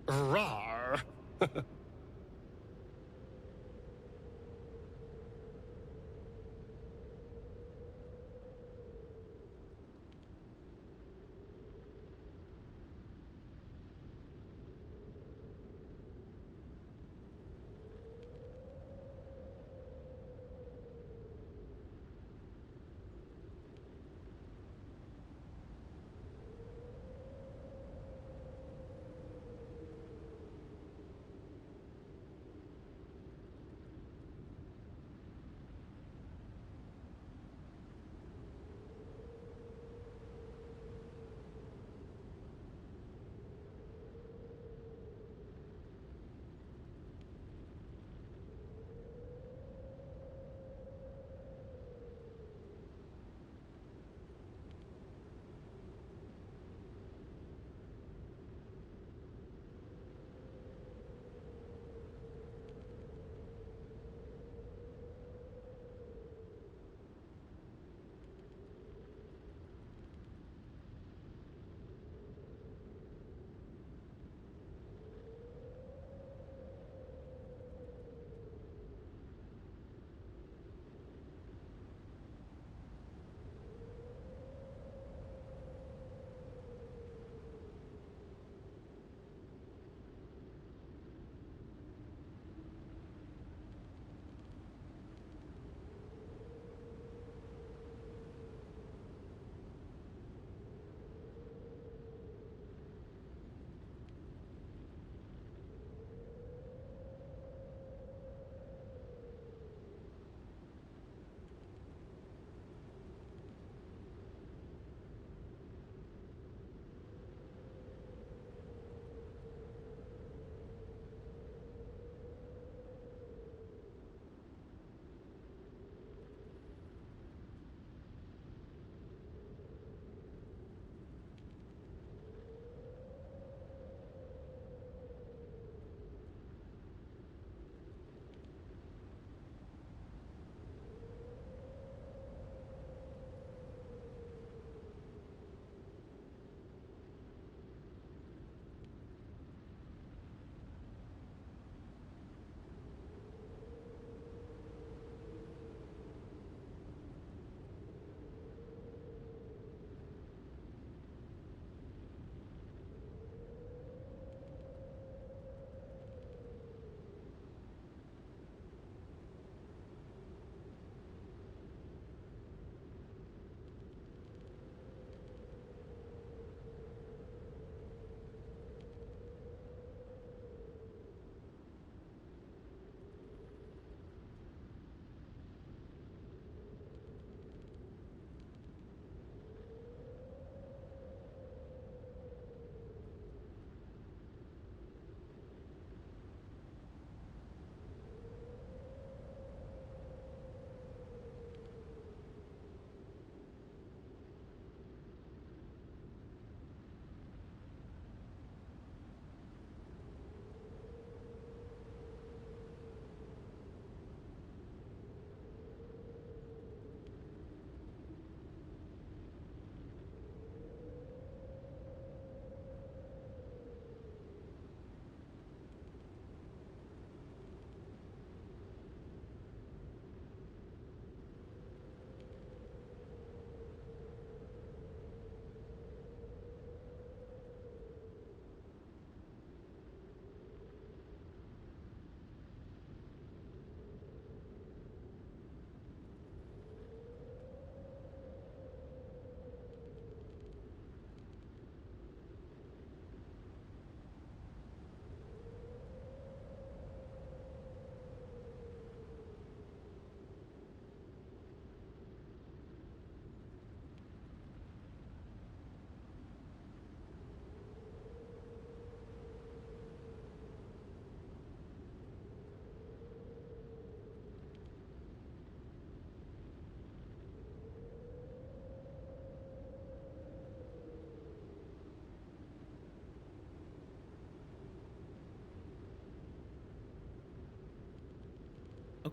Rawr.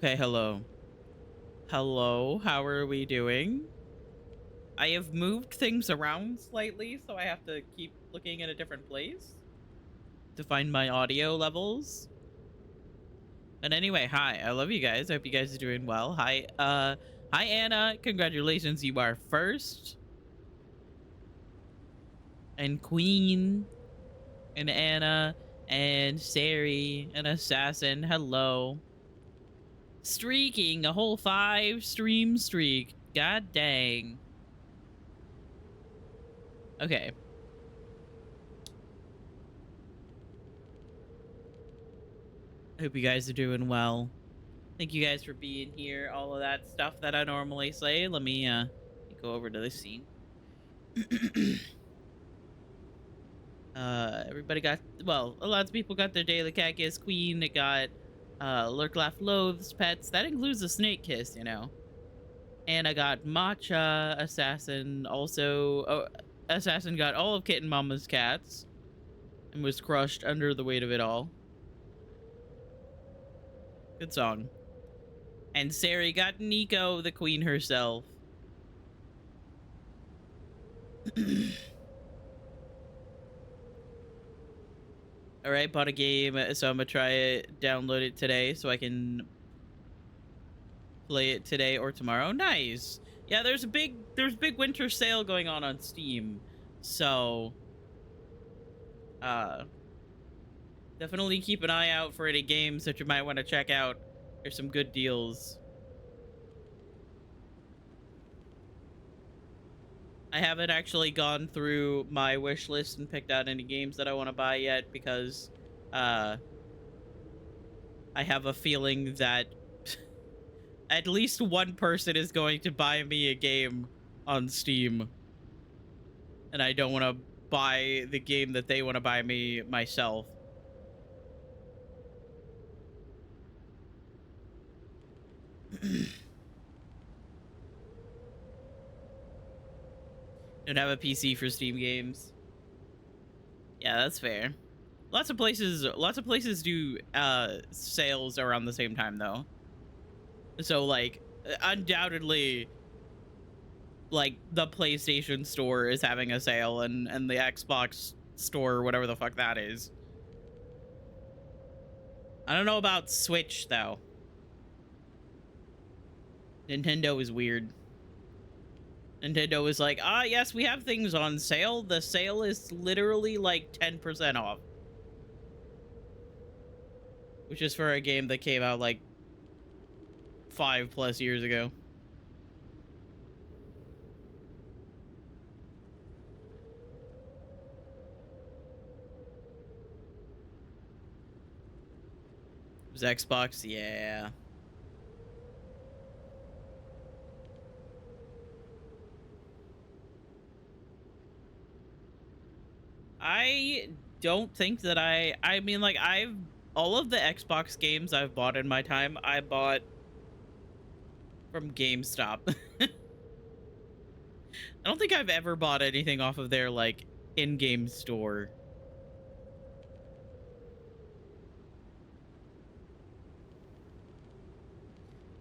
Okay, hello. Hello, how are we doing? I have moved things around slightly, so I have to keep looking at a different place. to find my audio levels. But anyway, hi. I love you guys. I hope you guys are doing well. Hi Anna. Congratulations, you are first. And Queen and Anna and Sari and Assassin. Hello. Streaking a whole 5 stream streak. God dang. Okay. I hope you guys are doing well. Thank you guys for being here. All of that stuff that I normally say. Let me go over to this scene. Everybody got, well, a lot of people got their daily cat kiss. Queen, it got Lurk Laugh Loathes pets. That includes a snake kiss, you know. And I got Matcha. Assassin also, Assassin got all of Kitten Mama's cats and was crushed under the weight of it all. Good song. And Sari got Nico, the queen herself. All right, bought a game, so I'm gonna try it, download it today so I can play it today or tomorrow. Nice. Yeah, there's a big winter sale going on Steam. So definitely keep an eye out for any games that you might want to check out. There's some good deals. I haven't actually gone through my wish list and picked out any games that I want to buy yet because I have a feeling that at least one person is going to buy me a game on Steam. And I don't want to buy the game that they want to buy me myself. Don't have a PC for Steam games. Yeah, that's fair. Lots of places do sales around the same time though. So like undoubtedly like the PlayStation store is having a sale and the Xbox store, whatever the fuck that is. I don't know about Switch though. Nintendo is weird. Nintendo is like, yes, we have things on sale. The sale is literally like 10% off. Which is for a game that came out like 5+ years ago. It was Xbox, yeah. I don't think that I mean, like, all of the Xbox games I've bought in my time, I bought from GameStop. I don't think I've ever bought anything off of their, like, in-game store.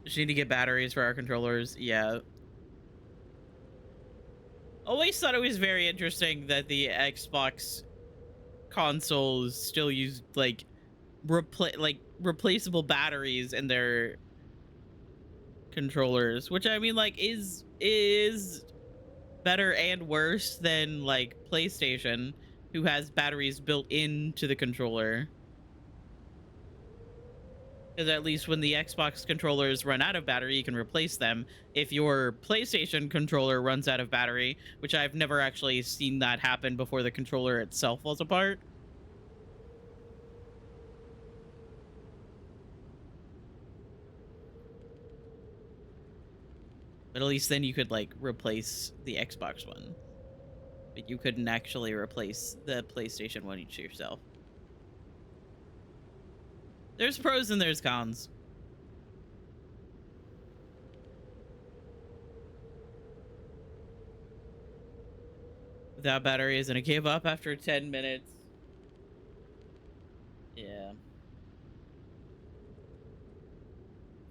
Just need to get batteries for our controllers. Yeah. Always thought it was very interesting that the Xbox consoles still use, like, replaceable batteries in their controllers, which I mean, like, is better and worse than like PlayStation, who has batteries built into the controller. Because at least when the Xbox controllers run out of battery, you can replace them. If your PlayStation controller runs out of battery, which I've never actually seen that happen before the controller itself falls apart. But at least then you could like replace the Xbox one. But you couldn't actually replace the PlayStation one yourself. There's pros and there's cons. Without battery isn't a give up after 10 minutes. Yeah.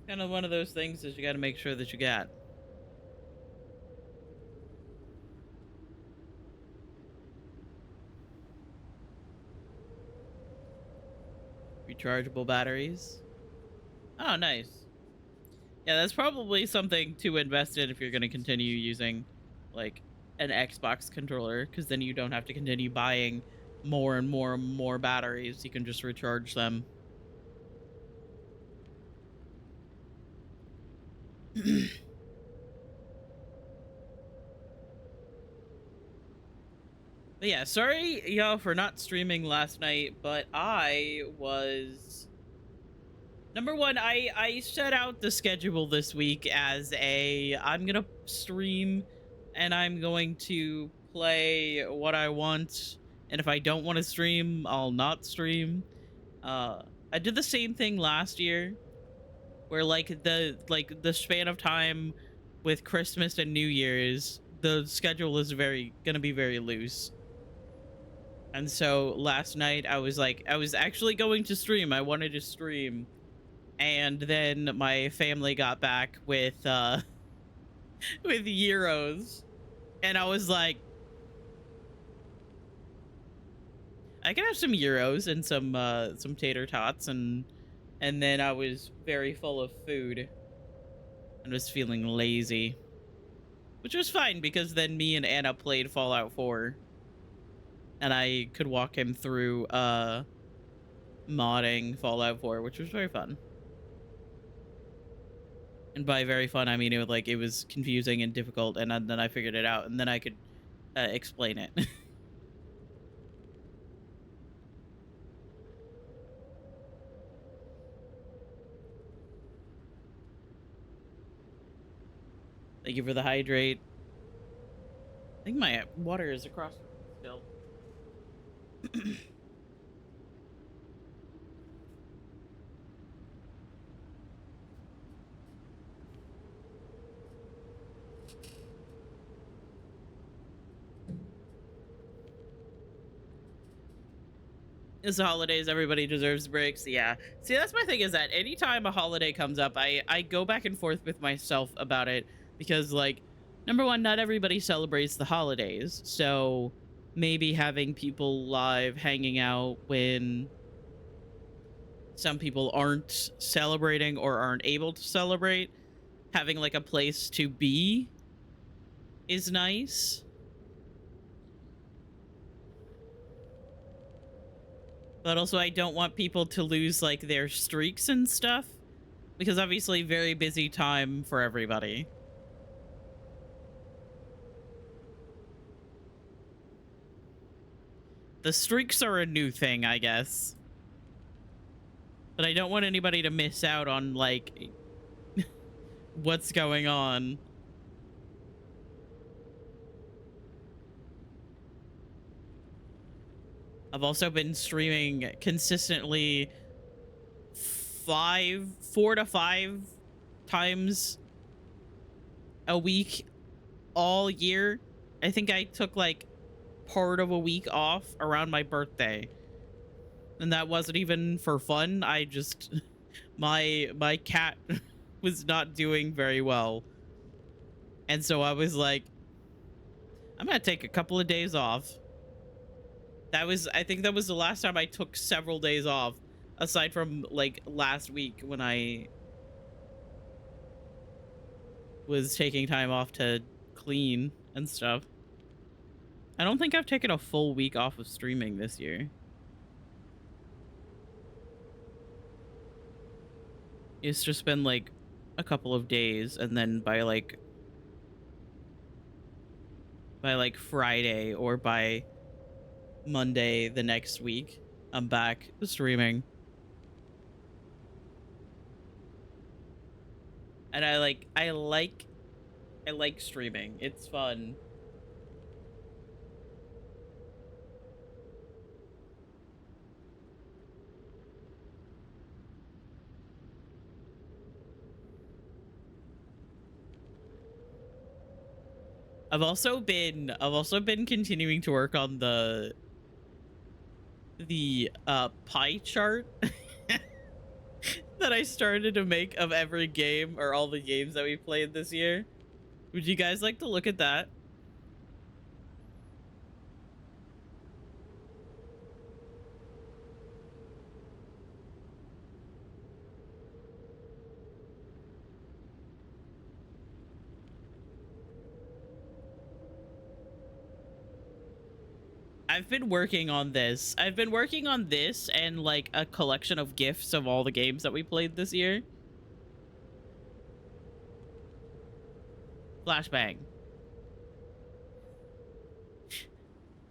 Kind of one of those things that you got to make sure that you got. Rechargeable batteries. Oh, nice. Yeah, that's probably something to invest in if you're going to continue using like an Xbox controller, because then you don't have to continue buying more and more and more batteries. You can just recharge them. But yeah, sorry y'all for not streaming last night, but I was number one, I set out the schedule this week as I'm going to stream and I'm going to play what I want, and if I don't want to stream, I'll not stream. I did the same thing last year where like the span of time with Christmas and New Year's, the schedule is very going to be very loose. And so last night I was like, I was actually going to stream. I wanted to stream. And then my family got back with with euros. And I was like, I can have some euros and some tater tots, and then I was very full of food and was feeling lazy. Which was fine because then me and Anna played Fallout 4. And I could walk him through modding Fallout 4, which was very fun. And by very fun, I mean it was confusing and difficult, and then I figured it out, and then I could explain it. Thank you for the hydrate. I think my water is across still. It's the holidays, everybody deserves breaks. Yeah. See, that's my thing, is that anytime a holiday comes up, I go back and forth with myself about it, because like, number one, not everybody celebrates the holidays. So maybe having people live hanging out when some people aren't celebrating or aren't able to celebrate, having like a place to be is nice. But also I don't want people to lose like their streaks and stuff, because obviously very busy time for everybody. The streaks are a new thing, I guess. But I don't want anybody to miss out on like what's going on. I've also been streaming consistently 4 to 5 times a week all year. I think I took like part of a week off around my birthday, and that wasn't even for fun. I just my cat was not doing very well, and so I was like, I'm gonna take a couple of days off. I think that was the last time I took several days off, aside from like last week when I was taking time off to clean and stuff. I don't think I've taken a full week off of streaming this year. It's just been like a couple of days, and then by like Friday or by Monday the next week, I'm back streaming. And I like streaming. It's fun. I've also been continuing to work on the pie chart that I started to make of every game, or all the games that we played this year. Would you guys like to look at that? I've been working on this. I've been working on this and like a collection of gifts of all the games that we played this year. Flashbang.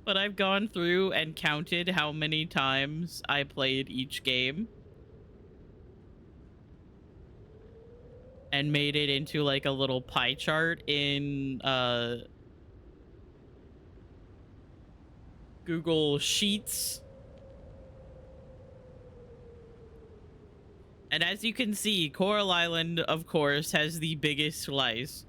But I've gone through and counted how many times I played each game and made it into like a little pie chart in Google Sheets. And as you can see, Coral Island, of course, has the biggest slice.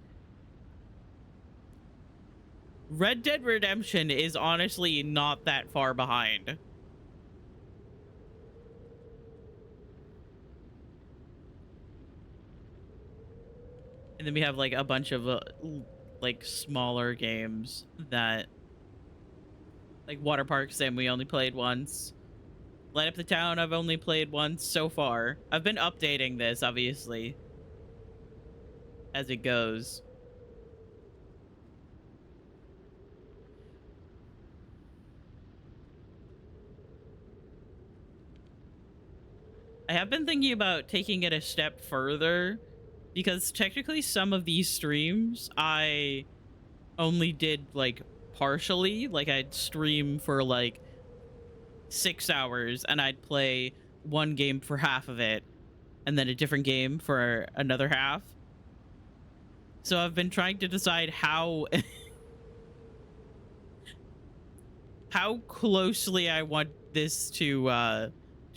Red Dead Redemption is honestly not that far behind. And then we have like a bunch of like smaller games that like Water Park Sim we only played once. Light Up the Town I've only played once so far. I've been updating this obviously as it goes. I have been thinking about taking it a step further because technically some of these streams I only did like partially. Like I'd stream for like 6 hours and I'd play one game for half of it and then a different game for another half. So I've been trying to decide how how closely I want this to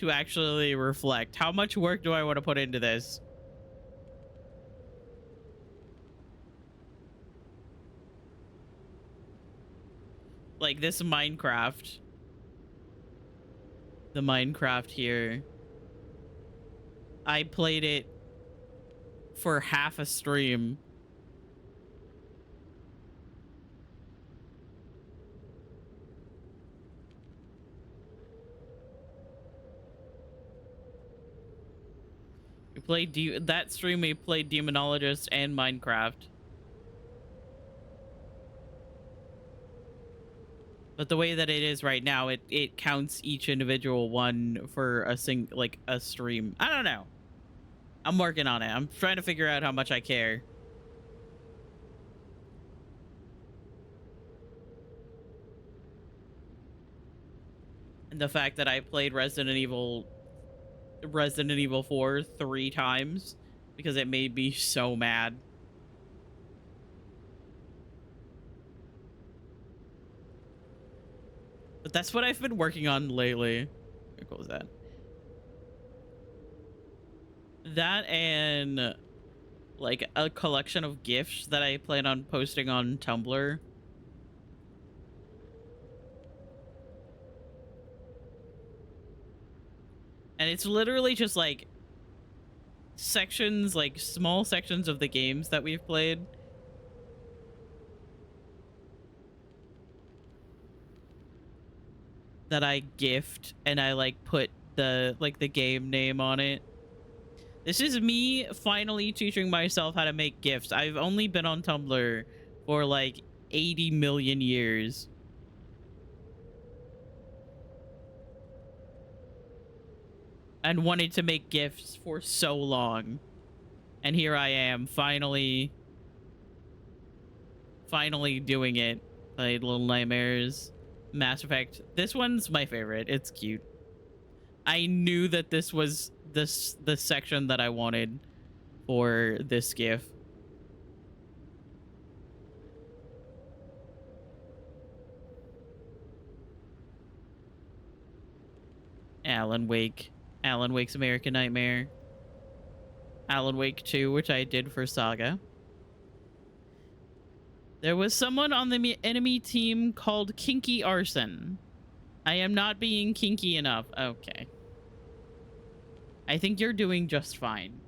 actually reflect. How much work do I want to put into this? Like this Minecraft. The Minecraft here. I played it for half a stream. We played that stream we played Demonologist and Minecraft. But the way that it is right now, it counts each individual one for a a stream. I don't know. I'm working on it. I'm trying to figure out how much I care. And the fact that I played Resident Evil 4 3 times because it made me so mad. But that's what I've been working on lately. What was that? That and like a collection of gifts that I plan on posting on Tumblr. And it's literally just like sections, like small sections of the games that we've played. That I gift and I like put the game name on it. This is me finally teaching myself how to make gifts. I've only been on Tumblr for like 80 million years. And wanted to make gifts for so long. And here I am, finally doing it. Played Little Nightmares, Mass Effect. This one's my favorite. It's cute. I knew that this was the section that I wanted for this GIF. Alan Wake's American Nightmare. Alan Wake 2, which I did for Saga. There was someone on the enemy team called Kinky Arson. I am not being kinky enough. Okay. I think you're doing just fine.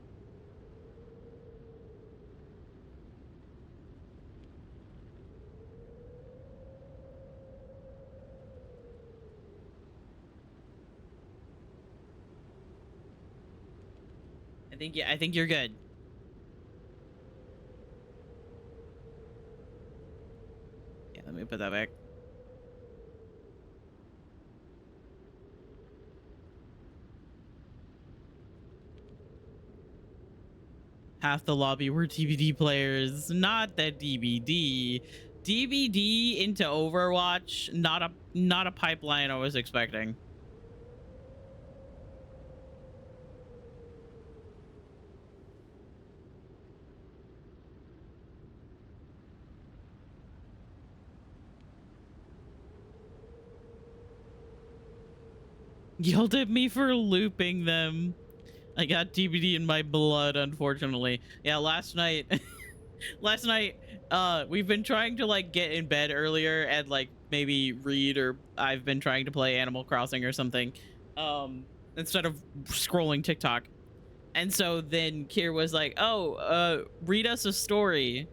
I think you're good. Yeah, let me put that back. Half the lobby were DVD players. Not that DVD into Overwatch. Not a pipeline I was expecting. Yelled at me for looping them. I got DVD in my blood, unfortunately. Yeah, last night last night we've been trying to like get in bed earlier and like maybe read, or I've been trying to play Animal Crossing or something instead of scrolling TikTok. And so then Kier was like, "Oh, read us a story."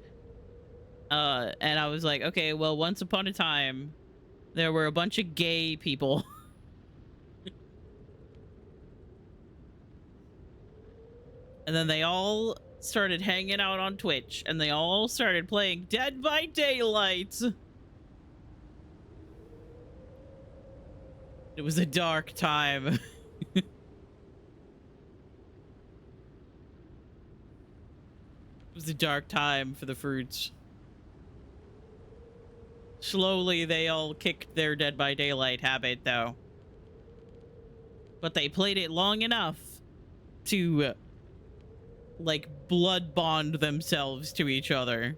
And I was like, "Okay, well, once upon a time there were a bunch of gay people." And then they all started hanging out on Twitch, and they all started playing Dead by Daylight. It was a dark time. It was a dark time for the fruits. Slowly, they all kicked their Dead by Daylight habit, though. But they played it long enough to, like, blood bond themselves to each other.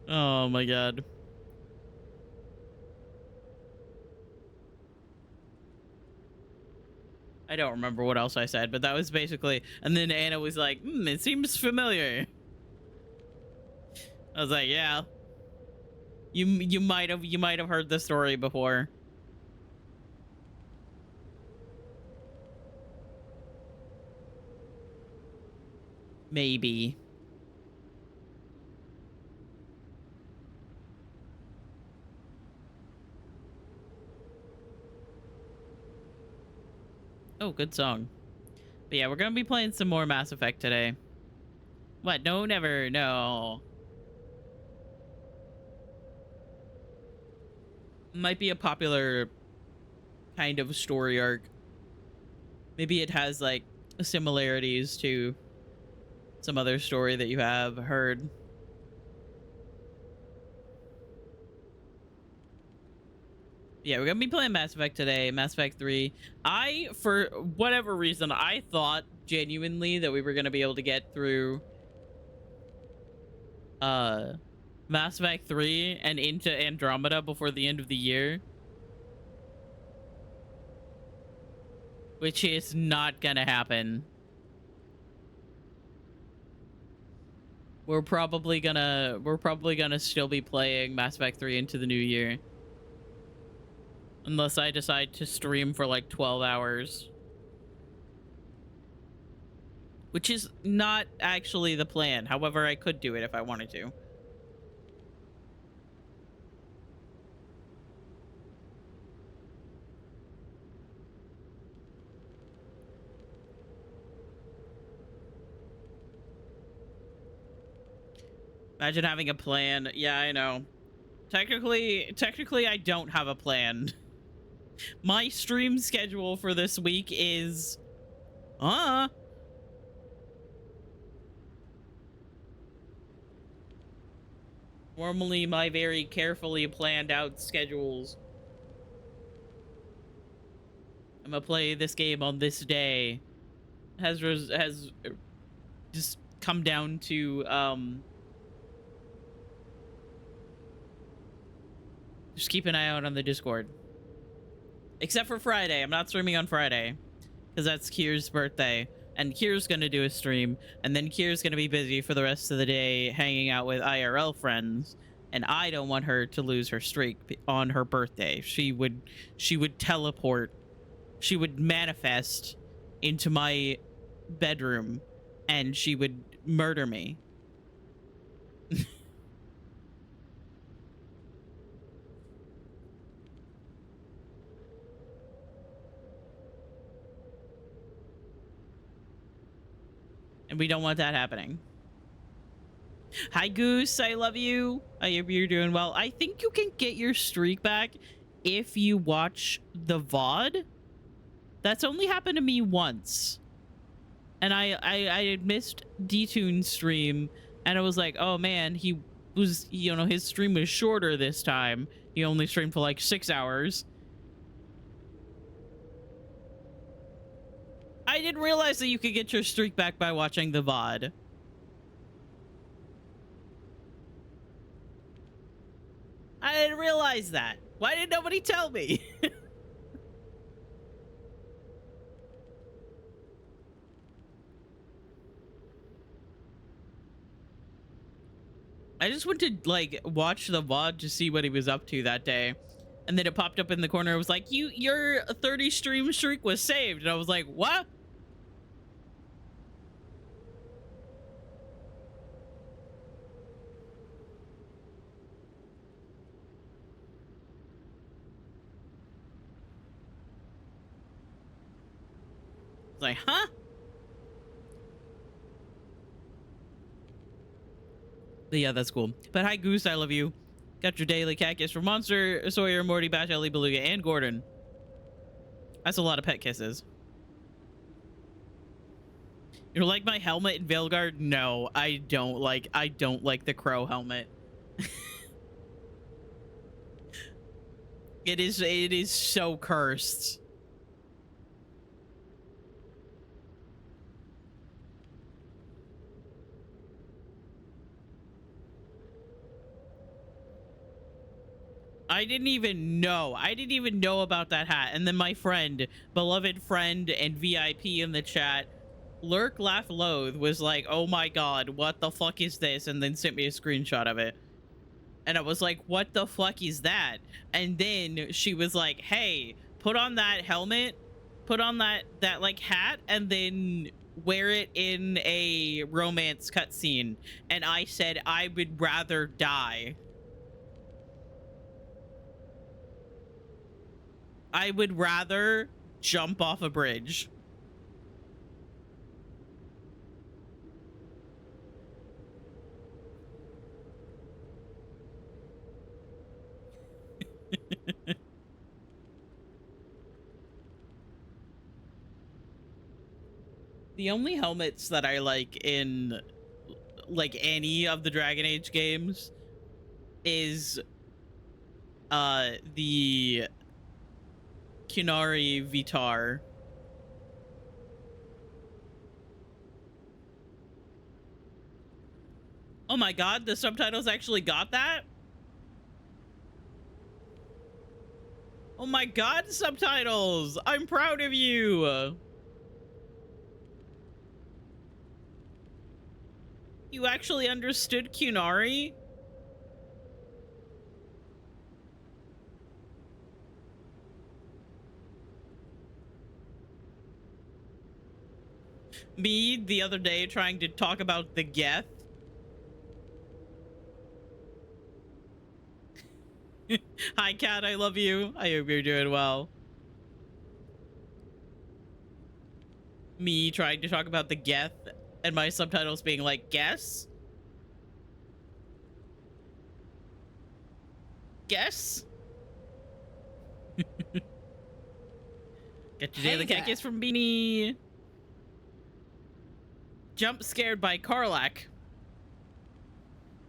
Oh my god. I don't remember what else I said, but that was basically, and then Anna was like, it seems familiar. I was like, yeah. You might have heard the story before. Maybe. Oh, good song. But yeah, we're gonna be playing some more Mass Effect today. What? No, never. No. Might be a popular kind of story arc. Maybe it has like similarities to some other story that you have heard. Yeah, we're gonna be playing Mass Effect today, Mass Effect 3. For whatever reason, I thought genuinely that we were gonna be able to get through Mass Effect 3 and into Andromeda before the end of the year. Which is not gonna happen. We're probably gonna still be playing Mass Effect 3 into the new year. Unless I decide to stream for like 12 hours. Which is not actually the plan. However, I could do it if I wanted to. Imagine having a plan. Yeah, I know. Technically, I don't have a plan. My stream schedule for this week is... Normally, my very carefully planned out schedules. I'm gonna play this game on this day. Has just come down to just keep an eye out on the Discord. Except for Friday. I'm not streaming on Friday because that's Kier's birthday, and Kier's gonna do a stream, and then Kier's gonna be busy for the rest of the day hanging out with IRL friends, and I don't want her to lose her streak on her birthday. She would teleport. She would manifest into my bedroom, and she would murder me. And we don't want that happening. Hi, Goose. I love you. I hope you're doing well. I think you can get your streak back if you watch the VOD. That's only happened to me once. And I had missed D-Tune's stream, and I was like, oh man, he was, you know, his stream was shorter this time. He only streamed for like 6 hours. I didn't realize that you could get your streak back by watching the VOD. I didn't realize that. Why did nobody tell me? I just went to like watch the VOD to see what he was up to that day. And then it popped up in the corner. It was like, your 30 stream streak was saved. And I was like, what? It's like, huh? But yeah, that's cool. But hi, Goose. I love you. Got your daily cat kiss from Monster, Sawyer, Morty, Bash, Ellie, Beluga, and Gordon. That's a lot of pet kisses. You like my helmet in Veilguard? No, I don't like the crow helmet. It is so cursed. I didn't even know. I didn't even know about that hat. And then my friend, beloved friend and VIP in the chat, Lurk Laugh Loathe, was like, oh my god, what the fuck is this? And then sent me a screenshot of it. And I was like, what the fuck is that? And then she was like, hey, put on that helmet, put on that like hat, and then wear it in a romance cutscene. And I said, I would rather die. I would rather jump off a bridge. The only helmets that I like in like any of the Dragon Age games is the Kunari Vitar. Oh my god, the subtitles actually got that? Oh my god, subtitles! I'm proud of you! You actually understood Kunari? Me, the other day, trying to talk about the Geth. Hi, Kat, I love you. I hope you're doing well. Me trying to talk about the Geth and my subtitles being like, guess? Guess? Get your daily cat kiss from Beanie. Jump scared by Karlach.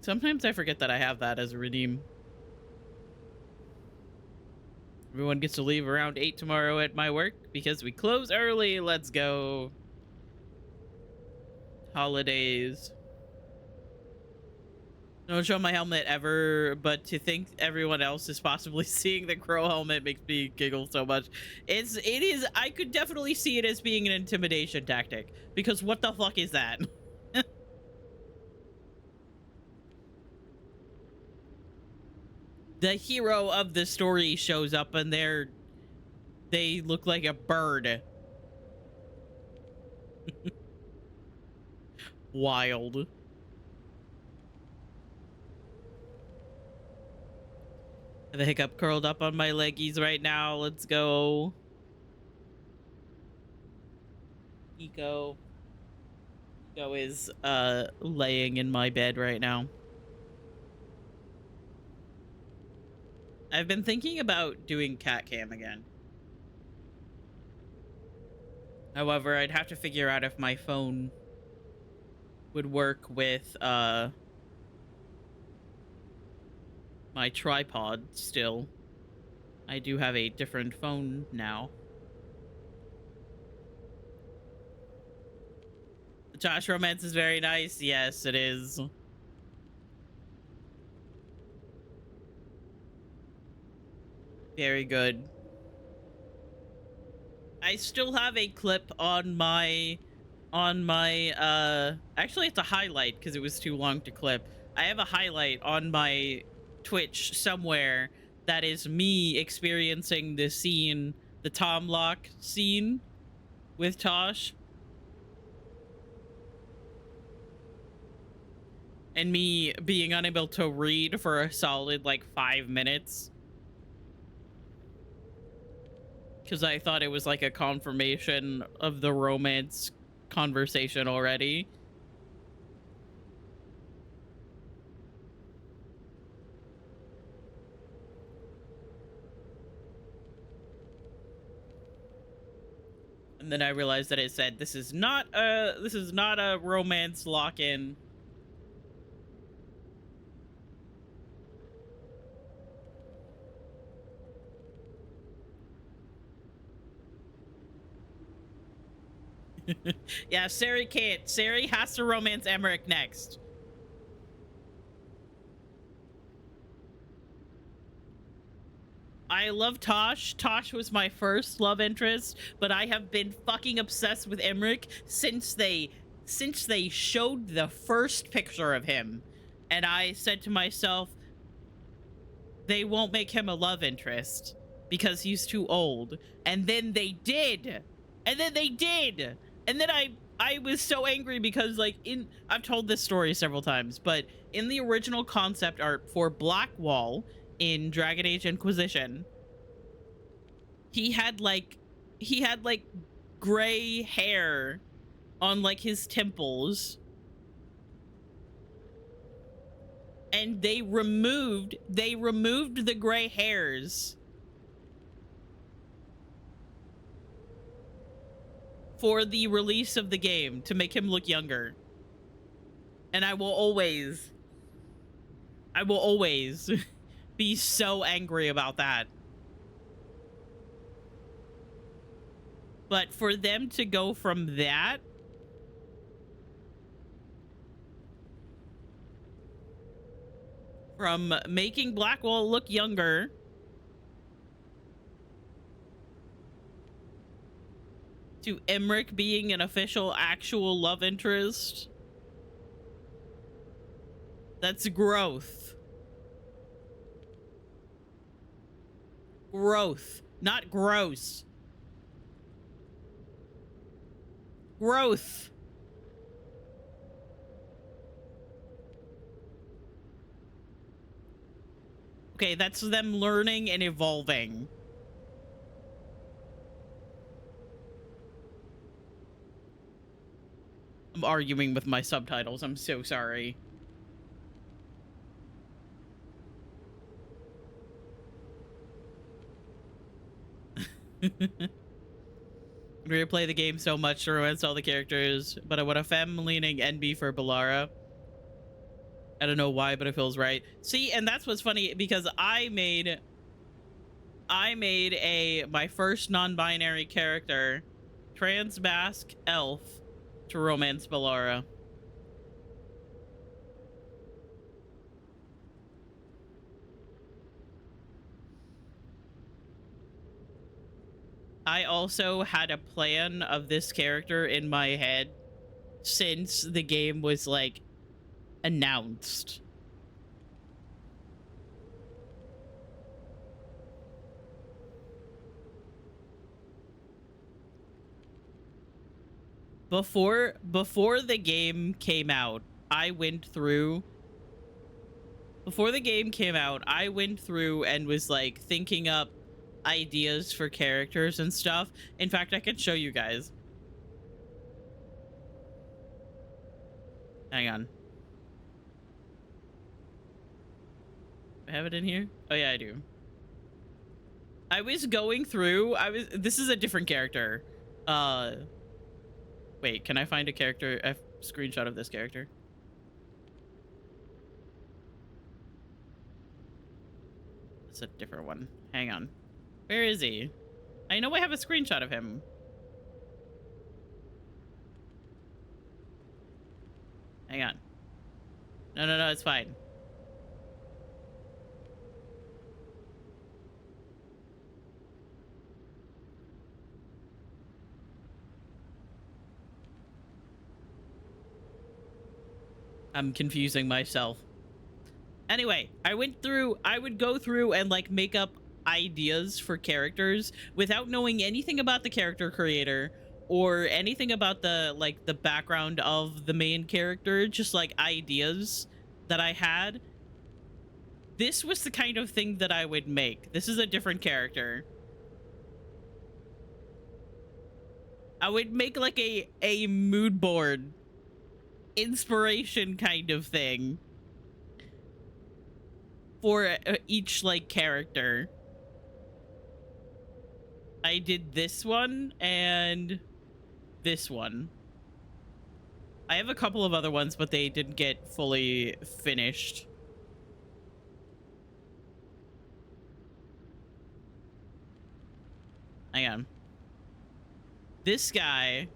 Sometimes I forget that I have that as a redeem. Everyone gets to leave around 8 tomorrow at my work because we close early. Let's go. Holidays. Don't show my helmet ever, but to think everyone else is possibly seeing the crow helmet makes me giggle so much. It is, I could definitely see it as being an intimidation tactic, because what the fuck is that? The hero of the story shows up and they look like a bird. Wild. The hiccup curled up on my leggies right now. Let's go. Eco. Go is laying in my bed right now. I've been thinking about doing cat cam again. However, I'd have to figure out if my phone would work with my tripod still. I do have a different phone now. The Josh romance is very nice. Yes, it is. Very good. I still have a clip on my actually it's a highlight because it was too long to clip. I have a highlight on my Twitch somewhere that is me experiencing the scene, the Tom Lock scene with Tosh, and me being unable to read for a solid like 5 minutes because I thought it was like a confirmation of the romance conversation already. And then I realized that it said this is not a romance lock-in. Yeah, Sari can't. Sari has to romance Emmerich next. I love Tosh. Tosh was my first love interest, but I have been fucking obsessed with Emmerich since they showed the first picture of him. And I said to myself, they won't make him a love interest because he's too old. And then they did. And then they did. And then I was so angry because like I've told this story several times, but in the original concept art for Blackwall in Dragon Age Inquisition, he had like gray hair on like his temples, and they removed the gray hairs for the release of the game to make him look younger. And I will always be so angry about that. But for them to go from that from making Blackwall look younger to Emmerich being an official actual love interest, that's growth. Growth, not gross. Growth. Okay, that's them learning and evolving. I'm arguing with my subtitles. I'm so sorry. Replay the game so much to romance all the characters, but I want a femme-leaning NB for Balara. I don't know why, but it feels right. See, and that's what's funny because I made my first non-binary character, trans Basque elf, to romance Balara. I also had a plan of this character in my head since the game was like announced. Before the game came out, I went through and was like thinking up ideas for characters and stuff. In fact, I could show you guys. Hang on. Do I have it in here? Oh yeah, I do. I was going through, this is a different character. Wait, can I find a screenshot of this character? It's a different one. Hang on. Where is he? I know I have a screenshot of him. Hang on. No, it's fine. I'm confusing myself. Anyway, I would go through and like make up ideas for characters without knowing anything about the character creator or anything about the background of the main character, just like ideas that I had. This was the kind of thing that I would make. This is a different character. I would make like a mood board inspiration kind of thing for each like character. I did this one and this one. I have a couple of other ones, but they didn't get fully finished. Hang on. This guy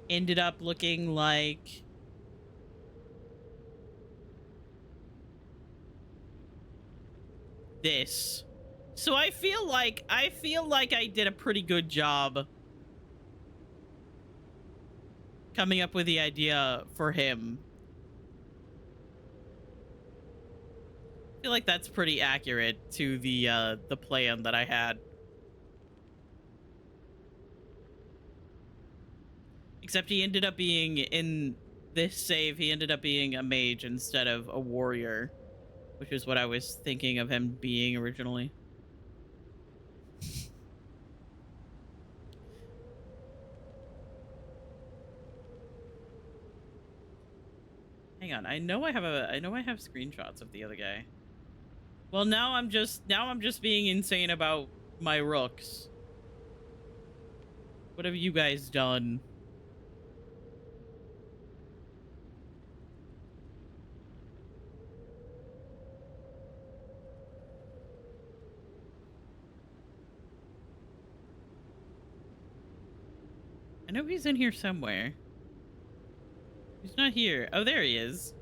ended up looking like this. So I feel like I did a pretty good job coming up with the idea for him. I feel like that's pretty accurate to the plan that I had. Except he ended up being, in this save, he ended up being a mage instead of a warrior, which is what I was thinking of him being originally. Hang on, I know I have screenshots of the other guy. Well, now I'm just being insane about my rooks. What have you guys done? I know he's in here somewhere. He's not here. Oh, there he is.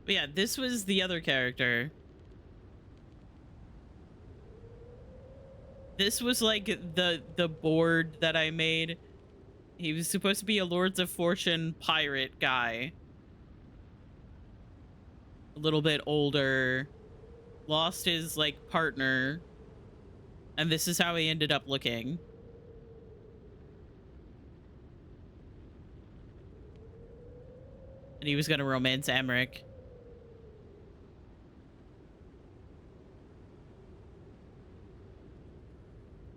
But yeah, this was the other character. This was like the board that I made. He was supposed to be a Lords of Fortune pirate guy. A little bit older. Lost his like partner. And this is how he ended up looking. And he was gonna romance Emmerich.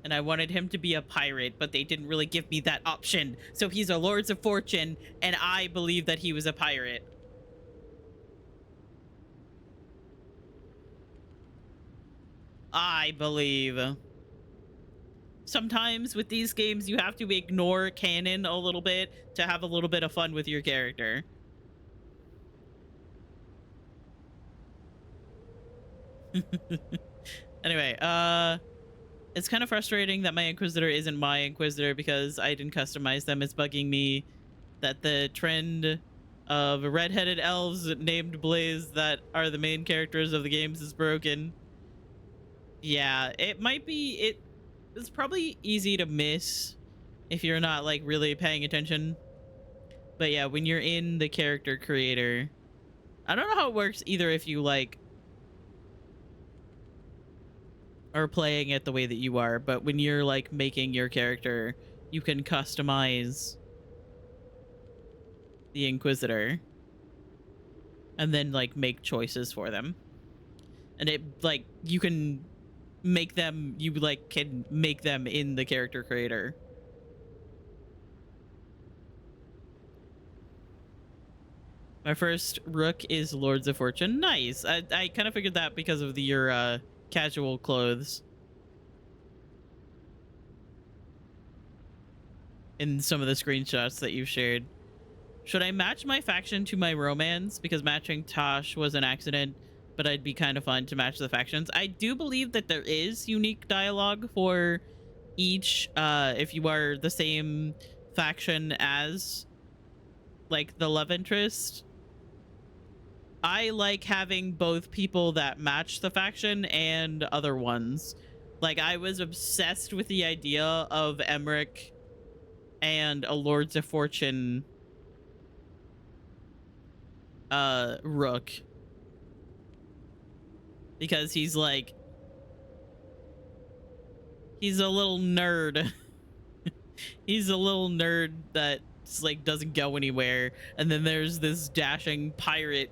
And I wanted him to be a pirate, but they didn't really give me that option. So he's a Lords of Fortune, and I believe that he was a pirate. I believe. Sometimes with these games, you have to ignore canon a little bit to have a little bit of fun with your character. Anyway, it's kind of frustrating that my Inquisitor isn't my Inquisitor because I didn't customize them. It's bugging me that the trend of redheaded elves named Blaze that are the main characters of the games is broken. Yeah, it might be, it's probably easy to miss if you're not like really paying attention. But yeah, when you're in the character creator, I don't know how it works either if you like are playing it the way that you are, but when you're like making your character, you can customize the Inquisitor, and then like make choices for them. And it like you can make them, you like can make them in the character creator. My first rook is Lords of Fortune. Nice. I kind of figured that because of your casual clothes in some of the screenshots that you've shared. Should I match my faction to my romance? Because matching Tosh was an accident, but I'd be kind of fun to match the factions. I do believe that there is unique dialogue for each, if you are the same faction as like the love interest. I like having both people that match the faction and other ones. Like, I was obsessed with the idea of Emmerich and a Lords of Fortune rook, because he's like, he's a little nerd. He's a little nerd that like doesn't go anywhere, and then there's this dashing pirate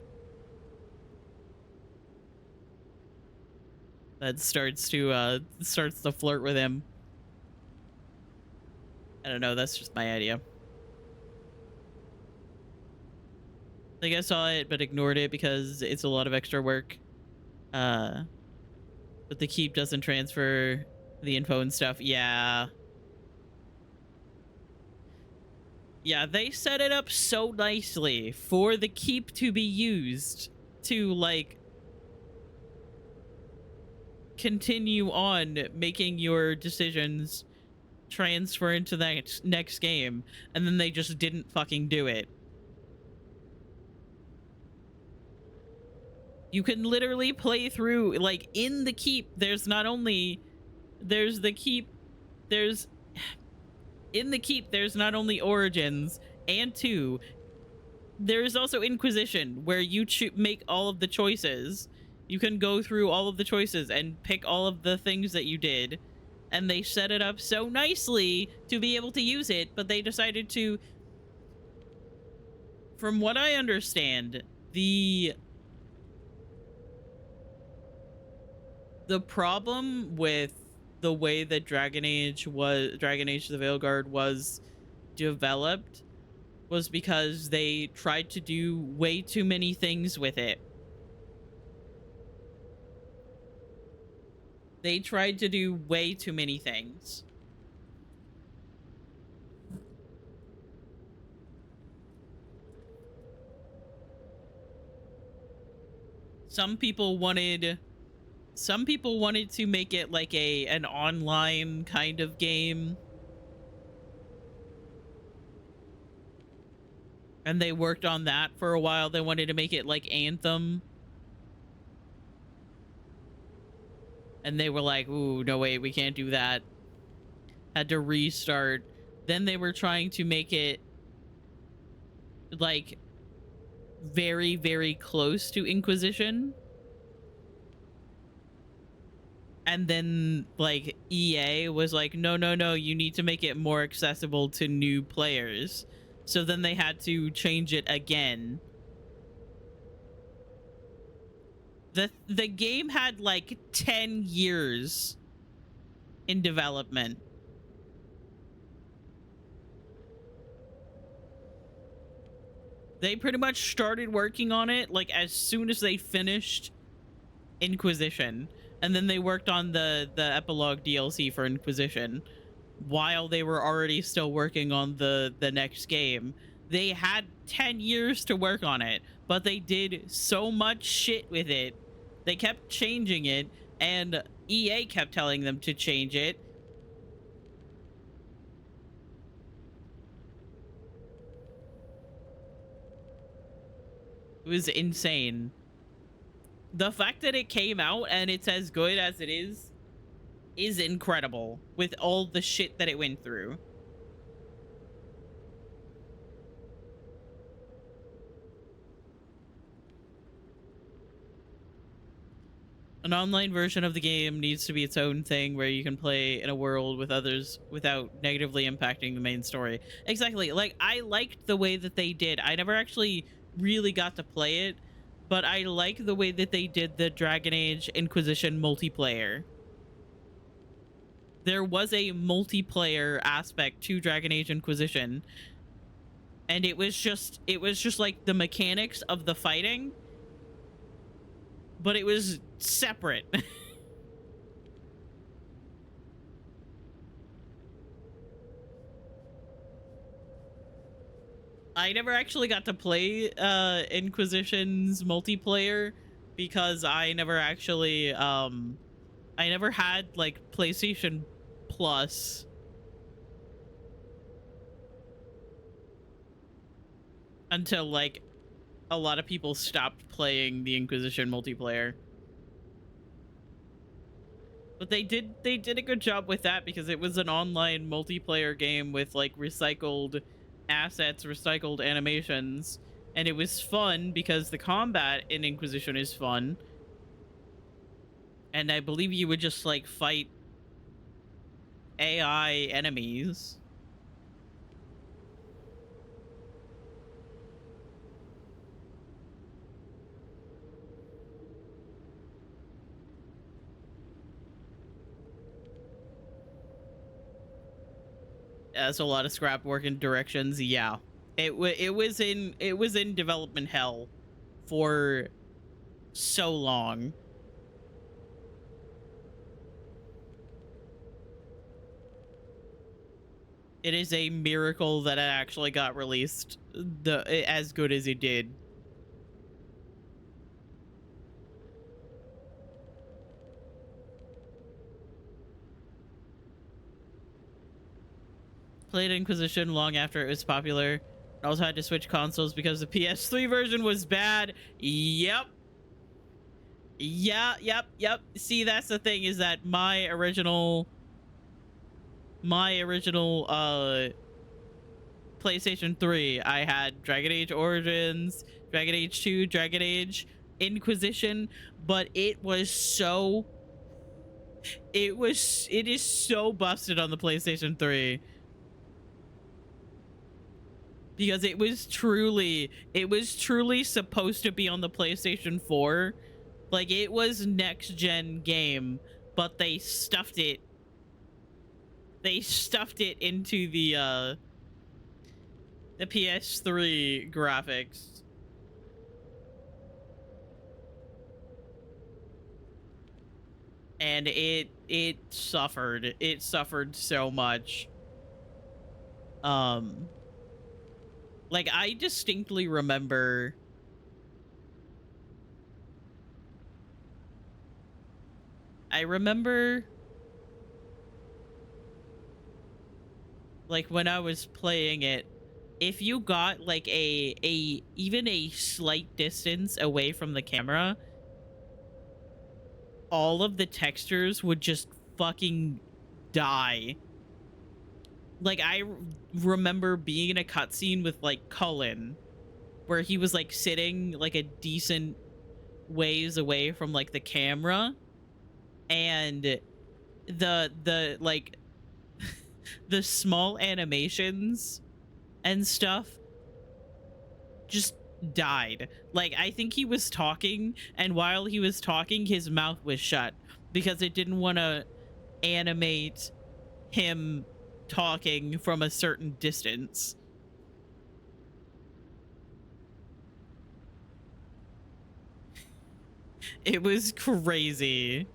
that starts to flirt with him. I don't know, that's just my idea. Like, I saw it but ignored it because it's a lot of extra work. But the keep doesn't transfer the info and stuff. Yeah. Yeah, they set it up so nicely for the keep to be used to, like, continue on making your decisions transfer into that next game, and then they just didn't fucking do it. You can literally play through, like, in the keep, there's not only, there's the keep, there's, in the keep, there's not only Origins and 2, there's also Inquisition, where you make all of the choices. You can go through all of the choices and pick all of the things that you did, and they set it up so nicely to be able to use it, but they decided to, from what I understand, the problem with the way that Dragon Age the Veilguard was developed was because they tried to do way too many things with it. They tried to do way too many things. Some people wanted to make it like an online kind of game. And they worked on that for a while. They wanted to make it like Anthem. And they were like, ooh, no, wait, we can't do that. Had to restart. Then they were trying to make it like very, very close to Inquisition. And then like EA was like, no, no, no, you need to make it more accessible to new players. So then they had to change it again. The game had like 10 years in development. They pretty much started working on it like as soon as they finished Inquisition, and then they worked on the epilogue DLC for Inquisition while they were already still working on the next game. They had 10 years to work on it, but they did so much shit with it. They kept changing it, and EA kept telling them to change it. It was insane. The fact that it came out and it's as good as it is incredible with all the shit that it went through. An online version of the game needs to be its own thing where you can play in a world with others without negatively impacting the main story. Exactly. Like, I liked the way that they did. I never actually really got to play it, but I like the way that they did the Dragon Age Inquisition multiplayer. There was a multiplayer aspect to Dragon Age Inquisition, and it was just like the mechanics of the fighting, but it was separate. I never actually got to play Inquisition's multiplayer because I never had like PlayStation Plus until like a lot of people stopped playing the Inquisition multiplayer. But they did a good job with that because it was an online multiplayer game with like recycled assets, recycled animations, and it was fun because the combat in Inquisition is fun. And I believe you would just like fight AI enemies. That's a lot of scrap work in directions. Yeah, it was in development hell for so long. It is a miracle that it actually got released as good as it did. Played Inquisition long after it was popular. I also had to switch consoles because the PS3 version was bad. Yep. Yeah, yep. See, that's the thing, is that my original PlayStation 3, I had Dragon Age Origins, Dragon Age 2, Dragon Age Inquisition, but it is so busted on the PlayStation 3 because it was truly supposed to be on the PlayStation 4. Like, it was next gen game, but they stuffed it into the PS3 graphics. And it suffered so much. Um like, I distinctly remember I remember like when I was playing it, if you got like a even a slight distance away from the camera, all of the textures would just fucking die. Like, remember being in a cutscene with like Cullen where he was like sitting like a decent ways away from like the camera, and the like the small animations and stuff just died. Like, I think he was talking, and while he was talking, his mouth was shut because it didn't want to animate him talking from a certain distance. It was crazy.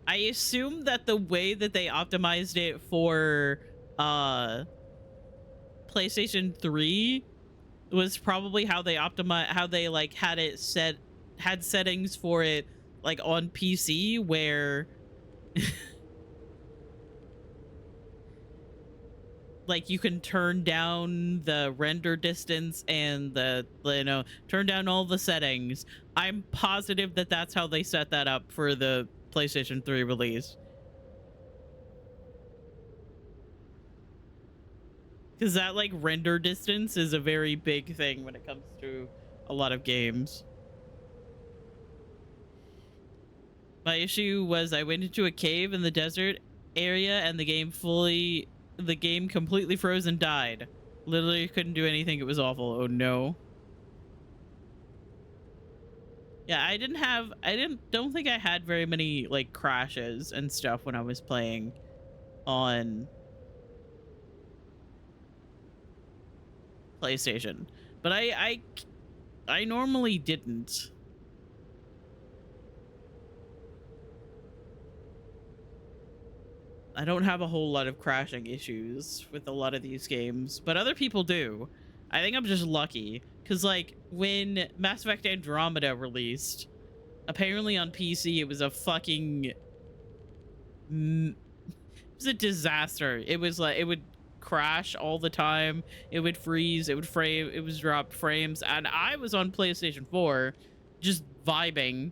I assume that the way that they optimized it for uh PlayStation 3 was probably how they like had settings for it like on PC, where like you can turn down the render distance and turn down all the settings. I'm positive that that's how they set that up for the PlayStation 3 release, because that like render distance is a very big thing when it comes to a lot of games. My issue was I went into a cave in the desert area and the game completely froze and died. Literally couldn't do anything. It was awful. Oh no. Yeah, don't think I had very many like crashes and stuff when I was playing on PlayStation. But I normally didn't. I don't have a whole lot of crashing issues with a lot of these games, but other people do. I think I'm just lucky because like when Mass Effect Andromeda released, apparently on PC it was a fucking it was a disaster. It was like it would crash all the time. It would freeze, it would frame, it was dropped frames, and I was on PlayStation 4 just vibing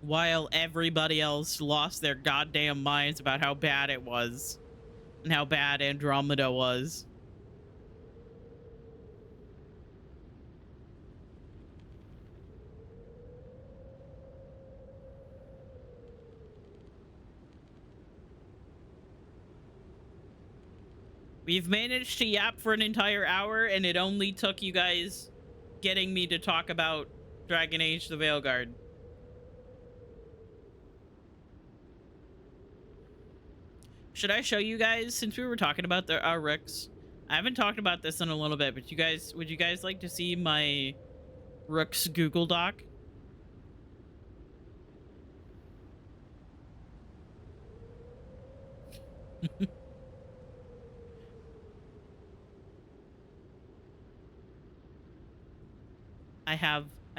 while everybody else lost their goddamn minds about how bad it was and how bad Andromeda was. We've managed to yap for an entire hour, and it only took you guys getting me to talk about Dragon Age the Veilguard. Should I show you guys, since we were talking about our Rooks? I haven't talked about this in a little bit, but would you guys like to see my Rooks Google Doc? I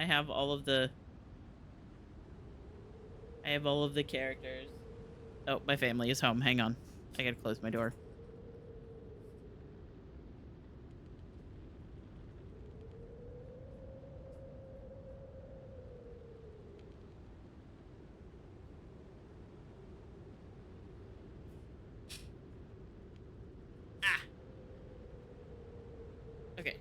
have all of the characters. Oh, my family is home. Hang on. I gotta close my door. Ah. Okay.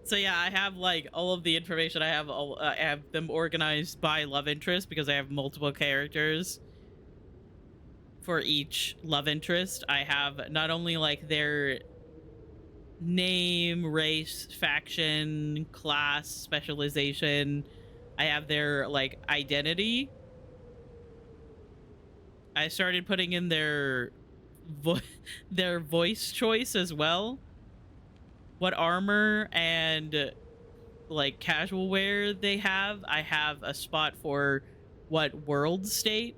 So yeah, I have like all of the information. I have them organized by love interest because I have multiple characters for each love interest. I have not only like their name, race, faction, class, specialization. I have their like identity. I started putting in their their voice choice as well. What armor and like casual wear they have. I have a spot for what world state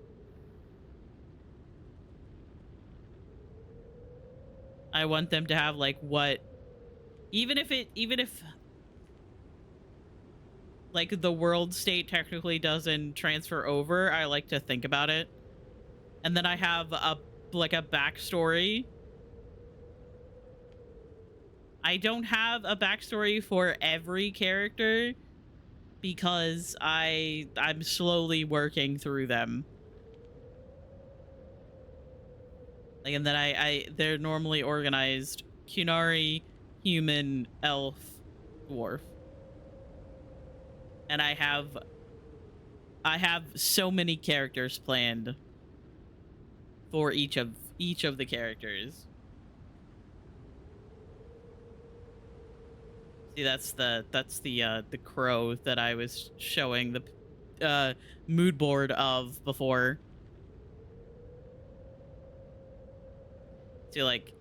I want them to have, like what, even if like the world state technically doesn't transfer over, I like to think about it. And then I have a backstory. I don't have a backstory for every character because I'm slowly working through them. Like, and then they're normally organized Qunari, human, elf, dwarf. And I have so many characters planned for each of the characters. See, that's the crow that I was showing the mood board of before. See, like,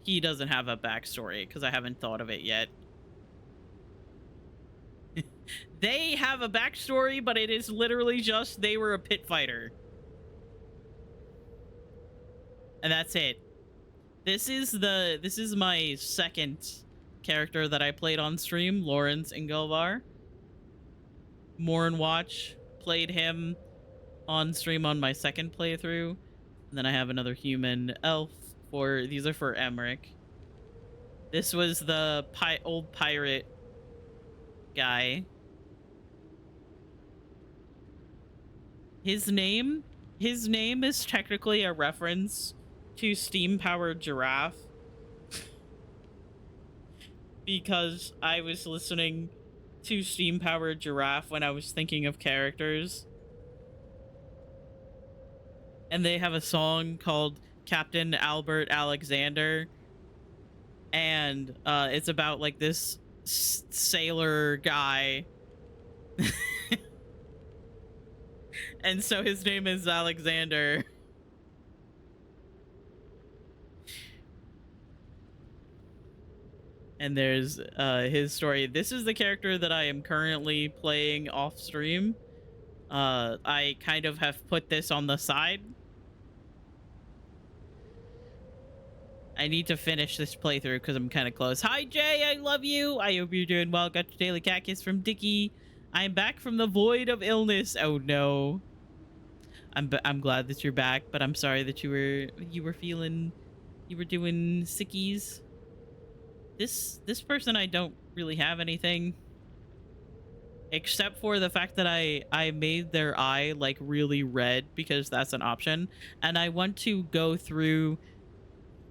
he doesn't have a backstory because I haven't thought of it yet. They have a backstory, but it is literally just they were a pit fighter. And that's it. This is my second character that I played on stream, Lawrence Ingolvar. Morin Watch played him on stream on my second playthrough. And then I have another human elf these are for Emmerich. This was the old pirate guy. His name is technically a reference to steam-powered giraffe. because I was listening to Steam Powered Giraffe when I was thinking of characters. And they have a song called Captain Albert Alexander. And it's about like this sailor guy. And so his name is Alexander. And there's his story. This is the character that I am currently playing off stream. I kind of have put this on the side. I need to finish this playthrough because I'm kind of close. Hi, Jay. I love you. I hope you're doing well. Got your daily cactus from Dickie. I'm back from the void of illness. Oh, no. I'm glad that you're back, but I'm sorry that you were feeling, you were doing sickies. This person, I don't really have anything except for the fact that I made their eye like really red because that's an option, and I want to go through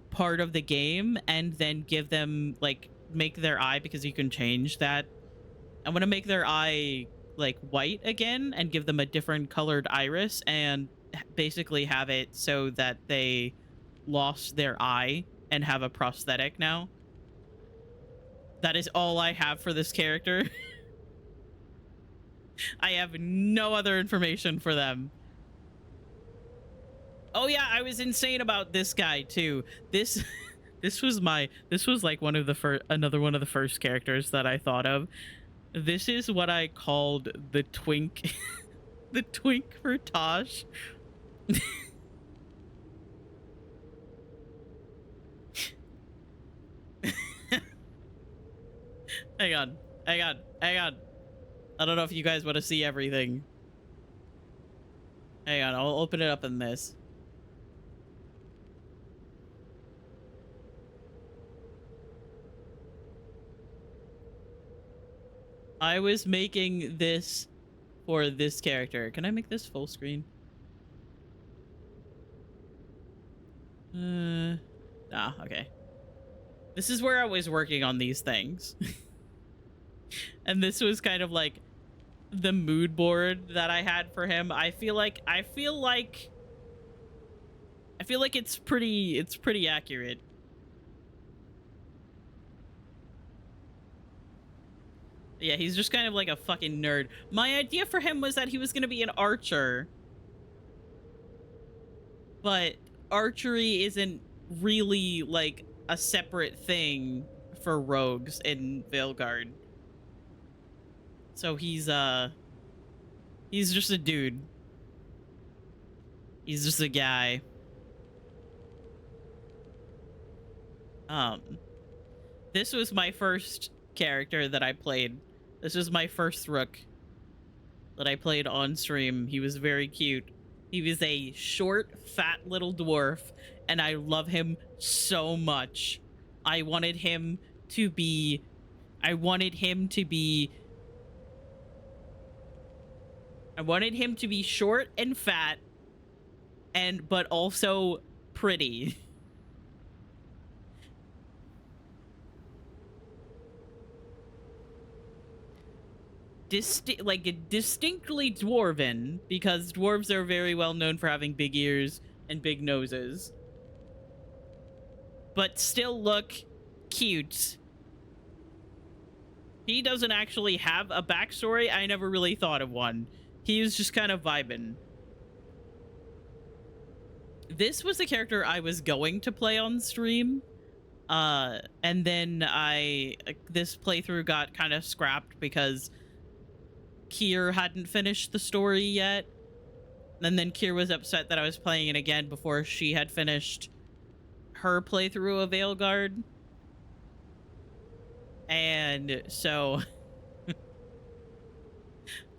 part of the game and then give them like make their eye, because you can change that. I want to make their eye like white again and give them a different colored iris and basically have it so that they lost their eye and have a prosthetic now. That is all I have for this character. I have no other information for them. Oh yeah, I was insane about this guy too. This was like one of the another one of the first characters that I thought of. This is what I called the twink. The twink for Tosh. Hang on. I don't know if you guys want to see everything. Hang on, I'll open it up in this. I was making this for this character. Can I make this full screen? Okay. This is where I was working on these things. And this was kind of like the mood board that I had for him. I feel like it's pretty accurate. Yeah, he's just kind of like a fucking nerd. My idea for him was that he was going to be an archer. But archery isn't really like a separate thing for rogues in Veilguard. So he's just a dude. He's just a guy. This was my first character that I played. This was my first rook that I played on stream. He was very cute. He was a short, fat little dwarf, and I love him so much. I wanted him to be short and fat, but also pretty. Distinctly dwarven, because dwarves are very well known for having big ears and big noses, but still look cute. He doesn't actually have a backstory. I never really thought of one. He was just kind of vibing. This was the character I was going to play on stream, and then this playthrough got kind of scrapped because Kier hadn't finished the story yet. And then Kier was upset that I was playing it again before she had finished her playthrough of Veilguard. And so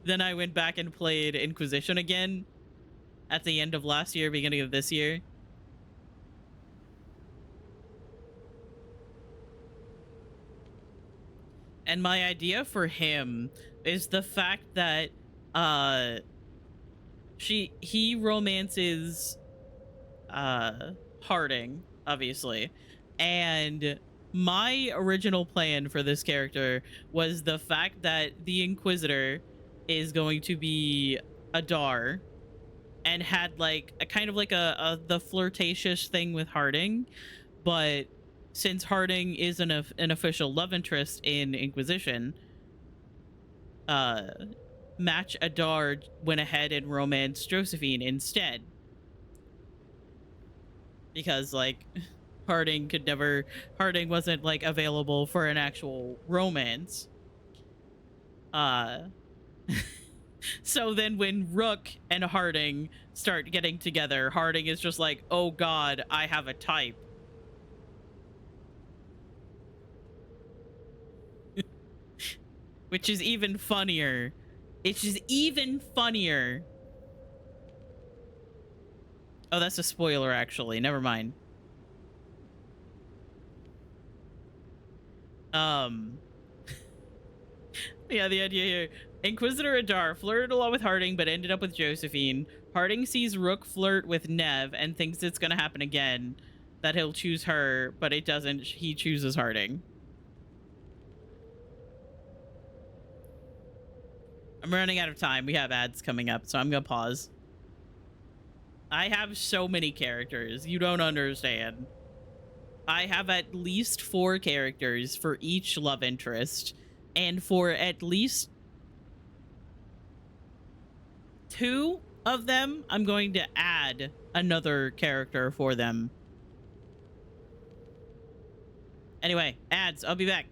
then I went back and played Inquisition again at the end of last year, beginning of this year. And my idea for him is the fact that he romances Harding, obviously, and my original plan for this character was the fact that the Inquisitor is going to be Adar and had like a kind of like a the flirtatious thing with Harding, but since Harding is an official love interest in Inquisition, uh Match Adar went ahead and romanced Josephine instead because like Harding wasn't like available for an actual romance. Uh so then when Rook and Harding start getting together, Harding is just like, "Oh god, I have a type." Which is even funnier. It's just even funnier. Oh, that's a spoiler actually. Never mind. Um Yeah, the idea here. Inquisitor Adar flirted a lot with Harding, but ended up with Josephine. Harding sees Rook flirt with Nev and thinks it's going to happen again, that he'll choose her, but it doesn't. He chooses Harding. I'm running out of time. We have ads coming up, so I'm going to pause. I have so many characters. You don't understand. I have at least 4 characters for each love interest, and for at least 2 of them, I'm going to add another character for them. Anyway, ads. I'll be back.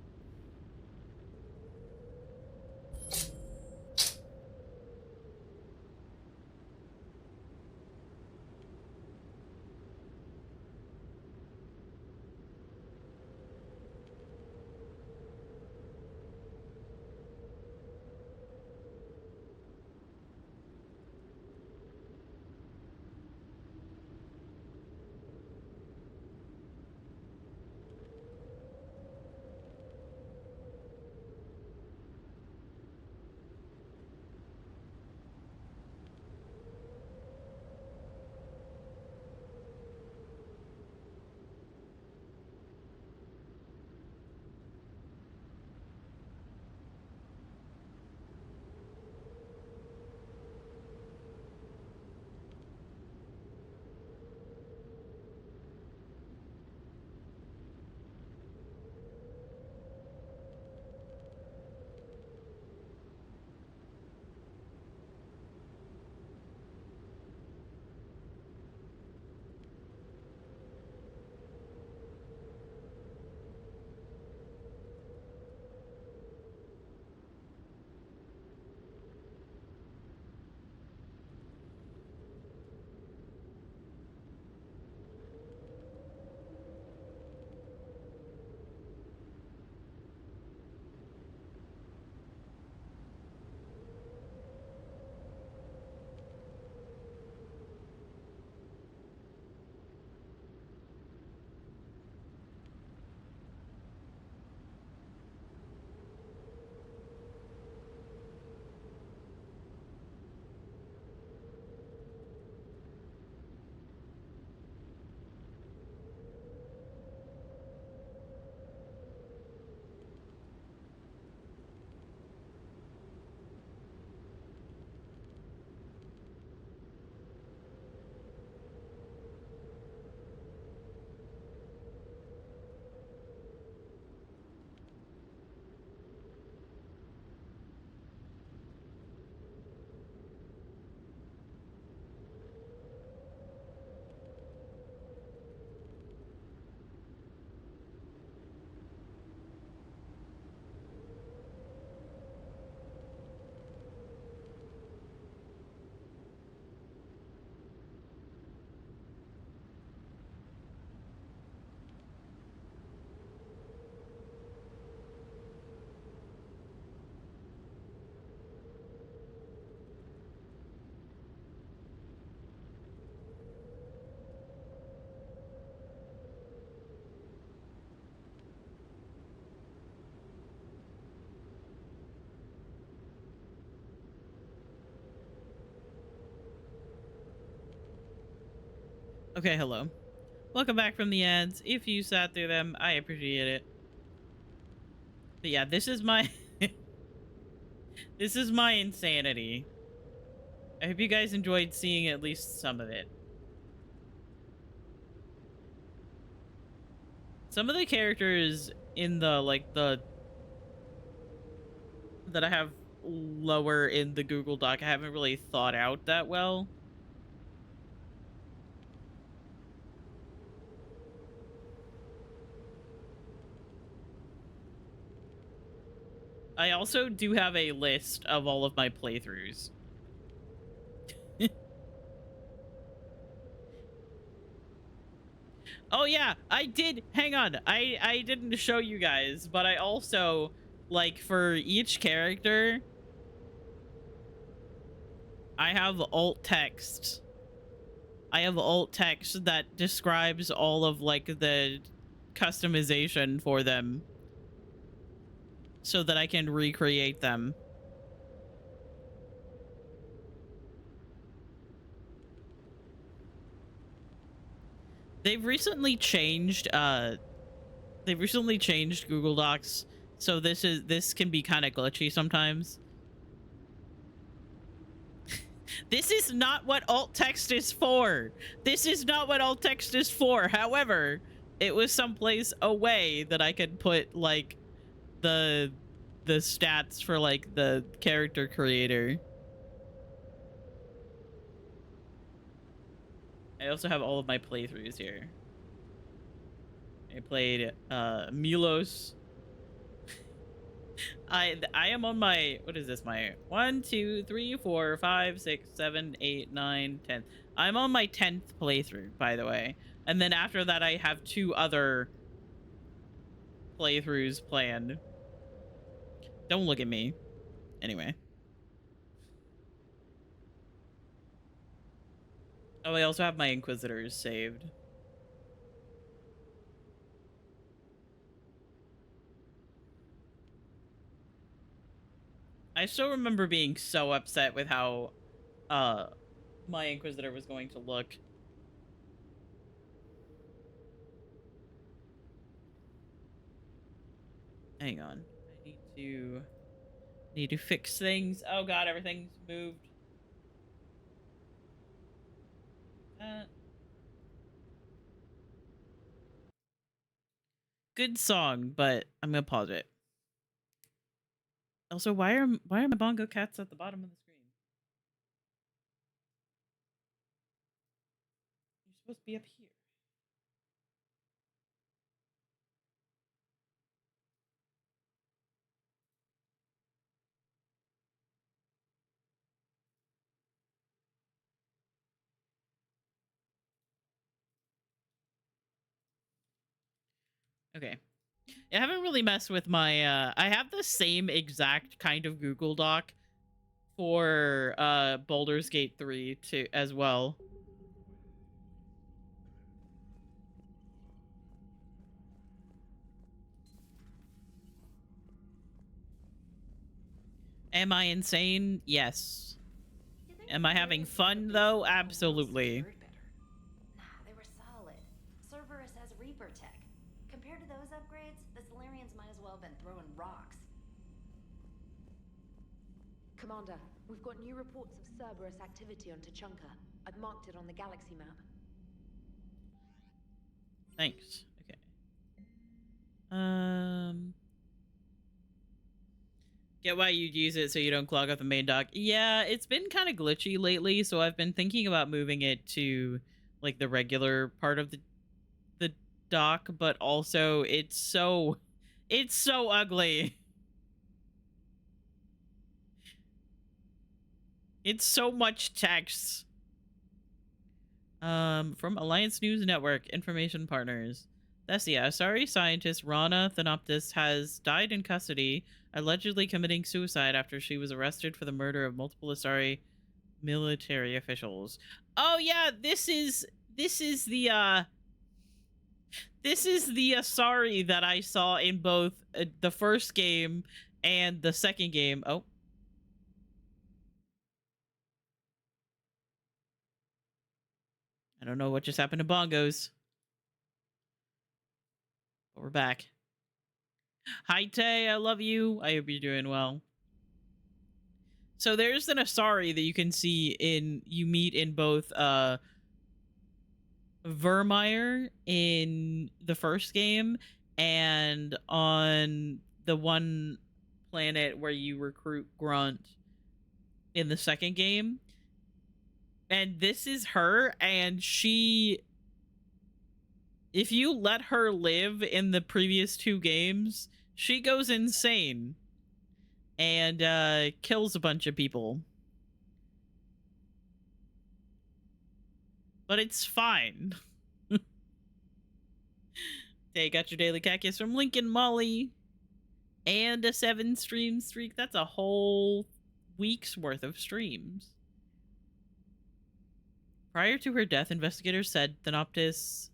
Okay, hello. Welcome back from the ads. If you sat through them, I appreciate it. But yeah, this is my this is my insanity. I hope you guys enjoyed seeing at least some of it. Some of the characters in the the that I have lower in the Google Doc I haven't really thought out that well. I also do have a list of all of my playthroughs. Oh yeah, I did. Hang on. I didn't show you guys, but I also, like, for each character, I have alt text. I have alt text that describes all of like the customization for them so that I can recreate them. They've recently changed Google Docs, so this can be kind of glitchy sometimes. This is not what alt text is for. This is not what alt text is for. However, it was someplace away that I could put like the stats for like the character creator. I also have all of my playthroughs here. I played Milos. I am on my, what is this, my 1 2 3 4 5 6 7 8 9 10. I'm on my 10th playthrough, by the way, and then after that I have 2 other playthroughs planned. Don't look at me. Anyway. Oh, I also have my Inquisitors saved. I still remember being so upset with how my Inquisitor was going to look. Hang on. I need to fix things. Oh god, everything's moved. Good song, but I'm gonna pause it. Also, why are my bongo cats at the bottom of the screen? You're supposed to be up here. Okay. I haven't really messed with my I have the same exact kind of Google Doc for Baldur's Gate 3 too as well. Am I insane? Yes. Am I having fun though? Absolutely. Nah, they were solid. Cerberus has Reaper tech. Compared to those upgrades, the Solarians might as well have been throwing rocks. Commander, we've got new reports of Cerberus activity on Tuchanka. I've marked it on the galaxy map. Thanks. Okay. Get why you'd use it so you don't clog up the main dock. Yeah, it's been kind of glitchy lately, so I've been thinking about moving it to like the regular part of the dock, but also it's so ugly. It's so much text. From Alliance News Network, information partners. Thessia, Asari scientist Rana Thanoptis has died in custody, allegedly committing suicide after she was arrested for the murder of multiple Asari military officials. Oh yeah, this is the Asari that I saw in both the first game and the second game. Oh. I don't know what just happened to bongos. But we're back. Hi, Tay. I love you. I hope you're doing well. So there's an Asari that you meet in both Vermeer in the first game and on the one planet where you recruit Grunt in the second game. And this is her, and if you let her live in the previous 2 games, she goes insane and kills a bunch of people. But it's fine. They got your daily cactus from Lincoln Molly and a 7 stream streak. That's a whole week's worth of streams. Prior to her death, investigators said Thanoptis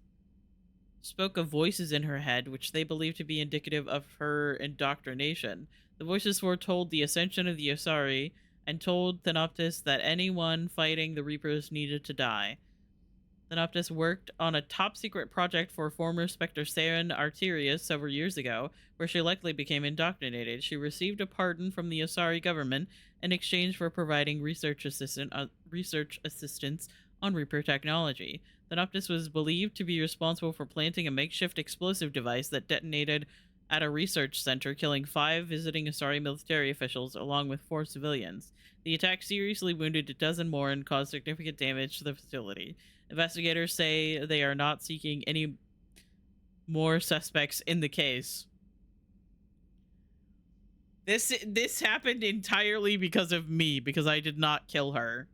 spoke of voices in her head, which they believed to be indicative of her indoctrination. The voices foretold the ascension of the Asari and told Thanoptis that anyone fighting the Reapers needed to die. Thanoptis worked on a top-secret project for former Spectre Saren Arterius several years ago, where she likely became indoctrinated. She received a pardon from the Asari government in exchange for providing research assistance on Reaper technology. Thanoptis was believed to be responsible for planting a makeshift explosive device that detonated at a research center, killing 5 visiting Asari military officials along with 4 civilians. The attack seriously wounded a dozen more and caused significant damage to the facility. Investigators say they are not seeking any more suspects in the case. This happened entirely because of me, because I did not kill her.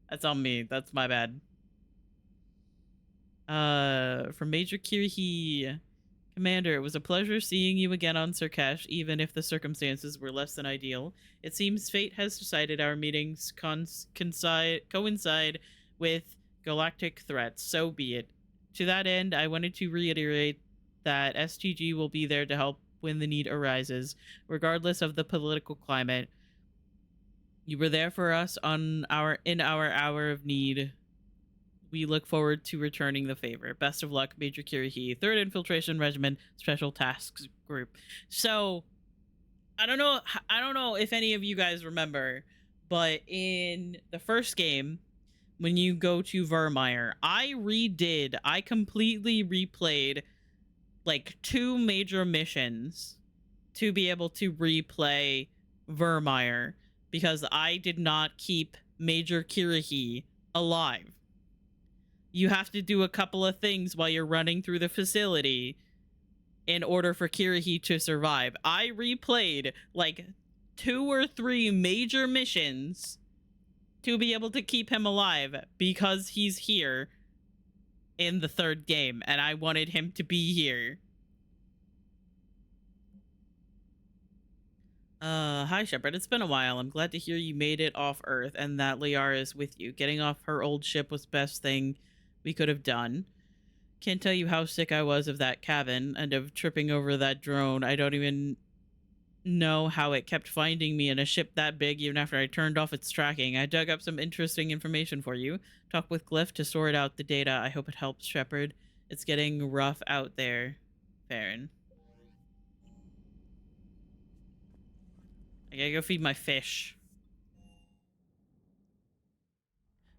That's on me. That's my bad. From Major Kirhi. Commander, it was a pleasure seeing you again on Surkesh, even if the circumstances were less than ideal. It seems fate has decided our meetings coincide with galactic threats. So be it. To that end, I wanted to reiterate that STG will be there to help when the need arises, regardless of the political climate. You were there for us in our hour of need. We look forward to returning the favor. Best of luck, Major Kirhi, 3rd Infiltration Regiment, Special Tasks Group. So, I don't know if any of you guys remember, but in the first game, when you go to Vermeer, I completely replayed like 2 major missions to be able to replay Vermeer because I did not keep Major Kirhi alive. You have to do a couple of things while you're running through the facility in order for Kirhi to survive. I replayed like 2 or 3 major missions to be able to keep him alive because he's here in the 3rd game and I wanted him to be here. Hi Shepard, it's been a while. I'm glad to hear you made it off Earth and that Liara is with you. Getting off her old ship was the best thing we could have done. Can't tell you how sick I was of that cabin and of tripping over that drone. I don't even know how it kept finding me in a ship that big even after I turned off its tracking. I dug up some interesting information for you. Talked with Glyph to sort out the data. I hope it helps, Shepard. It's getting rough out there, Farron. I gotta go feed my fish.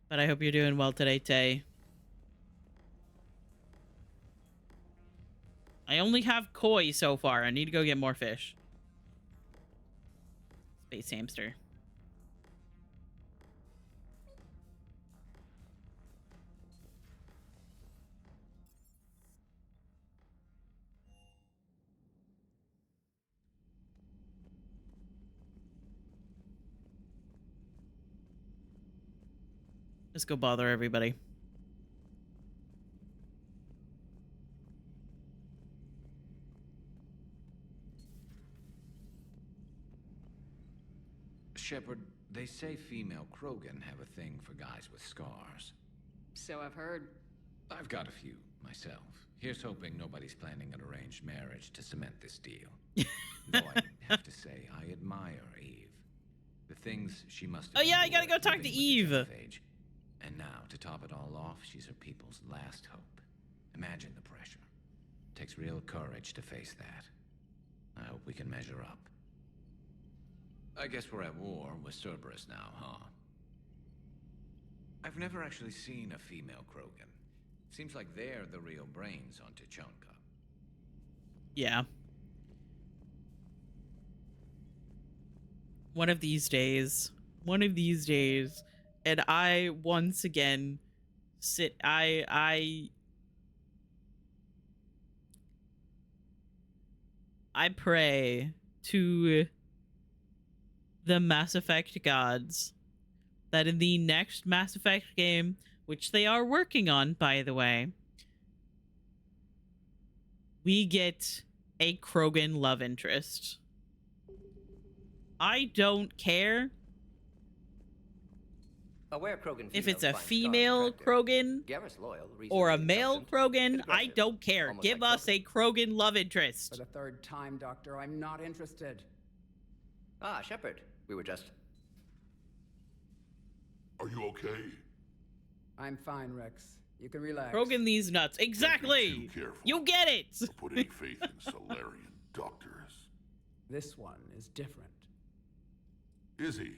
But I hope you're doing well today, Tay. I only have koi so far. I need to go get more fish. Space hamster. Let's go bother everybody. Shepard, they say female Krogan have a thing for guys with scars. So I've heard. I've got a few, myself. Here's hoping nobody's planning an arranged marriage to cement this deal. Though I have to say, I admire Eve. The things she must have Oh yeah, I gotta go endured talk living to with the Eve. Death Age. And now, to top it all off, she's her people's last hope. Imagine the pressure. Takes real courage to face that. I hope we can measure up. I guess we're at war with Cerberus now, huh? I've never actually seen a female Krogan. Seems like they're the real brains on Tuchanka. Yeah. One of these days, and I once again I pray to the Mass Effect gods that in the next Mass Effect game, which they are working on, by the way, we get a Krogan love interest. I don't care if it's a female Krogan or a male Krogan. I don't care. Give us a Krogan love interest. For the third time, Doctor, I'm not interested. Ah, Shepard. We were just... Are you okay? I'm fine, Rex. You can relax. Krogan these nuts. Exactly. You get it. For putting faith in Solarian doctors. This one is different. Is he?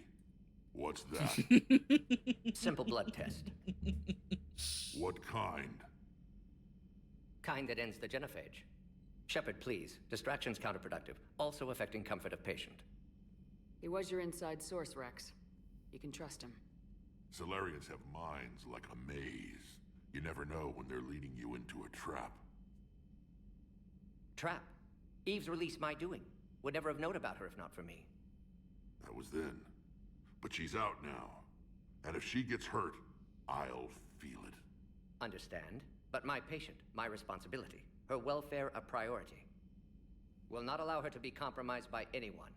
What's that? Simple blood test. What kind? Kind that ends the genophage. Shepard, please. Distraction's counterproductive. Also affecting comfort of patient. He was your inside source, Rex. You can trust him. Solarians have minds like a maze. You never know when they're leading you into a trap. Trap? Eve's release my doing. Would never have known about her if not for me. That was then. But she's out now. And if she gets hurt, I'll feel it. Understand. But my patient, my responsibility. Her welfare a priority. Will not allow her to be compromised by anyone.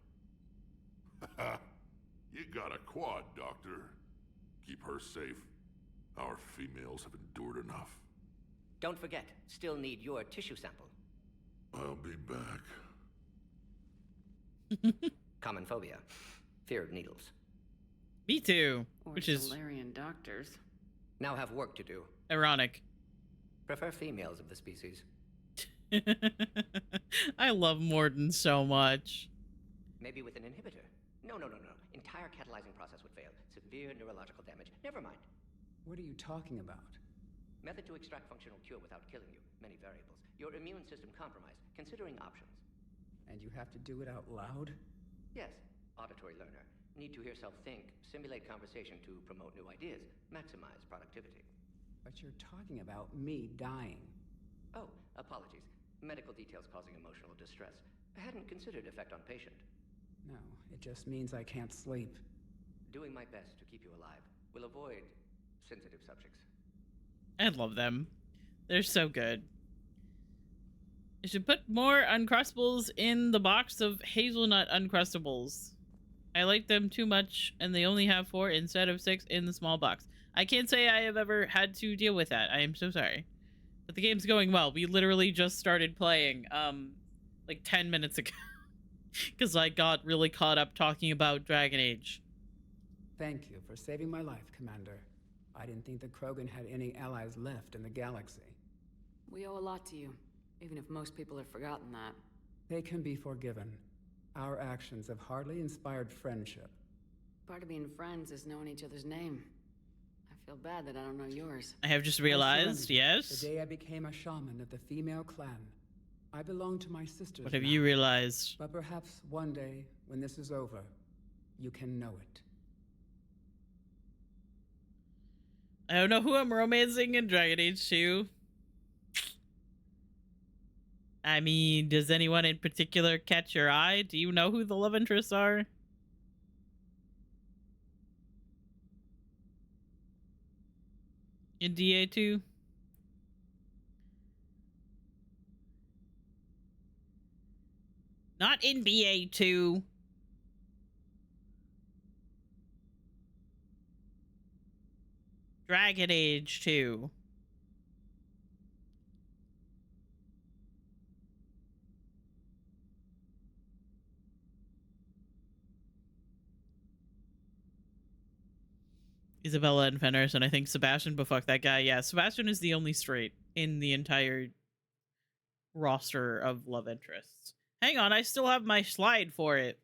You got a quad, Doctor. Keep her safe. Our females have endured enough. Don't forget, still need your tissue sample. I'll be back. Common phobia. Fear of needles. Me too. Or Which is Solarian doctors. Now have work to do. ironic. Prefer females of the species. I love Morden so much. Maybe with an inhibitor. No. Entire catalyzing process would fail. Severe neurological damage. Never mind. What are you talking about? Method to extract functional cure without killing you. Many variables. Your immune system compromised. Considering options. And you have to do it out loud? Yes. Auditory learner. Need to hear self think. Simulate conversation to promote new ideas. Maximize productivity. But you're talking about me dying. Oh, apologies. Medical details causing emotional distress. I hadn't considered effect on patient. No, it just means I can't sleep. Doing my best to keep you alive. Will avoid sensitive subjects. I love them. They're so good. You should put more Uncrustables in the box of hazelnut Uncrustables. I like them too much, and they only have 4 instead of 6 in the small box. I can't say I have ever had to deal with that. I am so sorry. But the game's going well. We literally just started playing, like 10 minutes ago. Because I got really caught up talking about Dragon Age. Thank you for saving my life, Commander. I didn't think the Krogan had any allies left in the galaxy. We owe a lot to you, even if most people have forgotten that. They can be forgiven. Our actions have hardly inspired friendship. Part of being friends is knowing each other's name. I feel bad that I don't know yours. I have just realized, yes. The day I became a shaman of the female clan, I belonged to my sisters. What have now. you realized? But perhaps one day, when this is over, you can know it. I don't know who I'm romancing in Dragon Age 2. I mean, does anyone in particular catch your eye? Do you know who the love interests are? In DA2? Not in BA2. Dragon Age 2. Isabella and Fenris, and I think Sebastian, but fuck that guy. Yeah, Sebastian is the only straight in the entire roster of love interests. Hang on, I still have my slide for it.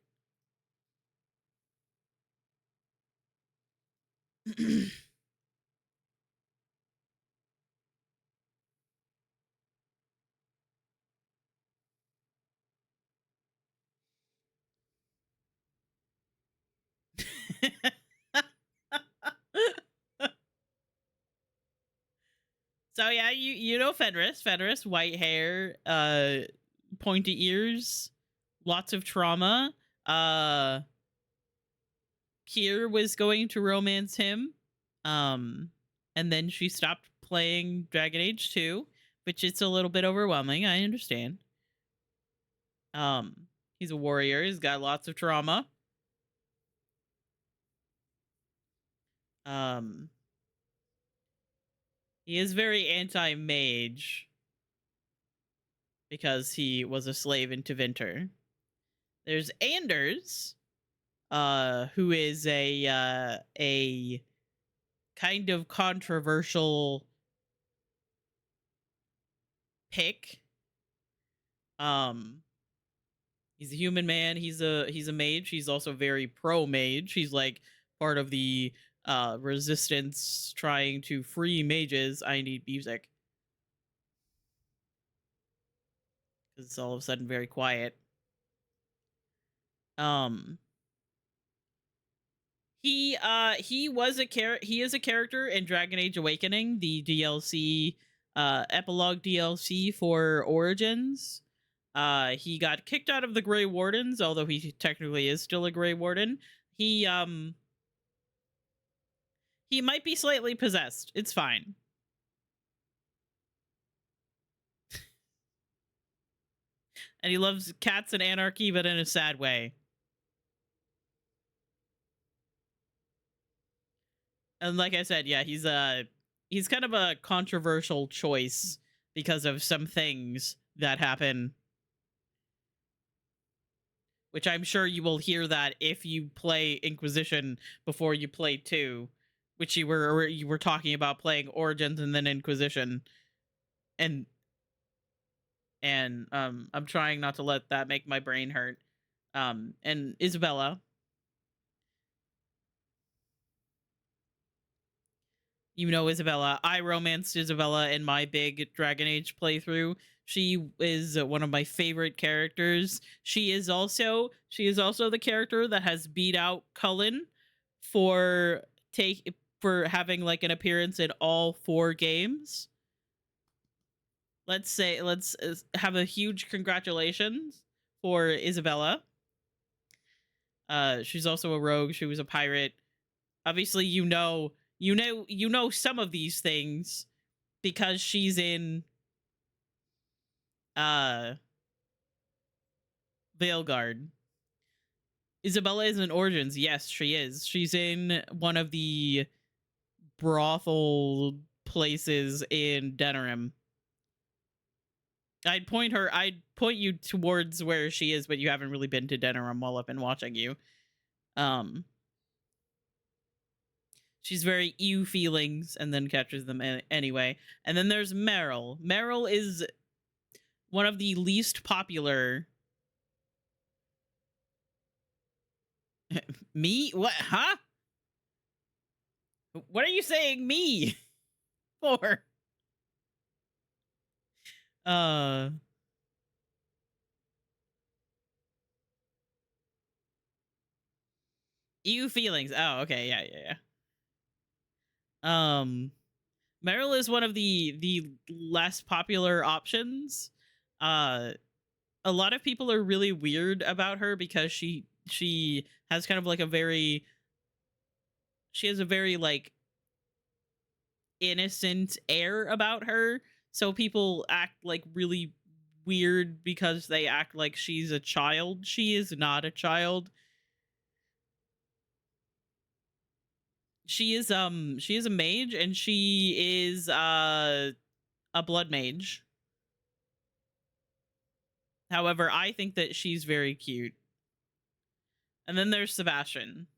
So yeah, you know Fenris, white hair, pointy ears, lots of trauma. Kier was going to romance him. And then she stopped playing Dragon Age 2, which it's a little bit overwhelming, I understand. He's a warrior, he's got lots of trauma. He is very anti-mage because he was a slave in Tevinter. There's Anders, who is a kind of controversial pick. He's a human man. He's a mage. He's also very pro mage. He's like part of the resistance trying to free mages. I need music because it's all of a sudden very quiet. He is a character in Dragon Age Awakening, the DLC epilogue DLC for Origins. He got kicked out of the Grey Wardens, although he technically is still a Grey Warden. He might be slightly possessed. It's fine. And he loves cats and anarchy, but in a sad way. And like I said, yeah, he's kind of a controversial choice because of some things that happen, which I'm sure you will hear that if you play Inquisition before you play 2, which you were talking about playing Origins and then Inquisition, and I'm trying not to let that make my brain hurt. And Isabella. You know Isabella. I romanced Isabella in my big Dragon Age playthrough. She is one of my favorite characters. She is also the character that has beat out Cullen for having like an appearance in all 4 games. Let's have a huge congratulations for Isabella. She's also a rogue. She was a pirate. Obviously, you know some of these things because she's in Veilguard. Isabella is in Origins. Yes, she is. She's in one of the brothel places in Denerim. I'd point you towards where she is, but you haven't really been to Denerim while I've been watching you. She's very ew feelings and then catches them anyway. And then there's Meryl. Meryl is one of the least popular. Me? What? Huh? What are you saying me for? Ew feelings. Oh, okay. Yeah. Meryl is one of the less popular options. A lot of people are really weird about her because she has kind of like she has a very like innocent air about her, so people act like really weird because they act like she's a child. She is not a child. She is a mage, and she is a blood mage. However, I think that she's very cute. And then there's Sebastian.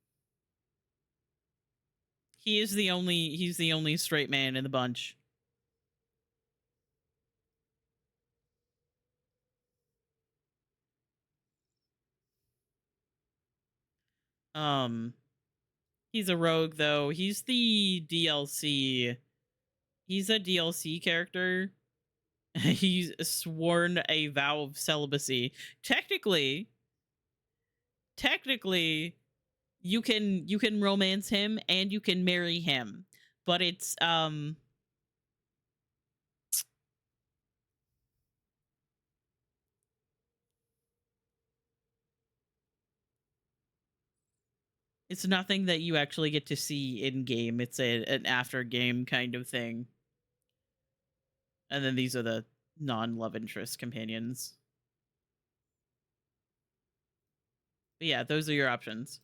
He's the only straight man in the bunch. He's a rogue though. He's the DLC. He's a DLC character. He's sworn a vow of celibacy. Technically, you can romance him and you can marry him, but it's nothing that you actually get to see in game. It's an after game kind of thing. And then these are the non-love interest companions. But yeah, those are your options.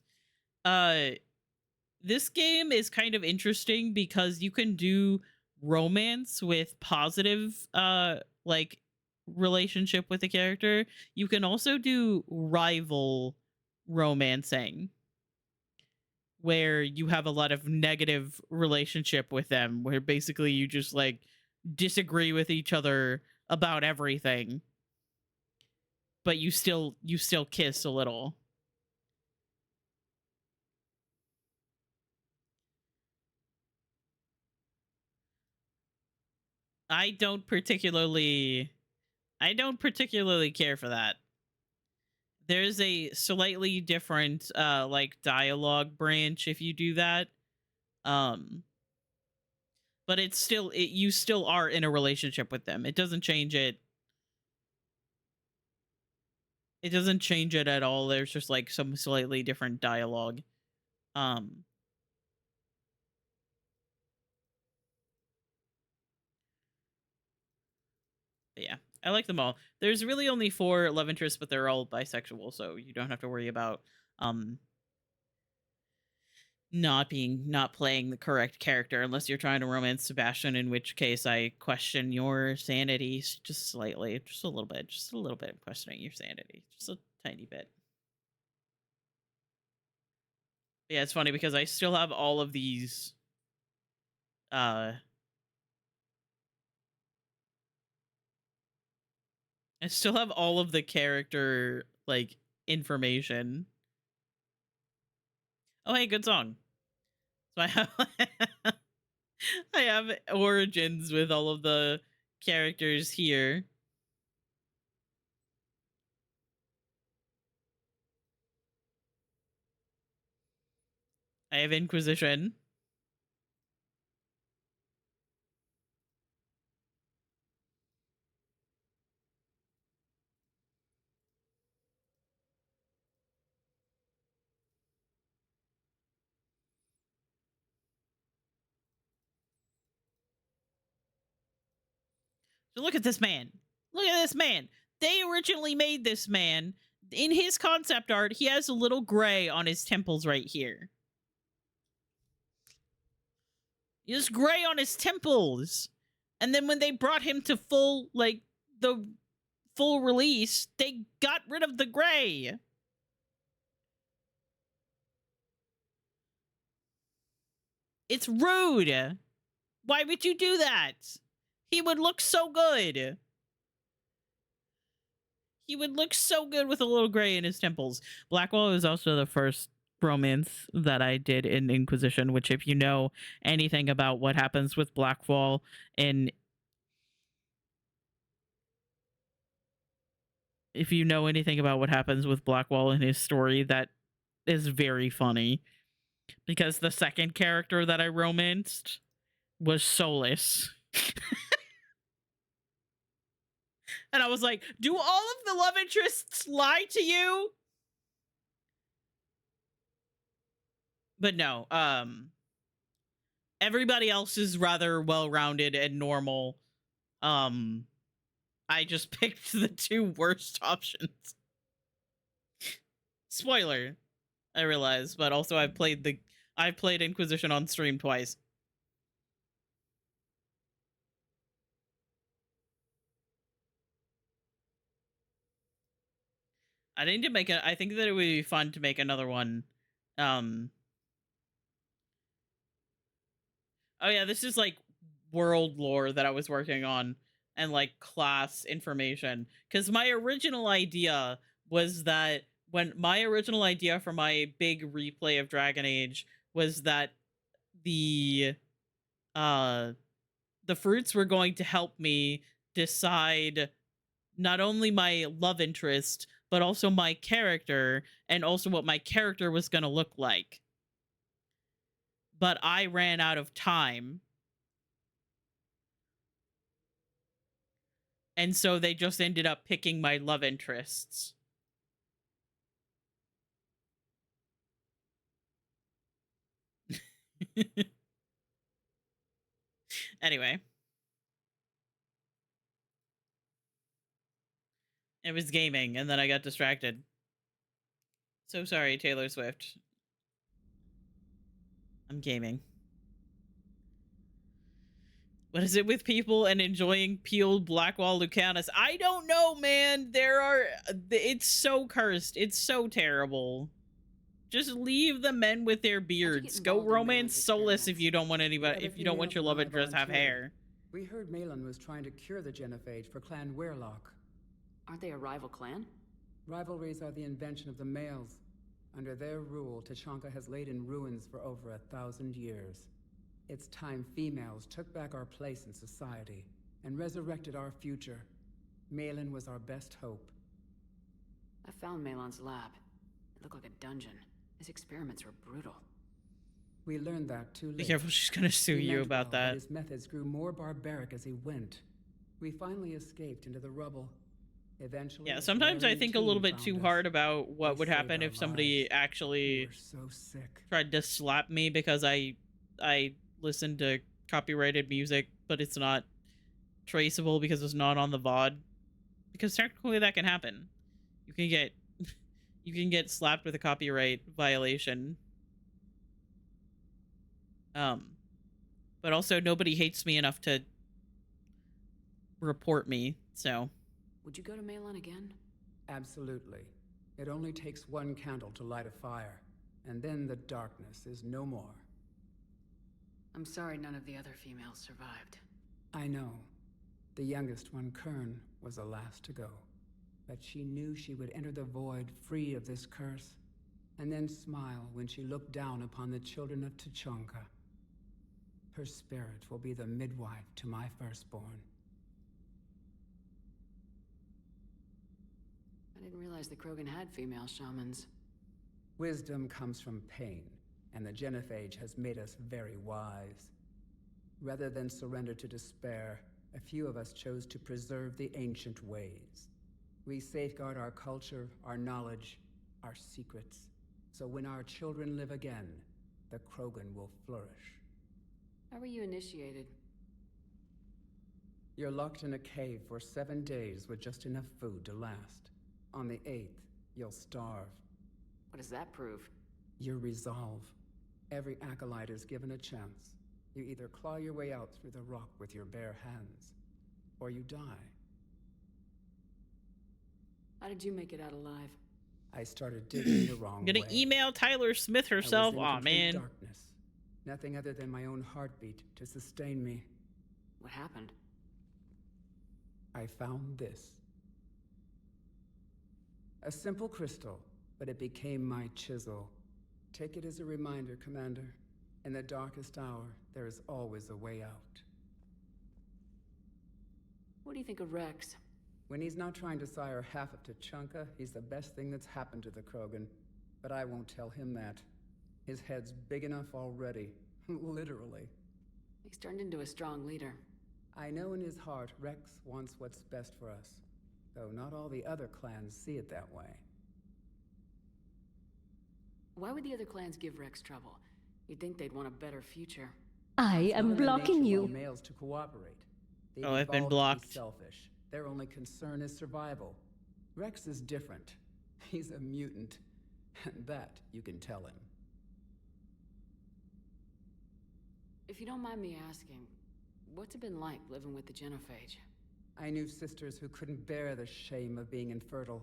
This game is kind of interesting because you can do romance with positive like relationship with the character. You can also do rival romancing, where you have a lot of negative relationship with them, where basically you just like disagree with each other about everything, but you still kiss a little. I don't particularly care for that. There's a slightly different like dialogue branch if you do that. But it's still you still are in a relationship with them. It doesn't change it. It doesn't change it at all. There's just like some slightly different dialogue. But yeah, I like them all. There's really only 4 love interests, but they're all bisexual, so you don't have to worry about not playing the correct character unless you're trying to romance Sebastian, in which case I question your sanity just slightly, just a little bit questioning your sanity, just a tiny bit. But yeah, it's funny because I still have all of these I still have all of the character like information. Oh hey, good song. So I have I have origins with all of the characters here. I have Inquisition. So look at this man. Look at this man. They originally made this man. In his concept art, he has a little gray on his temples right here. He has gray on his temples. And then when they brought him to full, like, the full release, they got rid of the gray. It's rude. Why would you do that? He would look so good. He would look so good with a little gray in his temples. Blackwall is also the first romance that I did in Inquisition, which if you know anything about what happens with Blackwall in... If you know anything about what happens with Blackwall in his story, that is very funny. Because the second character that I romanced was Solus. And I was like, do all of the love interests lie to you? But no, everybody else is rather well-rounded and normal. I just picked the 2 worst options. Spoiler, I realize, but also I've played Inquisition on stream twice. I think that it would be fun to make another one. Oh yeah, this is like world lore that I was working on and like class information. Because my original idea was that when my original idea for my big replay of Dragon Age was that the uh the fruits were going to help me decide not only my love interest but also my character and also what my character was going to look like. But I ran out of time. And so they just ended up picking my love interests. Anyway. It was gaming, and then I got distracted. So sorry, Taylor Swift. I'm gaming. What is it with people and enjoying peeled Blackwall Lucanus? I don't know, man. It's so cursed. It's so terrible. Just leave the men with their beards. Go romance Solus if you don't want anybody. If you don't want your love interest to have hair. We heard Malin was trying to cure the genophage for Clan Weirlock. Aren't they a rival clan? Rivalries are the invention of the males. Under their rule, Tachanka has laid in ruins for over 1,000 years. It's time females took back our place in society and resurrected our future. Malin was our best hope. I found Malon's lab. It looked like a dungeon. His experiments were brutal. We learned that too late. Be careful, she's gonna sue He you meant about well, that. but his methods grew more barbaric as he went. We finally escaped into the rubble. Eventually, Yeah, sometimes I think a little bit too hard about what They would happen saved if our somebody lives. actually We were so sick. tried to slap me because I listen to copyrighted music, but it's not traceable because it's not on the VOD. Because technically that can happen. You can get you can get slapped with a copyright violation. But also nobody hates me enough to report me, so. Would you go to Malon again? Absolutely. It only takes one candle to light a fire, and then the darkness is no more. I'm sorry none of the other females survived. I know. The youngest one, Kern, was the last to go. But she knew she would enter the void free of this curse, and then smile when she looked down upon the children of Tachanka. Her spirit will be the midwife to my firstborn. I didn't realize the Krogan had female shamans. Wisdom comes from pain, and the genophage has made us very wise. Rather than surrender to despair, a few of us chose to preserve the ancient ways. We safeguard our culture, our knowledge, our secrets, so when our children live again, the Krogan will flourish. How were you initiated? You're locked in a cave for 7 days with just enough food to last. On the 8th, you'll starve. What does that prove? Your resolve. Every acolyte is given a chance. You either claw your way out through the rock with your bare hands, or you die. How did you make it out alive? I started digging the wrong I'm gonna way. email Tyler Smith herself. I was in Aw, complete man. darkness. Nothing other than my own heartbeat to sustain me. What happened? I found this. A simple crystal, but it became my chisel. Take it as a reminder, Commander. In the darkest hour, there is always a way out. What do you think of Rex? When he's not trying to sire half of Tachanka, he's the best thing that's happened to the Krogan. But I won't tell him that. His head's big enough already. Literally. He's turned into a strong leader. I know in his heart Rex wants what's best for us. Though not all the other clans see it that way. Why would the other clans give Rex trouble? You'd think they'd want a better future. I It's am not in the blocking nature of all you. males to cooperate. They've Oh, I've been evolved to be blocked. selfish. Their only concern is survival. Rex is different. He's a mutant. And that you can tell him. If you don't mind me asking, what's it been like living with the genophage? I knew sisters who couldn't bear the shame of being infertile.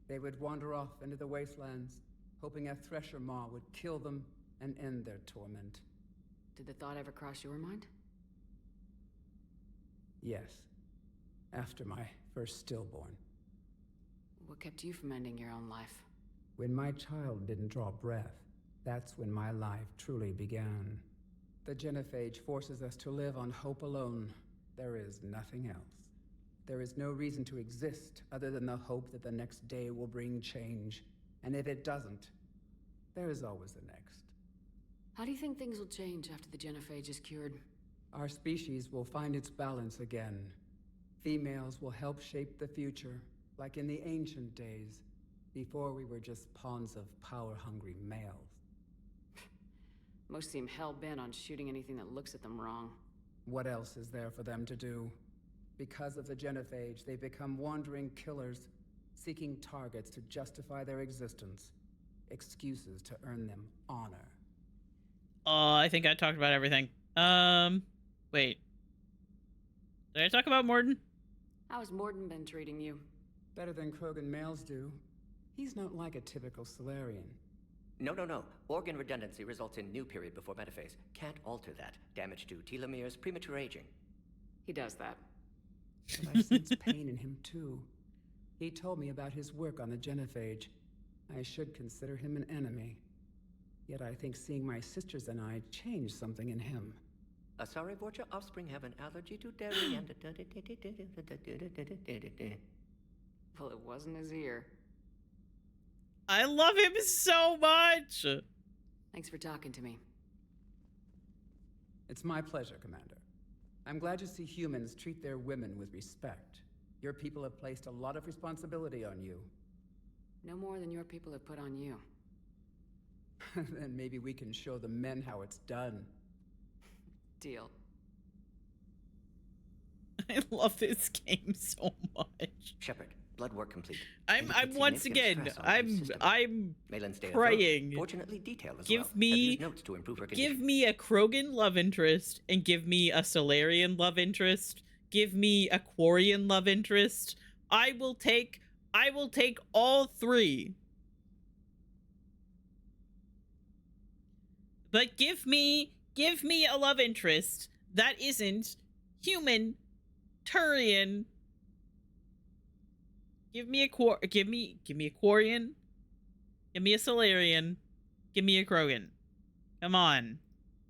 They would wander off into the wastelands, hoping a thresher maw would kill them and end their torment. Did the thought ever cross your mind? Yes. After my first stillborn. What kept you from ending your own life? When my child didn't draw breath, that's when my life truly began. The genophage forces us to live on hope alone. There is nothing else. There is no reason to exist other than the hope that the next day will bring change. And if it doesn't, there is always the next. How do you think things will change after the genophage is cured? Our species will find its balance again. Females will help shape the future, like in the ancient days, before we were just pawns of power-hungry males. Most seem hell-bent on shooting anything that looks at them wrong. What else is there for them to do? Because of the genophage, they become wandering killers, seeking targets to justify their existence, excuses to earn them honor. I think I talked about everything. Wait. Did I talk about Morden? How has Morden been treating you? Better than Krogan males do. He's not like a typical Solarian. No. Organ redundancy results in new period before metaphase. Can't alter that. Damage to telomeres, premature aging. He does that. But I sense pain in him too. He told me about his work on the genophage. I should consider him an enemy. Yet I think seeing my sisters and I changed something in him. Sorry, Vorcha, offspring have an allergy to dairy and... Well, it wasn't his ear. I love him so much. Thanks for talking to me. It's my pleasure, Commander. I'm glad to see humans treat their women with respect. Your people have placed a lot of responsibility on you. No more than your people have put on you. Then maybe we can show the men how it's done. Deal. I love this game so much. Shepard, blood work complete. I'm once again, I'm Malin's data praying. Fortunately detailed as Give well. me- I've used notes to improve her Give condition. me a Krogan love interest and give me a Solarian love interest. Give me a Quarian love interest. I will take all three. But give me a love interest that isn't human, Turian. Give me a Quarian. Give me a Solarian. Give me a Krogan. Come on.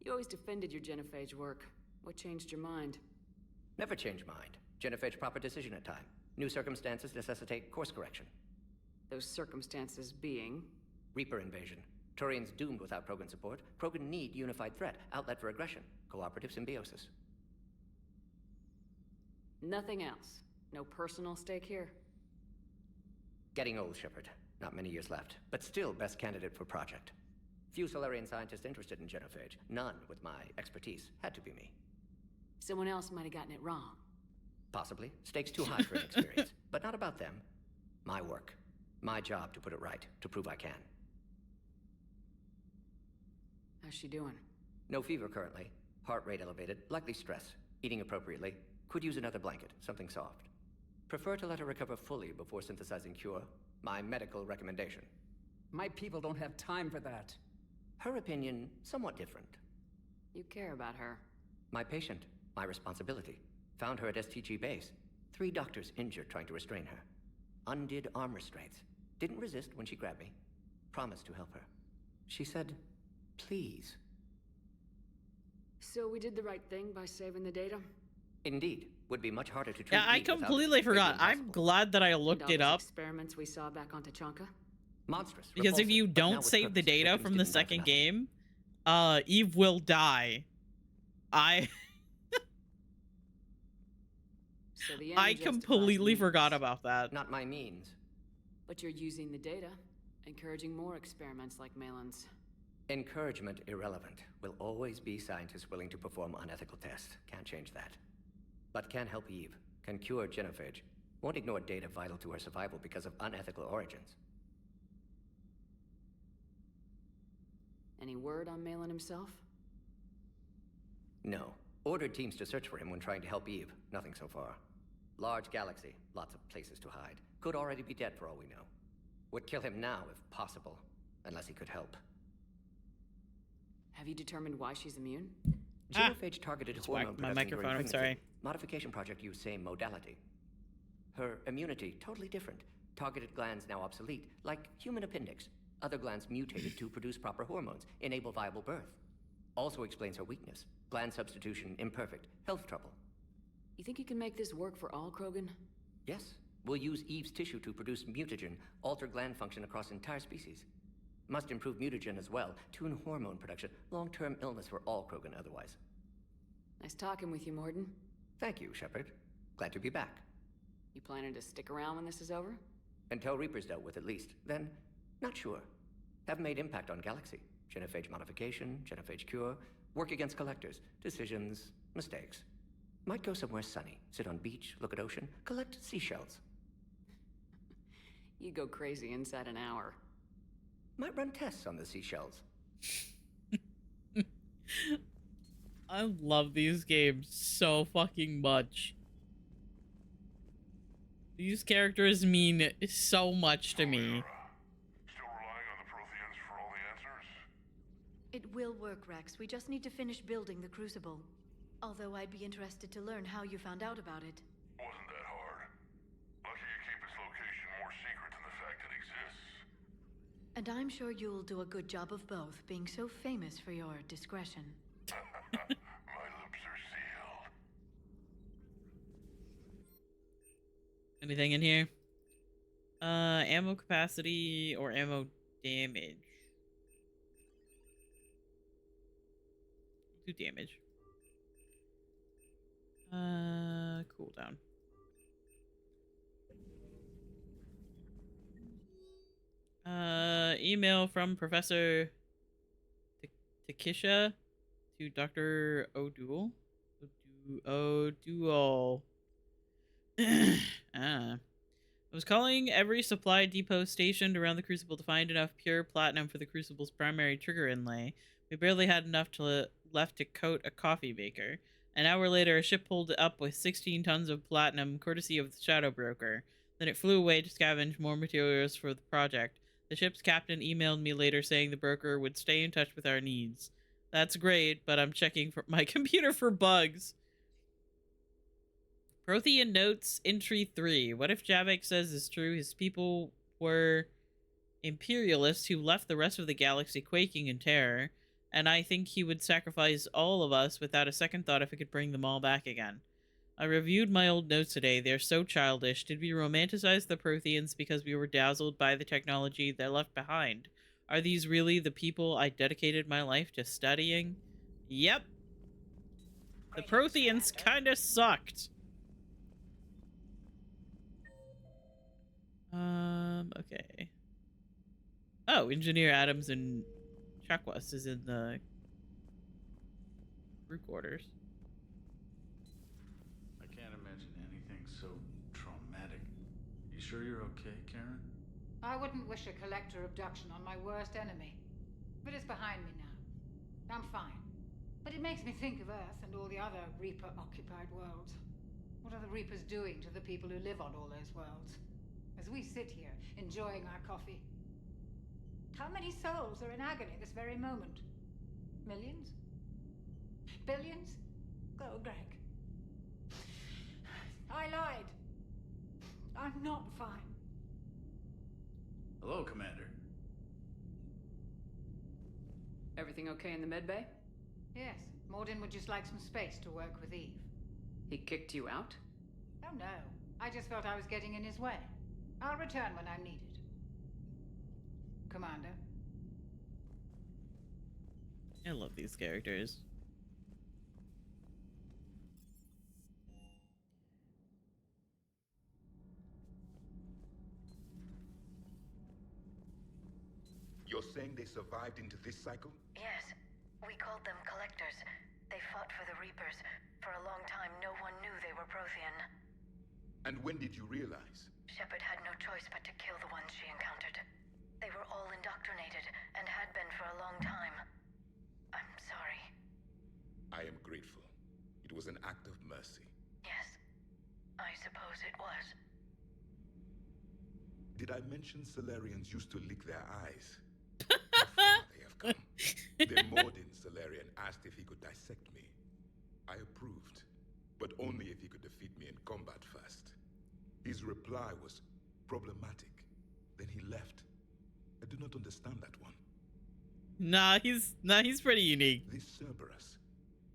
You always defended your genophage work. What changed your mind? Never change mind. Genophage proper decision at time. New circumstances necessitate course correction. Those circumstances being... Reaper invasion. Turians doomed without Krogan support. Krogan need unified threat, outlet for aggression, cooperative symbiosis. Nothing else. No personal stake here. Getting old, Shepard. Not many years left, but still best candidate for project. Few Solarian scientists interested in genophage. None with my expertise. Had to be me. Someone else might have gotten it wrong. Possibly. Stakes too high for inexperience. But not about them. My work. My job to put it right, to prove I can. How's she doing? No fever currently. Heart rate elevated, likely stress. Eating appropriately. Could use another blanket, something soft. Prefer to let her recover fully before synthesizing cure. My medical recommendation. My people don't have time for that. Her opinion, somewhat different. You care about her. My patient, my responsibility. Found her at STG base. 3 doctors injured trying to restrain her. Undid arm restraints. Didn't resist when she grabbed me. Promised to help her. She said, please. So we did the right thing by saving the data? Indeed. Would be much harder to treat. Yeah, I me without completely it. forgot. Maybe I'm impossible. glad that I And all looked it those up. experiments we saw back on Tachanka? Monstrous. Because if repulsive, you but now don't with save the purpose. data Victims from the didn't die for second nothing. game, Eve will die. So the end I justifies completely means. forgot about that. Not my means. But you're using the data, encouraging more experiments like Malin's. Encouragement irrelevant. Will always be scientists willing to perform unethical tests. Can't change that. But can help Eve. Can cure genophage. Won't ignore data vital to her survival because of unethical origins. Any word on Malin himself? No. Ordered teams to search for him when trying to help Eve. Nothing so far. Large galaxy. Lots of places to hide. Could already be dead for all we know. Would kill him now if possible. Unless he could help. Have you determined why she's immune? Genophage targeted Just hormone whacked my production during microphone, I'm pregnancy. sorry. Modification project used same modality. Her immunity totally different. Targeted glands now obsolete, like human appendix. Other glands mutated to produce proper hormones, enable viable birth. Also explains her weakness. Gland substitution imperfect. Health trouble. You think you can make this work for all Krogan? Yes. We'll use Eve's tissue to produce mutagen, alter gland function across entire species. Must improve mutagen as well, tune hormone production. Long-term illness for all Krogan otherwise. Nice talking with you, Morden. Thank you, Shepard. Glad to be back. You planning to stick around when this is over? Until Reaper's dealt with, at least. Then, not sure. Haven't made impact on Galaxy. Genophage modification, genophage cure, work against collectors, decisions, mistakes. Might go somewhere sunny, sit on beach, look at ocean, collect seashells. You go crazy inside an hour. Might run tests on the seashells. I love these games so fucking much. These characters mean so much to me. Still relying on the Protheans for all the answers? It will work, Rex. We just need to finish building the Crucible. Although I'd be interested to learn how you found out about it. Wasn't that hard. Lucky you keep its location more secret than the fact it exists. And I'm sure you'll do a good job of both, being so famous for your discretion. My lips are sealed. Anything in here? Ammo capacity or ammo damage? Do damage. Cooldown. Email from Professor Takisha to Dr. O'Doul. O'Doul. I was calling every supply depot stationed around the Crucible to find enough pure platinum for the Crucible's primary trigger inlay. We barely had enough left to coat a coffee maker. An hour later, a ship pulled up with 16 tons of platinum, courtesy of the Shadow Broker. Then it flew away to scavenge more materials for the project. The ship's captain emailed me later saying the broker would stay in touch with our needs. That's great, but I'm checking for my computer for bugs. Prothean Notes, Entry 3. What if Javik says is true? His people were imperialists who left the rest of the galaxy quaking in terror, and I think he would sacrifice all of us without a second thought if he could bring them all back again. I reviewed my old notes today. They're so childish. Did we romanticize the Protheans because we were dazzled by the technology they left behind? Are these really the people I dedicated my life to studying? Yep. The Protheans kinda sucked. Okay. Oh, Engineer Adams and Chakwas is in the crew quarters. I can't imagine anything so traumatic. You sure you're okay, Karen? I wouldn't wish a collector abduction on my worst enemy. But it's behind me now. I'm fine. But it makes me think of Earth and all the other Reaper-occupied worlds. What are the Reapers doing to the people who live on all those worlds? As we sit here, enjoying our coffee. How many souls are in agony this very moment? Millions? Billions? Oh, Greg. I lied. I'm not fine. Hello, Commander. Everything okay in the medbay? Yes, Morden would just like some space to work with Eve. He kicked you out? Oh no, I just felt I was getting in his way. I'll return when I'm needed. Commander. I love these characters. You're saying they survived into this cycle? Yes. We called them Collectors. They fought for the Reapers. For a long time, no one knew they were Prothean. And when did you realize? Shepard had no choice but to kill the ones she encountered. They were all indoctrinated, and had been for a long time. I'm sorry. I am grateful. It was an act of mercy. Yes, I suppose it was. Did I mention Solarians used to lick their eyes? How far they have come. Then Morden Solarian asked if he could dissect me. I approved, but only if he could defeat me in combat first. His reply was problematic. Then he left. A do not understand that one. Nah, he's pretty unique. This Cerberus.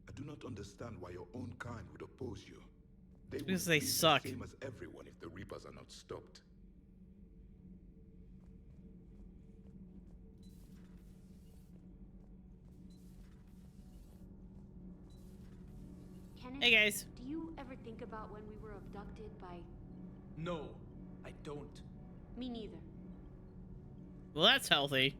I do not understand why your own kind would oppose you. They Because will they bleed suck. the same as everyone if the Reapers are not stopped. Kenneth, Hey guys. do you ever think about when we were abducted by... No, I don't. Me neither. Well, that's healthy.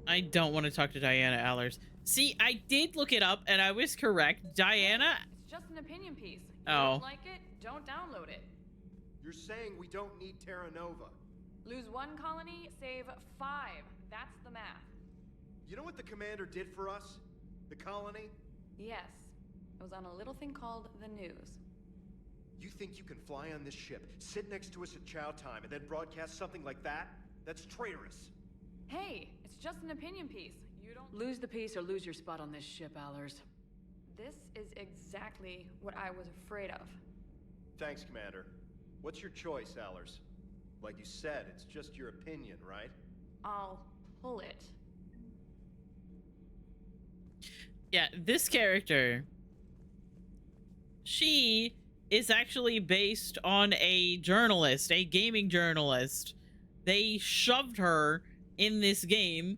I don't want to talk to Diana Allers. See, I did look it up and I was correct. Diana. It's just an opinion piece. If you Oh. don't like it, don't download it. You're saying we don't need Terra Nova. Lose 1 colony, save 5. That's the math. You know what the commander did for us? The colony? Yes. It was on a little thing called the news. You think you can fly on this ship, sit next to us at chow time, and then broadcast something like that? That's traitorous. Hey, it's just an opinion piece. You don't Lose the piece or lose your spot on this ship, Allers. This is exactly what I was afraid of. Thanks, Commander. What's your choice, Allers? Like you said, it's just your opinion, right? I'll pull it. Yeah, this character. She is actually based on a journalist, a gaming journalist. They shoved her in this game,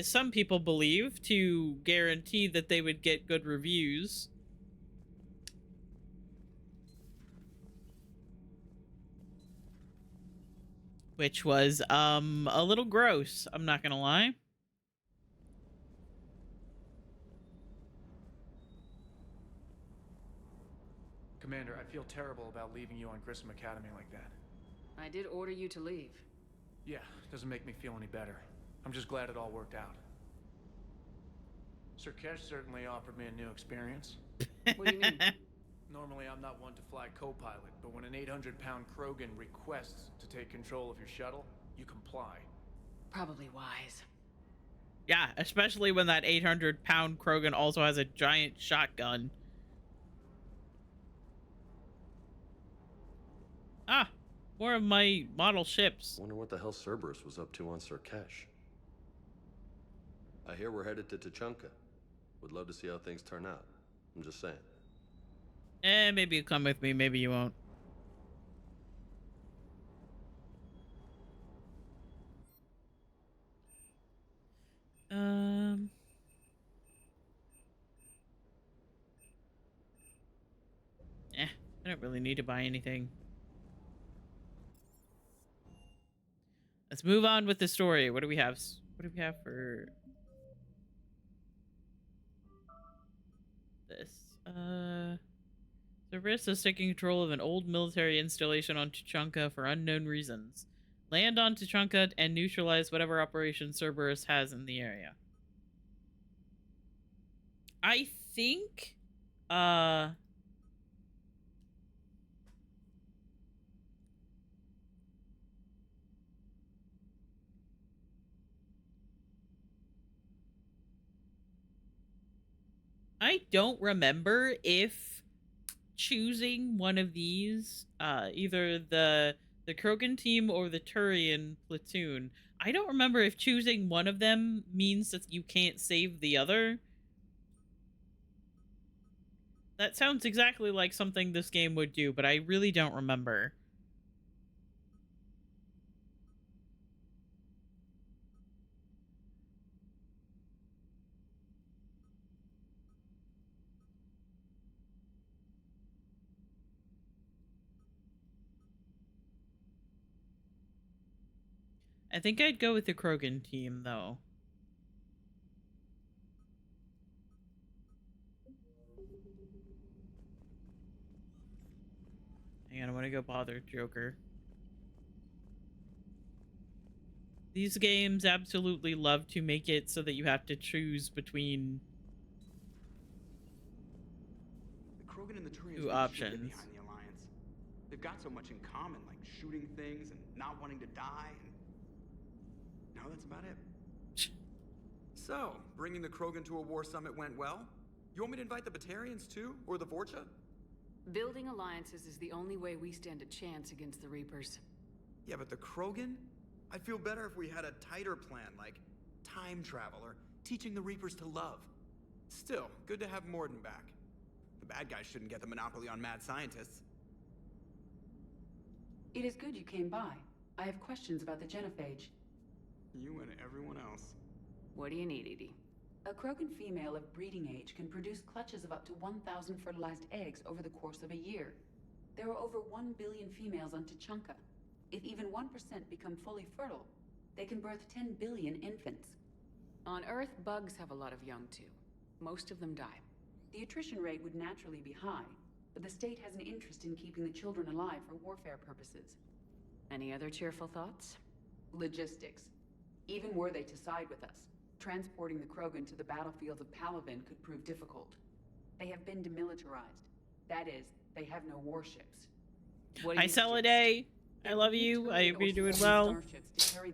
some people believe, to guarantee that they would get good reviews. Which was, a little gross, I'm not gonna lie. Commander, I feel terrible about leaving you on Grissom Academy like that. I did order you to leave. Yeah, doesn't make me feel any better. I'm just glad it all worked out. Sir Kesh certainly offered me a new experience. What do you mean? Normally, I'm not one to fly co-pilot, but when an 800-pound Krogan requests to take control of your shuttle, you comply. Probably wise. Yeah, especially when that 800-pound Krogan also has a giant shotgun. Ah, more of my model ships. Wonder what the hell Cerberus was up to on Sir Kesh. I hear we're headed to Tuchanka. Would love to see how things turn out. I'm just saying. Maybe you'll come with me, maybe you won't. I don't really need to buy anything. Let's move on with the story. What do we have? What do we have for this? Cerberus is taking control of an old military installation on Tuchanka for unknown reasons. Land on Tuchanka and neutralize whatever operation Cerberus has in the area. I think, I don't remember if choosing one of these, either the Krogan team or the Turian platoon, I don't remember if choosing one of them means that you can't save the other. That sounds exactly like something this game would do, but I really don't remember. I think I'd go with the Krogan team, though. Hang on, I want to go bother Joker. These games absolutely love to make it so that you have to choose between the Krogan and the Turians two options. behind the Alliance. They've got so much in common, like shooting things and not wanting to die. And no, that's about it. So, bringing the Krogan to a war summit went well? You want me to invite the Batarians too, or the Vorcha? Building alliances is the only way we stand a chance against the Reapers. Yeah, but the Krogan? I'd feel better if we had a tighter plan, like time travel or teaching the Reapers to love. Still, good to have Morden back. The bad guys shouldn't get the monopoly on mad scientists. It is good you came by. I have questions about the genophage. You and everyone else. What do you need, Edie? A Krogan female of breeding age can produce clutches of up to 1,000 fertilized eggs over the course of a year. There are over 1 billion females on Tuchanka. If even 1% become fully fertile, they can birth 10 billion infants. On Earth, bugs have a lot of young too. Most of them die. The attrition rate would naturally be high, but the state has an interest in keeping the children alive for warfare purposes. Any other cheerful thoughts? Logistics. Even were they to side with us, transporting the Krogan to the battlefields of Palaven could prove difficult. They have been demilitarized. That is, they have no warships. Hi, Soliday. I love you. I hope you're doing well.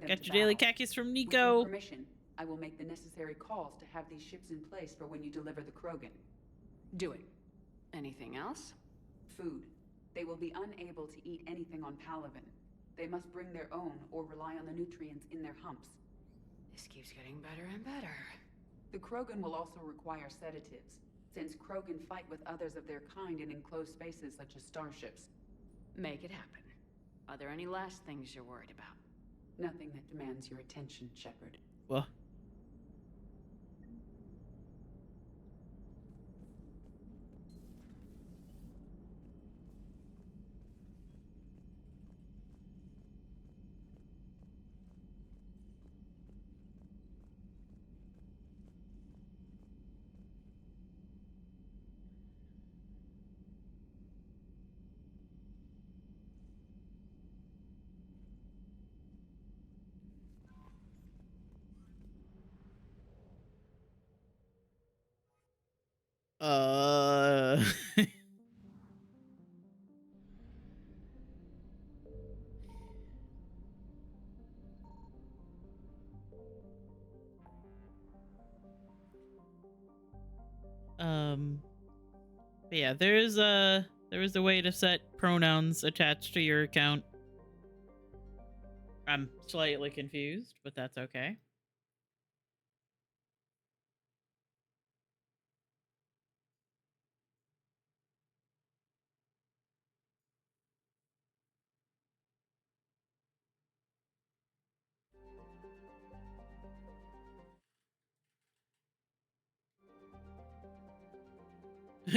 Got your daily khakis from Nico. With your permission, I will make the necessary calls to have these ships in place for when you deliver the Krogan. Do it. Anything else? Food. They will be unable to eat anything on Palaven. They must bring their own or rely on the nutrients in their humps. This keeps getting better and better. The Krogan will also require sedatives, since Krogan fight with others of their kind in enclosed spaces such as starships. Make it happen. Are there any last things you're worried about? Nothing that demands your attention, Shepard. Well. But yeah, there is a way to set pronouns attached to your account. I'm slightly confused, but that's okay.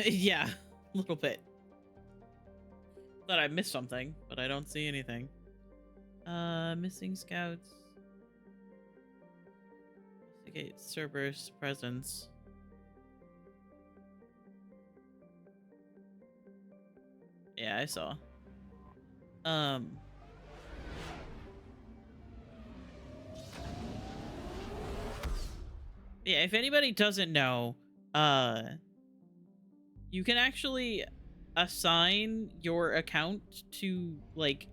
Yeah, a little bit. Thought I missed something, but I don't see anything. Missing scouts. Investigate Cerberus presence. Yeah, I saw. Yeah, if anybody doesn't know, you can actually assign your account to, like,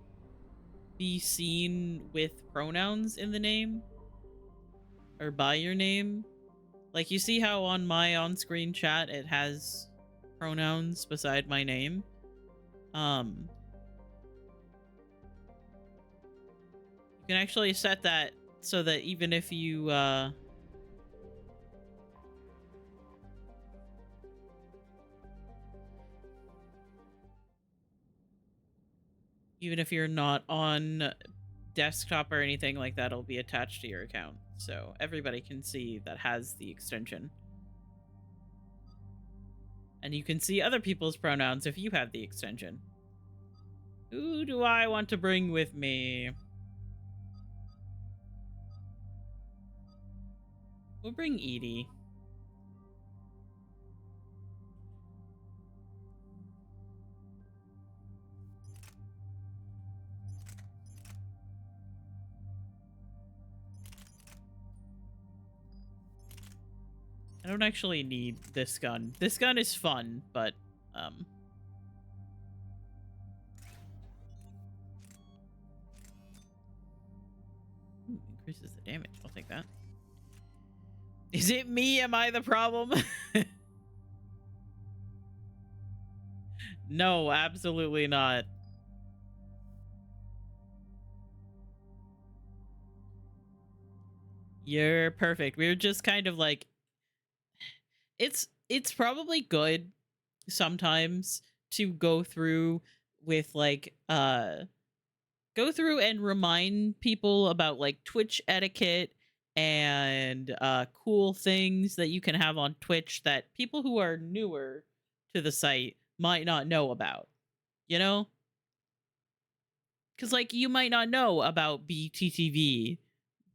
be seen with pronouns in the name. Or by your name. Like, you see how on my on-screen chat it has pronouns beside my name? You can actually set that so that even if you, even if you're not on desktop or anything like that, it'll be attached to your account. So everybody can see that has the extension. And you can see other people's pronouns if you have the extension. Who do I want to bring with me? We'll bring Edie. I don't actually need this gun. This gun is fun, but, increases the damage. I'll take that. Is it me? Am I the problem? No, absolutely not. You're perfect. We're just kind of like, it's probably good sometimes to go through with like go through and remind people about like Twitch etiquette and cool things that you can have on Twitch that people who are newer to the site might not know about, you know? Because like you might not know about BTTV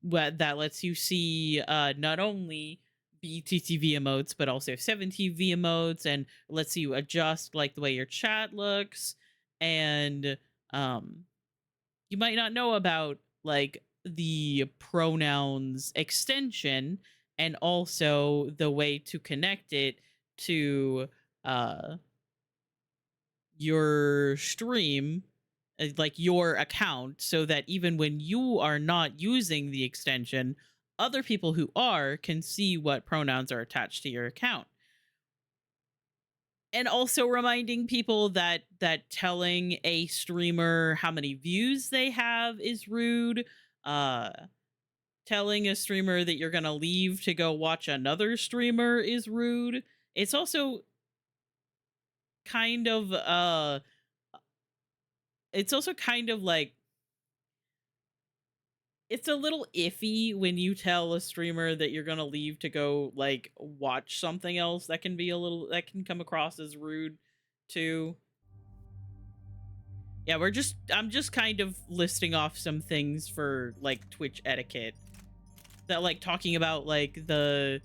that lets you see not only BTTV emotes but also 7TV emotes, and lets you adjust like the way your chat looks, and you might not know about like the pronouns extension and also the way to connect it to uh your stream, like your account, so that even when you are not using the extension, other people who are can see what pronouns are attached to your account. And also reminding people that telling a streamer how many views they have is rude. uh Telling a streamer that you're gonna leave to go watch another streamer is rude. It's also kind of it's also kind of like, it's a little iffy when you tell a streamer that you're gonna leave to go like watch something else. That can be a little, that can come across as rude too. Yeah, I'm just kind of listing off some things for like Twitch etiquette that like talking about the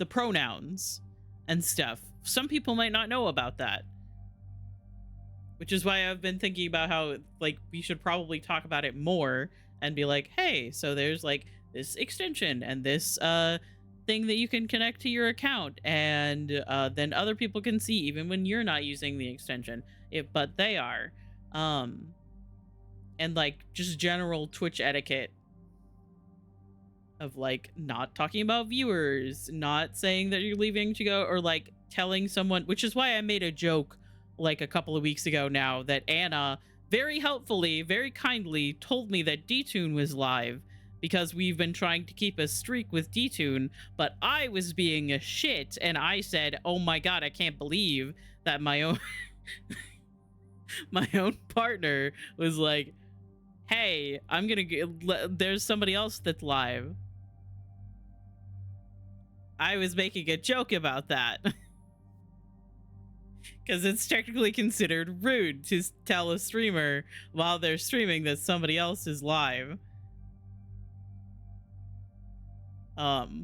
pronouns and stuff. Some people might not know about that. Which is why I've been thinking about how like we should probably talk about it more and be like, hey, so there's like this extension and this thing that you can connect to your account, and then other people can see even when you're not using the extension, but they are. And like just general Twitch etiquette of like not talking about viewers, not saying that you're leaving to go, or like telling someone, which is why I made a joke like a couple of weeks ago now that Anna very helpfully, very kindly told me that D-Tune was live, because we've been trying to keep a streak with D-Tune, but I was being a shit and I said, oh my god, I can't believe that my own my own partner was like, hey, I'm gonna there's somebody else that's live. I was making a joke about that. Because it's technically considered rude to tell a streamer while they're streaming that somebody else is live. That's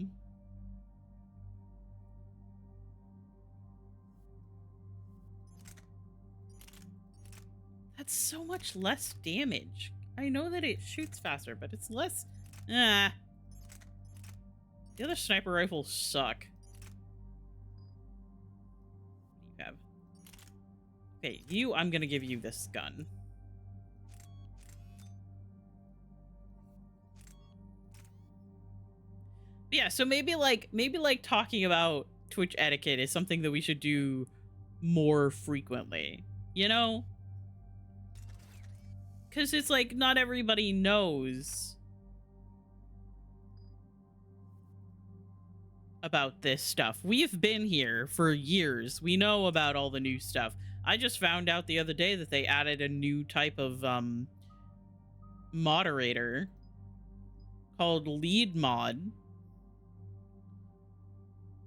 so much less damage. I know that it shoots faster, but it's less. The other sniper rifles suck. What do you have? Okay, I'm gonna give you this gun. Yeah, so maybe like talking about Twitch etiquette is something that we should do more frequently, you know? Because it's like not everybody knows about this stuff. We've been here for years. We know about all the new stuff. I just found out the other day that they added a new type of moderator called lead mod.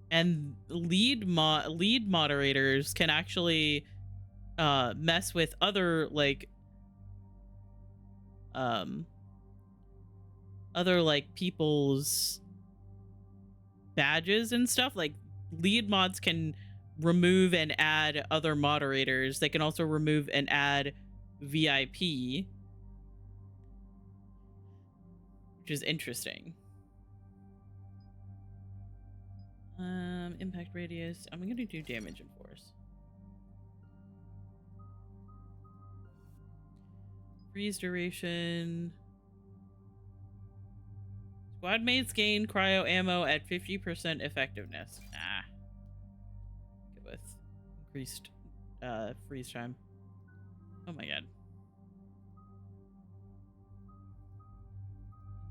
And lead moderators can actually mess with other like people's badges and stuff. Like lead mods can remove and add other moderators. They can also remove and add VIP, which is interesting. Impact radius. I'm gonna do damage and force. Freeze duration. Squad mates gain cryo ammo at 50% effectiveness. Good with. Increased freeze time. Oh my god.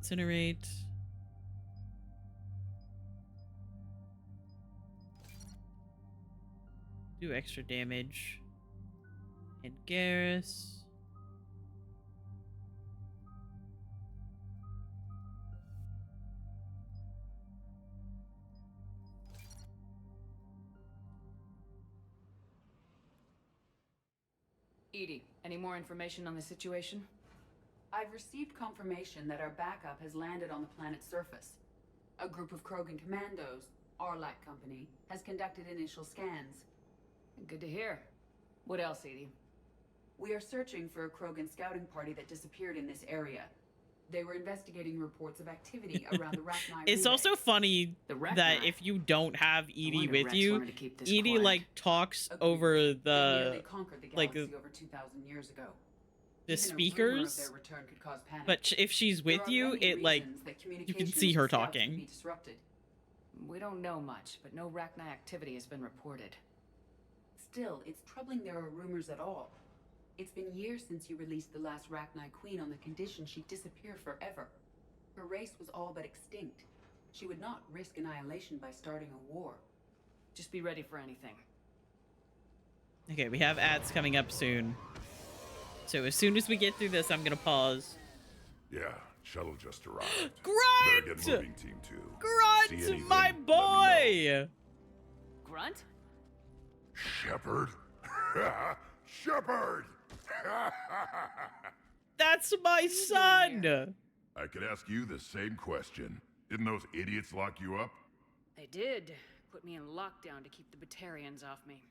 Incinerate. Do extra damage. And Garrus. EDI, any more information on the situation? I've received confirmation that our backup has landed on the planet's surface. A group of Krogan commandos, Arlac Company, has conducted initial scans. Good to hear. What else, EDI? We are searching for a Krogan scouting party that disappeared in this area. They were investigating reports of activity around the Rachni It's relay. also funny that if you don't have EDI with you, EDI like talks over the conquered the like galaxy over 2,000 years ago. the Even a rumor of speakers. their return could cause panic. But if she's There with are you, many it like reasons that you can communication see with her scouts could talking. be disrupted. We don't know much, but no Rachni activity has been reported. Still, it's troubling there are rumors at all. It's been years since you released the last Rachni Queen on the condition she'd disappear forever. Her race was all but extinct. She would not risk annihilation by starting a war. Just be ready for anything. Okay, we have ads coming up soon. So as soon as we get through this, I'm gonna pause. Yeah, shuttle just arrived. Grunt! Better get moving, Team 2. See Grunt, anything, my let me boy! Grunt? Shepard? Shepard! That's my son! I could ask you the same question. Didn't those idiots lock you up? They did. Put me in lockdown to keep the Batarians off me.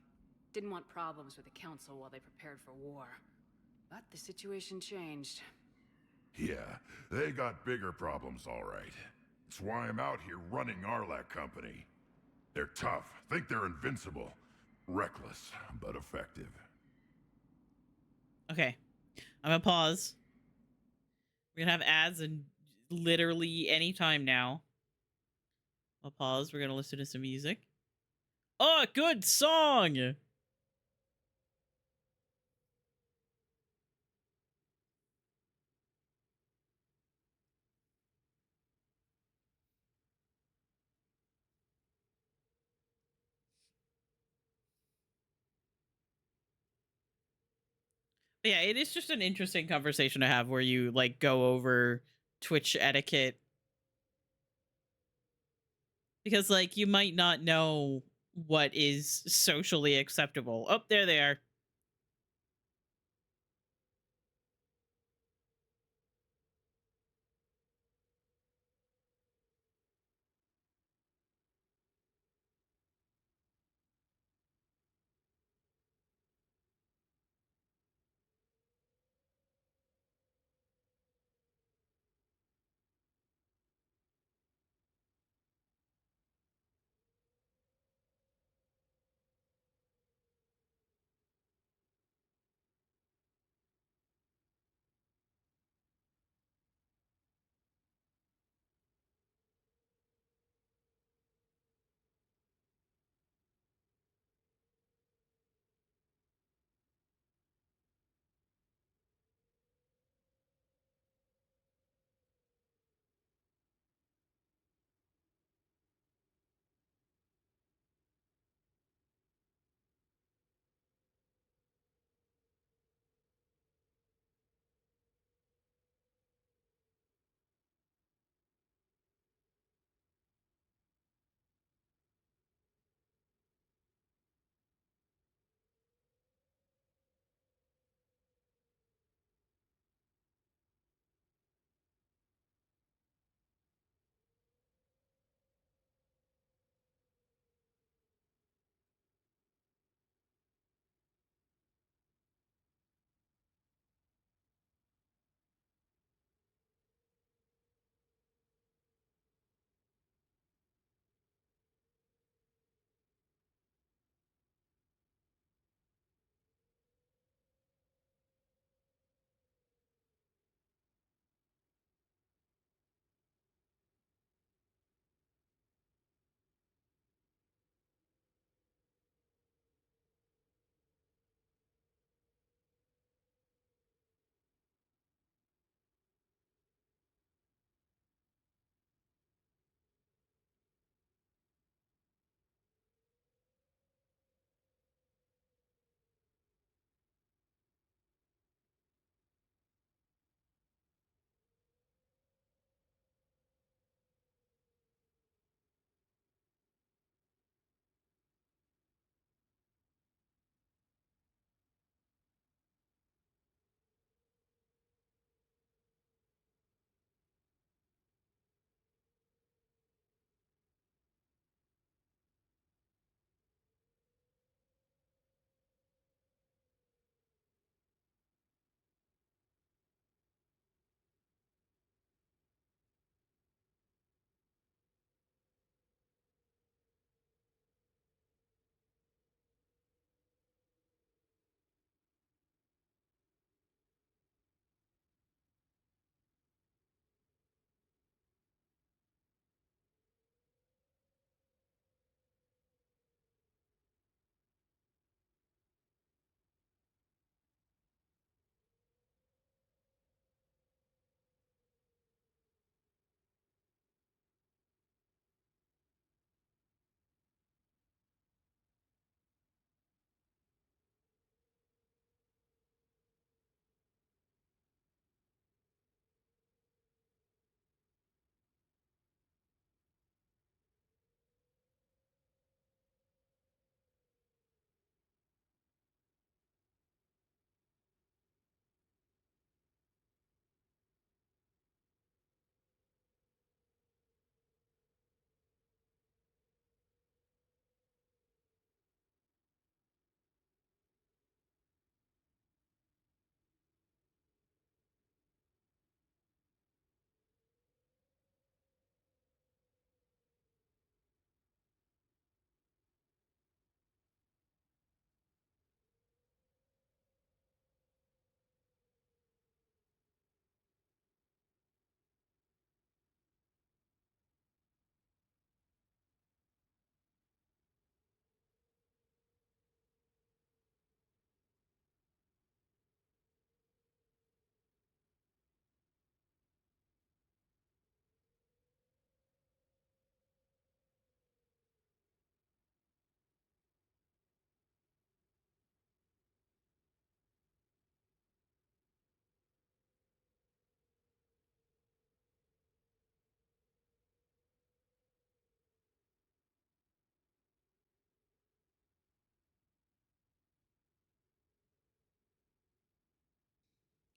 Didn't want problems with the Council while they prepared for war. But the situation changed. Yeah, they got bigger problems, all right. It's why I'm out here running Arlac Company. They're tough, think they're invincible. Reckless, but effective. Okay, I'm gonna pause. We're gonna have ads in literally any time now. I'll pause. We're gonna listen to some music. Oh, good song! But yeah, it is just an interesting conversation to have where you like go over Twitch etiquette. Because like you might not know what is socially acceptable. Oh, there they are.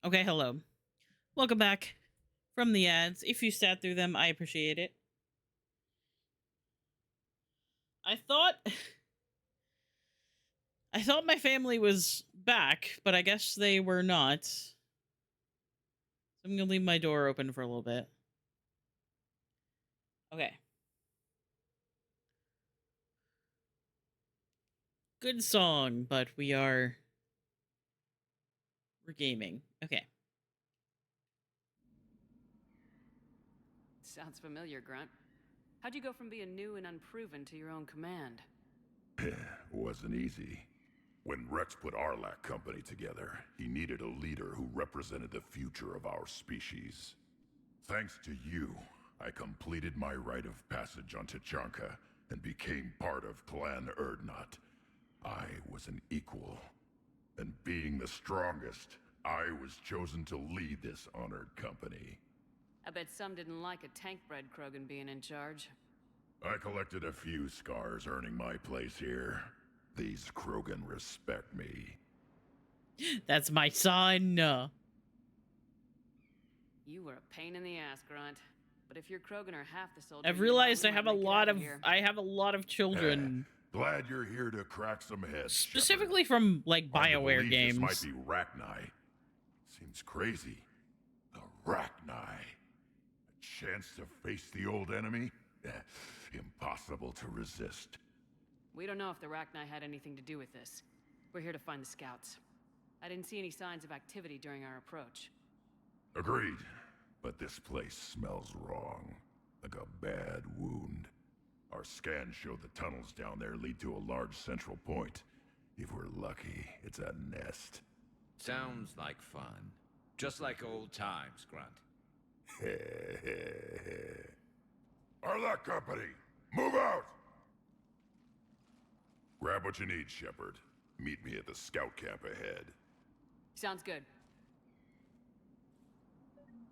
Okay, hello. Welcome back from the ads. If you sat through them, I appreciate it. I thought my family was back, but I guess they were not. So I'm gonna leave my door open for a little bit. Okay. Good song, but we're gaming. Okay. Sounds familiar, Grunt. How'd you go from being new and unproven to your own command? Wasn't easy. When Rex put Arlac Company together, he needed a leader who represented the future of our species. Thanks to you, I completed my rite of passage on Tachanka and became part of Clan Erdnot. I was an equal, and being the strongest, I was chosen to lead this honored company. I bet some didn't like a tank-bred Krogan being in charge. I collected a few scars earning my place here. These Krogan respect me. That's my son. You were a pain in the ass, Grunt. But if your Krogan are half the soldiers, I've realized I have a lot of children. Glad you're here to crack some heads. Specifically from like BioWare games. This might be Rachni. Seems crazy. The Rachni. A chance to face the old enemy? Impossible to resist. We don't know if the Rachni had anything to do with this. We're here to find the scouts. I didn't see any signs of activity during our approach. Agreed. But this place smells wrong. Like a bad wound. Our scans show the tunnels down there lead to a large central point. If we're lucky, it's a nest. Sounds like fun. Just like old times, Grunt. Arlac Company, move out! Grab what you need, Shepard. Meet me at the scout camp ahead. Sounds good.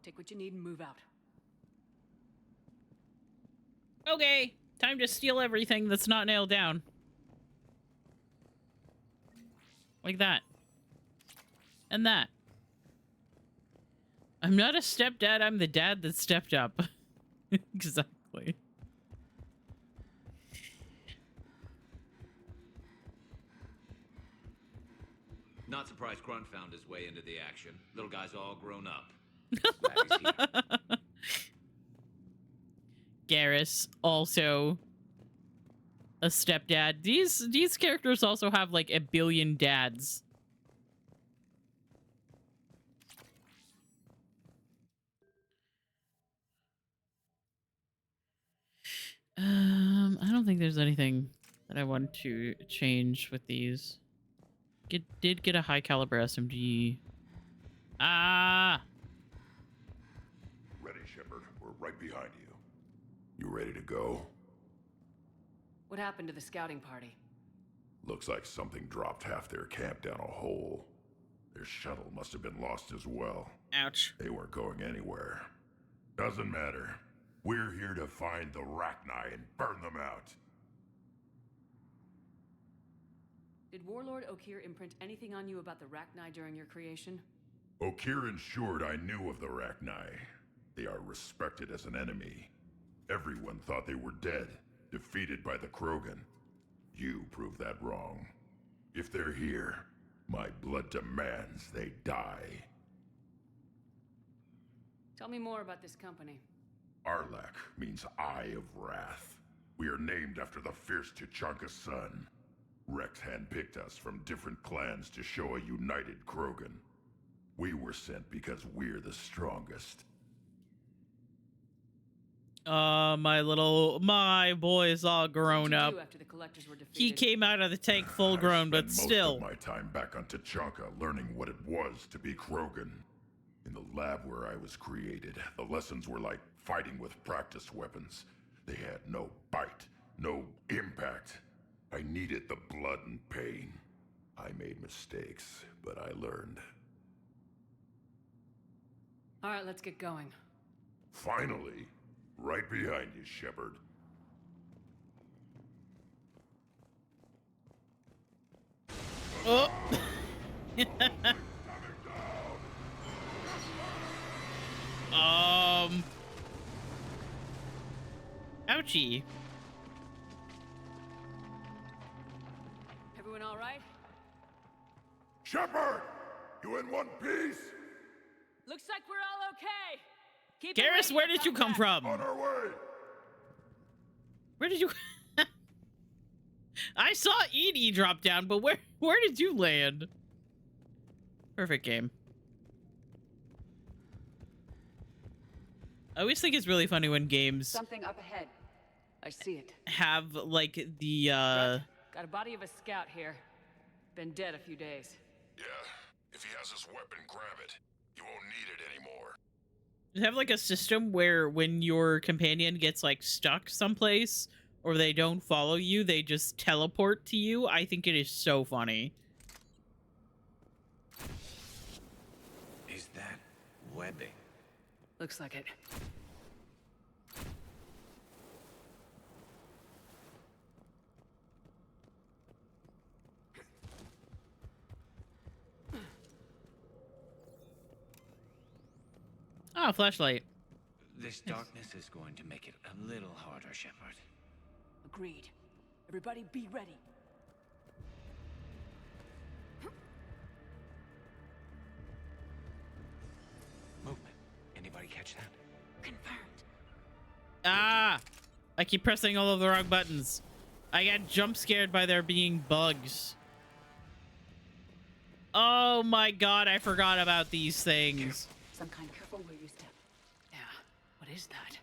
Take what you need and move out. Okay, time to steal everything that's not nailed down. Like that. And that. I'm not a stepdad, I'm the dad that stepped up. Exactly. Not surprised Grunt found his way into the action. Little guy's all grown up. Garrus, also a stepdad. These characters also have like a billion dads. I don't think there's anything that I want to change with these. Did get a high caliber SMG. Ah! Ready, Shepard. We're right behind you. You ready to go? What happened to the scouting party? Looks like something dropped half their camp down a hole. Their shuttle must have been lost as well. Ouch. They weren't going anywhere. Doesn't matter. We're here to find the Rachni and burn them out. Did Warlord Okeer imprint anything on you about the Rachni during your creation? Okeer ensured I knew of the Rachni. They are respected as an enemy. Everyone thought they were dead, defeated by the Krogan. You proved that wrong. If they're here, my blood demands they die. Tell me more about this company. Arlac means Eye of Wrath. We are named after the fierce Tachanka son. Rex handpicked us from different clans to show a united Krogan. We were sent because we're the strongest. My boy's all grown up. After the collectors were defeated? He came out of the tank full grown, but still. Most of my time back on Tachanka learning what it was to be Krogan. In the lab where I was created, the lessons were like fighting with practice weapons. They had no bite, no impact. I needed the blood and pain. I made mistakes, but I learned. All right, let's get going. Finally, right behind you, Shepard. Oh. Ouchie. Everyone all right? Shepard! You in one piece? Looks like we're all okay. Keep Garrus, where did you come from? On our way! Where did you... I saw Edie drop down, but where did you land? Perfect game. I always think it's really funny when games Something up ahead. I see it. have, like, the, Got a body of a scout here. Been dead a few days. Yeah, if he has his weapon, grab it. You won't need it anymore. have, like, a system where when your companion gets, like, stuck someplace or they don't follow you, they just teleport to you. I think it is so funny. Is that webbing? Looks like it. Oh, flashlight. This darkness is going to make it a little harder, Shepard. Agreed. Everybody be ready. Movement. Anybody catch that? Confirmed. Ah! I keep pressing all of the wrong buttons. I got jump scared by there being bugs. Oh my god, I forgot about these things. Some kind. Careful where you step. Yeah. What is that?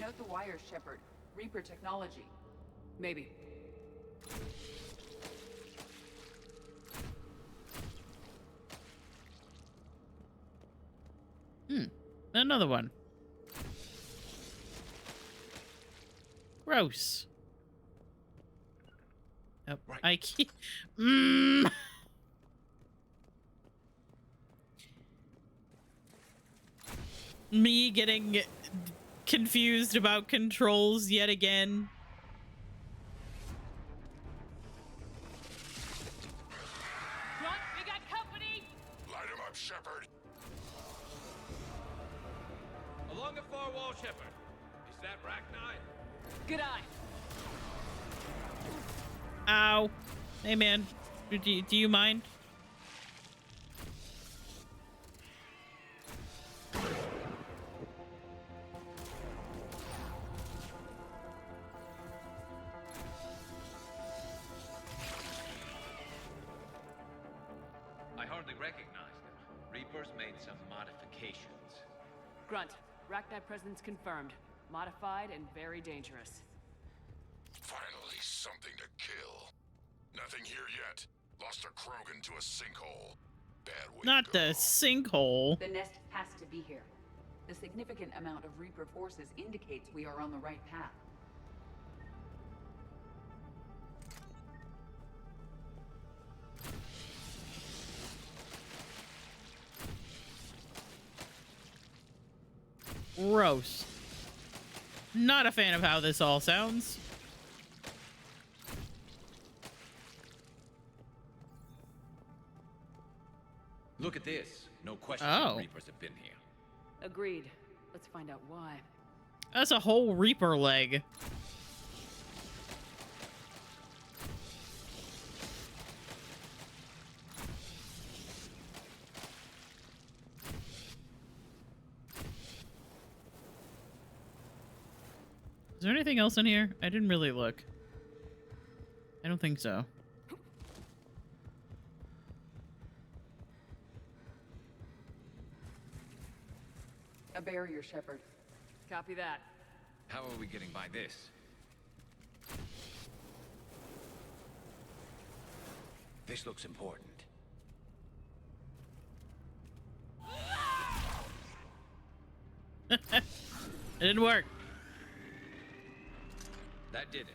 Note the wires, Shepard. Reaper technology. Maybe. Another one. Gross. Oh, Right. I keep... Me getting confused about controls yet again. Grunt, we got company! Light him up, Shepard. Along the far wall, Shepard. Is that Rachni? Good eye. Ow. Hey, man. Do you mind? I hardly recognized them. Reapers made some modifications. Grunt, Rachni presence confirmed. Modified and very dangerous. Finally, something to kill. Nothing here yet. Lost a Krogan to a sinkhole. Bad way Not to go. the sinkhole. The nest has to be here. The significant amount of Reaper forces indicates we are on the right path. Gross. Not a fan of how this all sounds. Look at this. No question Oh. Reapers have been here. Agreed. Let's find out why. That's a whole Reaper leg. Is there anything else in here? I didn't really look. I don't think so. A barrier, Shepard. Copy that. How are we getting by this? This looks important. It didn't work. did it.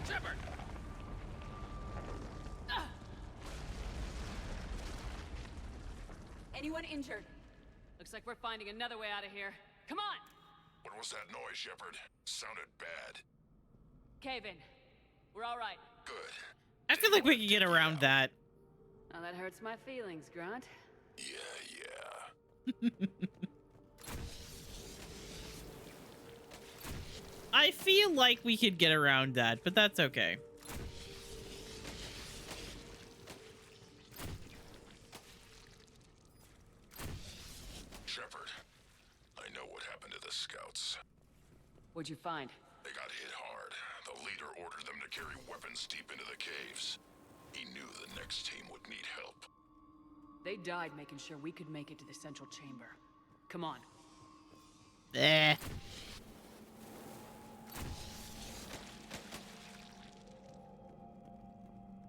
Shepard! Anyone injured? Looks like we're finding another way out of here. Come on! What was that noise, Shepard? Sounded bad. Cave in. We're all right. Good. I feel like we can get around that. Oh, that hurts my feelings, Grant. Yeah. I feel like we could get around that, but that's okay. Shepard, I know what happened to the scouts. What'd you find? They got hit hard. The leader ordered them to carry weapons deep into the caves. He knew the next team would need help. They died making sure we could make it to the central chamber. Come on. Eh.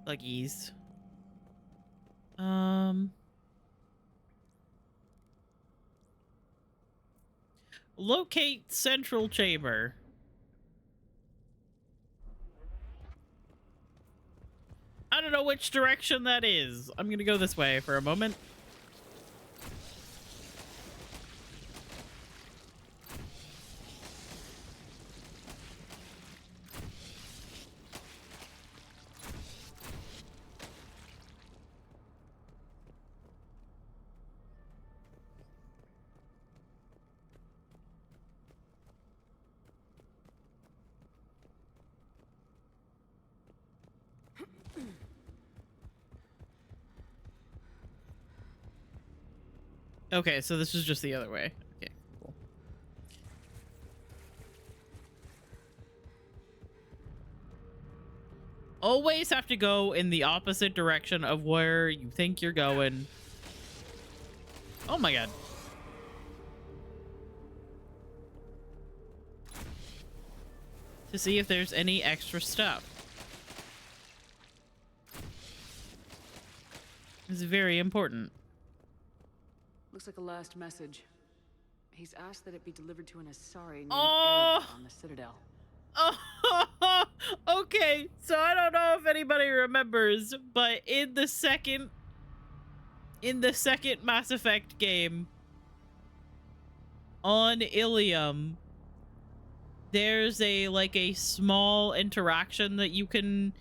Buggies. Locate central chamber. I don't know which direction that is. I'm gonna go this way for a moment. Okay, so this is just the other way. Okay, cool. Always have to go in the opposite direction of where you think you're going. Oh my god. To see if there's any extra stuff. This is very important. Looks like a last message. He's asked that it be delivered to an Asari named Oh! Erebor on the Citadel. Oh, okay. So I don't know if anybody remembers, but in the second Mass Effect game on Ilium, there's a small interaction that you can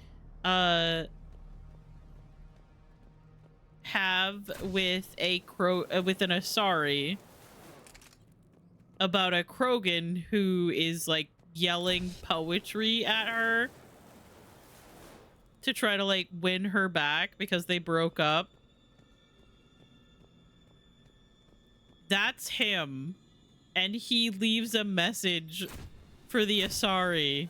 have with with an Asari about a Krogan who is like yelling poetry at her to try to win her back because they broke up. That's him, and he leaves a message for the Asari.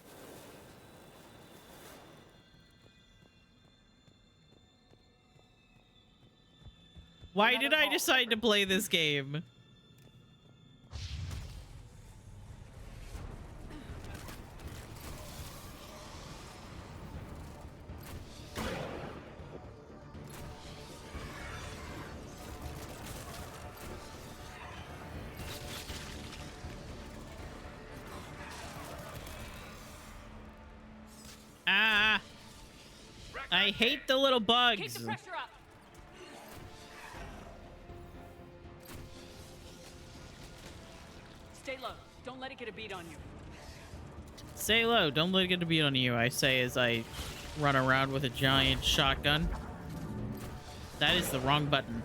Why did I decide to play this game? Ah! I hate the little bugs. Keep the pressure up. Stay low. Don't let it get a beat on you. Stay low. Don't let it get a beat on you, I say as I run around with a giant shotgun. That is the wrong button.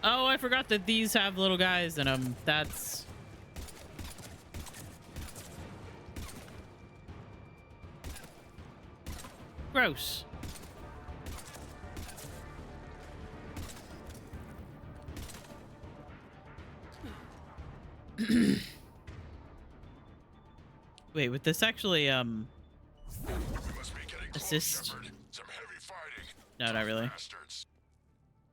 Oh, I forgot that these have little guys in them. That's... Gross. Wait, would this actually assist? Some heavy fighting. No, not really. Bastards.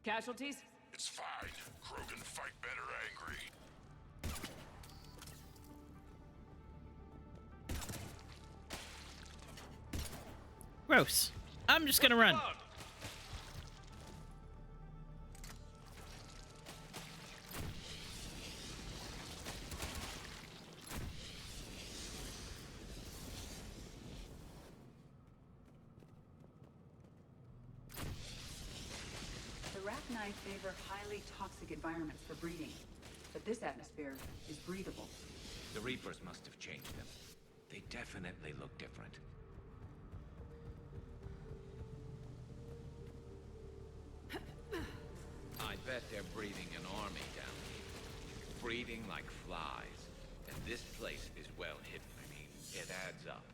Casualties? It's fine. Krogan fight better angry. Gross. I'm just gonna run. The Rachni favor highly toxic environments for breeding, but this atmosphere is breathable. The Reapers must have changed them. They definitely look different. I bet they're breeding an army down here. Breeding like flies. And this place is well hidden. I mean, it adds up.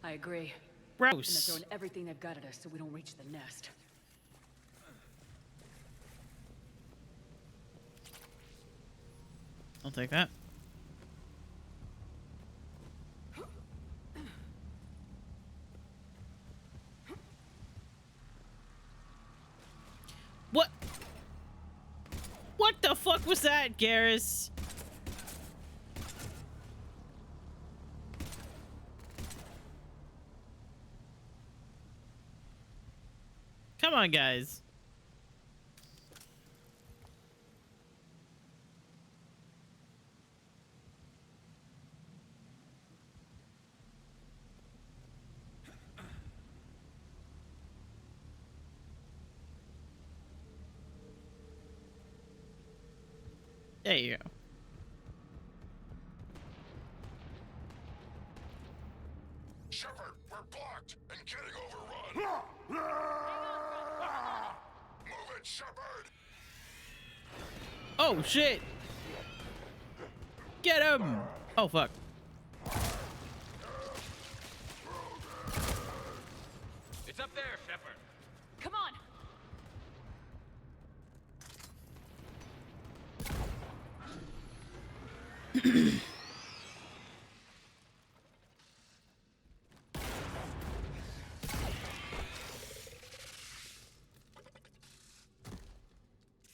I agree. Gross. And they're throwing everything they've got at us so we don't reach the nest. I'll take that. What? What the fuck was that, Garrus? Come on, guys. There you go. Shepard, we're blocked and getting overrun. Move it, Shepard. Oh shit! Get him! Oh fuck. It's up there, Shepard. Come on!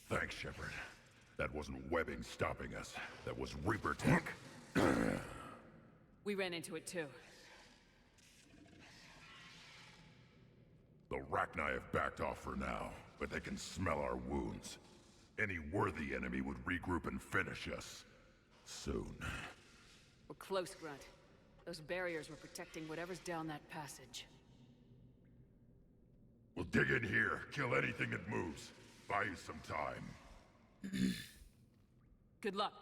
Thanks, Shepard. That wasn't webbing stopping us. That was Reaper tech. We ran into it too. The Rachni have backed off for now, but they can smell our wounds. Any worthy enemy would regroup and finish us. Soon. We're close, Grunt. Those barriers were protecting whatever's down that passage. We'll dig in here, kill anything that moves. Buy you some time. Good luck.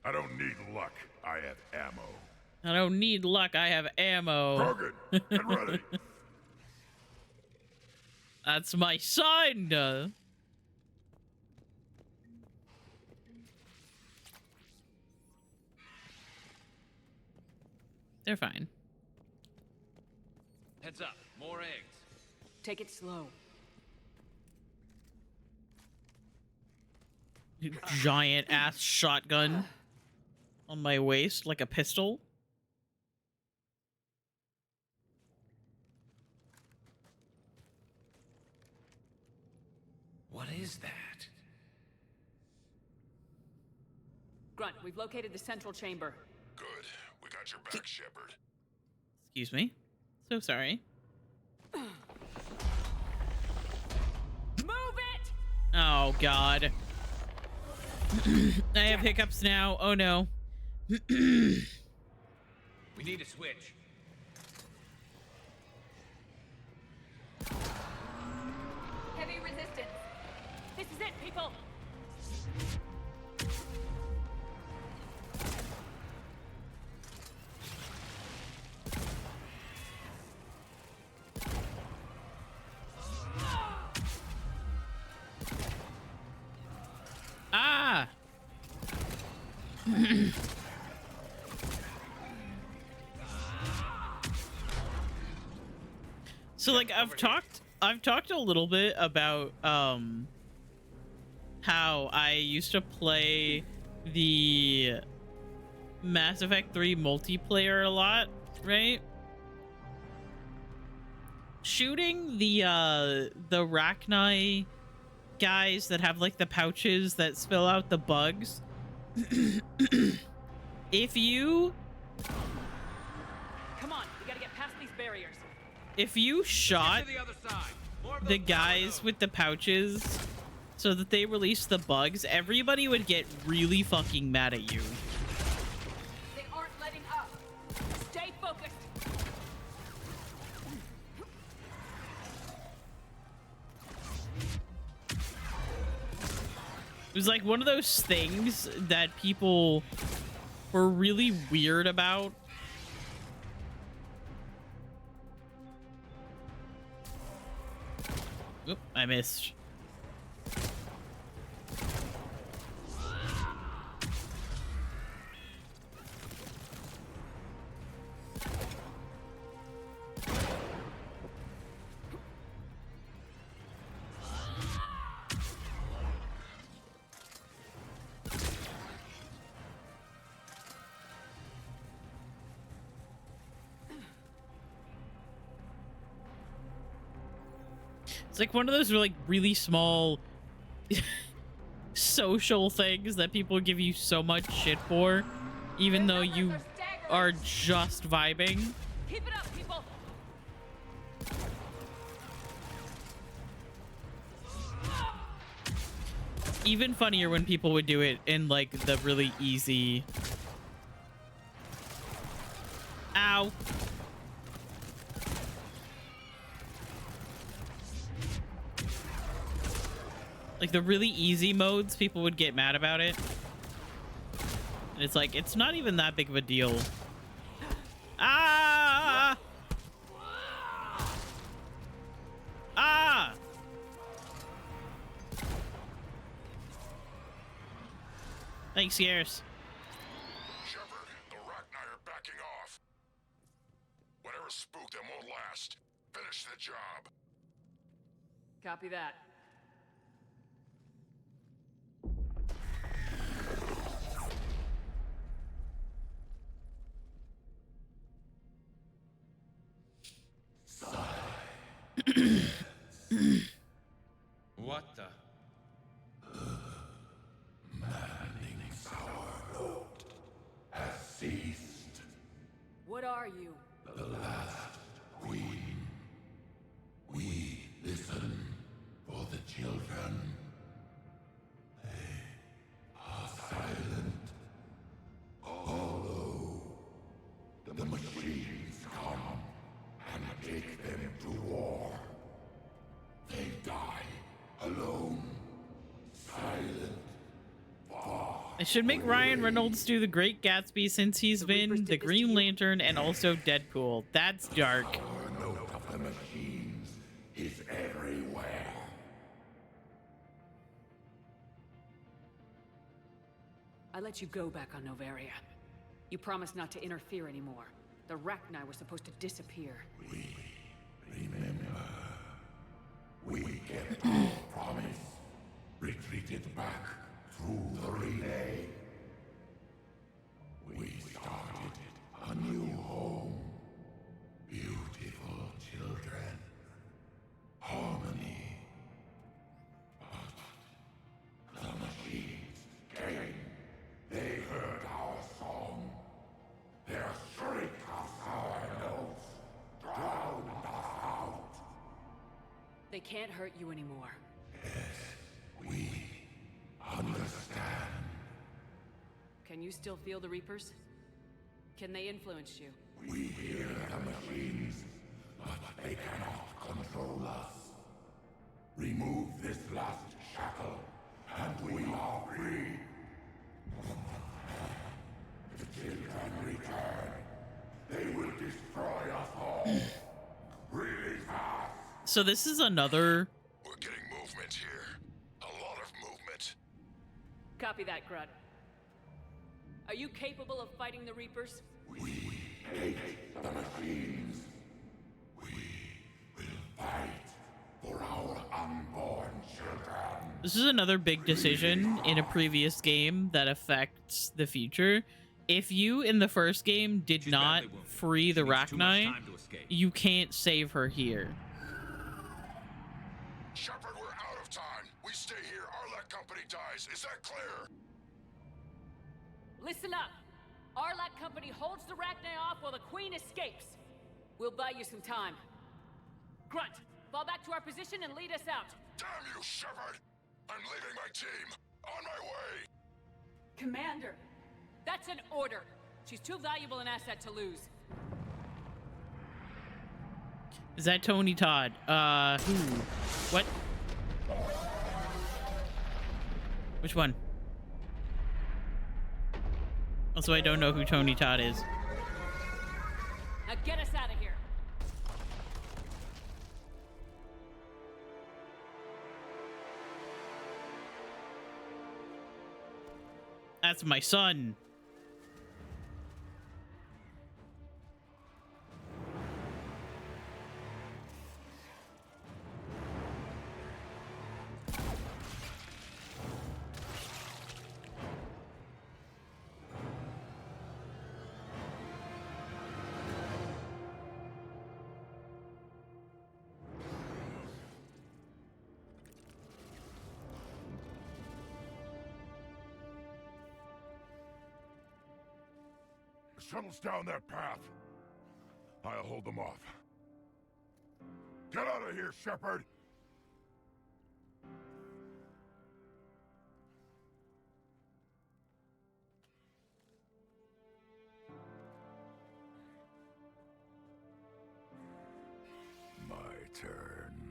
I don't need luck. I have ammo. I don't need luck. I have ammo. Krogan, get ready. That's my son. They're fine. Heads up, more eggs. Take it slow. Giant ass shotgun on my waist like a pistol. What is that? Grunt, we've located the central chamber. Good. We got your back, Shepard. Excuse me. So sorry. Move it! Oh god. I have hiccups now. Oh no. We need a switch. Heavy resistance. This is it, people. Ah! So like I've talked a little bit about how I used to play the Mass Effect 3 multiplayer a lot, right? Shooting the Rachni guys that have like the pouches that spill out the bugs. If you Come on, we gotta get past these barriers. If you shot the guys with the pouches so that they release the bugs, everybody would get really fucking mad at you. They aren't letting up. Stay focused. It was like one of those things that people were really weird about. Oop, I missed. It's like one of those like really small social things that people give you so much shit for, even though you are just vibing. Keep it up, people. Even funnier when people would do it in like the really easy. Ow. Like the really easy modes, people would get mad about it. And it's like, it's not even that big of a deal. Ah! Ah! Thanks, Sierras. Shepard, the Rachni are backing off. Whatever spooked them won't last. Finish the job. Copy that. What the? Manning's our load has ceased. What are you? The last queen. We listen for the children. They are silent. Although the machines come and take them to war. They die alone, silent, far. I should make Ryan Reynolds do the Great Gatsby since he's been the Green Lantern and also Deadpool. That's dark. Our note of the machines is everywhere. I let you go back on Noveria. You promised not to interfere anymore. The Rachni were supposed to disappear. Remember, we kept our promise. Retreated back through the relay. We started a new home. Beautiful children. Harmony. But the machines came. They heard our song. Their shriek of sour notes drowned us out. They can't hurt you anymore. We understand. Can you still feel the Reapers? Can they influence you? We hear the machines, but they cannot control us. Remove this last shackle, and we are free. The children return. They will destroy us all. Really fast. So this is another. We're getting movement here. A lot of movement. Copy that, Grunt. Are you capable of fighting the Reapers? We hate the machines. We will For our unborn children. This is another big decision in a previous game that affects the future. If you, in the first game, did not free the Rachni, you can't save her here. Shepard, we're out of time. We stay here, Arlec Company dies. Is that clear? Listen up. Arlac Company holds the Rachni off while the Queen escapes. We'll buy you some time. Grunt, fall back to our position and lead us out. Damn you, Shepard! I'm leaving my team. On my way. Commander! That's an order. She's too valuable an asset to lose. Is that Tony Todd? Who? What? Which one? Also, I don't know who Tony Todd is. Now get us out of here. That's my son. The shuttle's down that path. I'll hold them off. Get out of here, Shepard! My turn.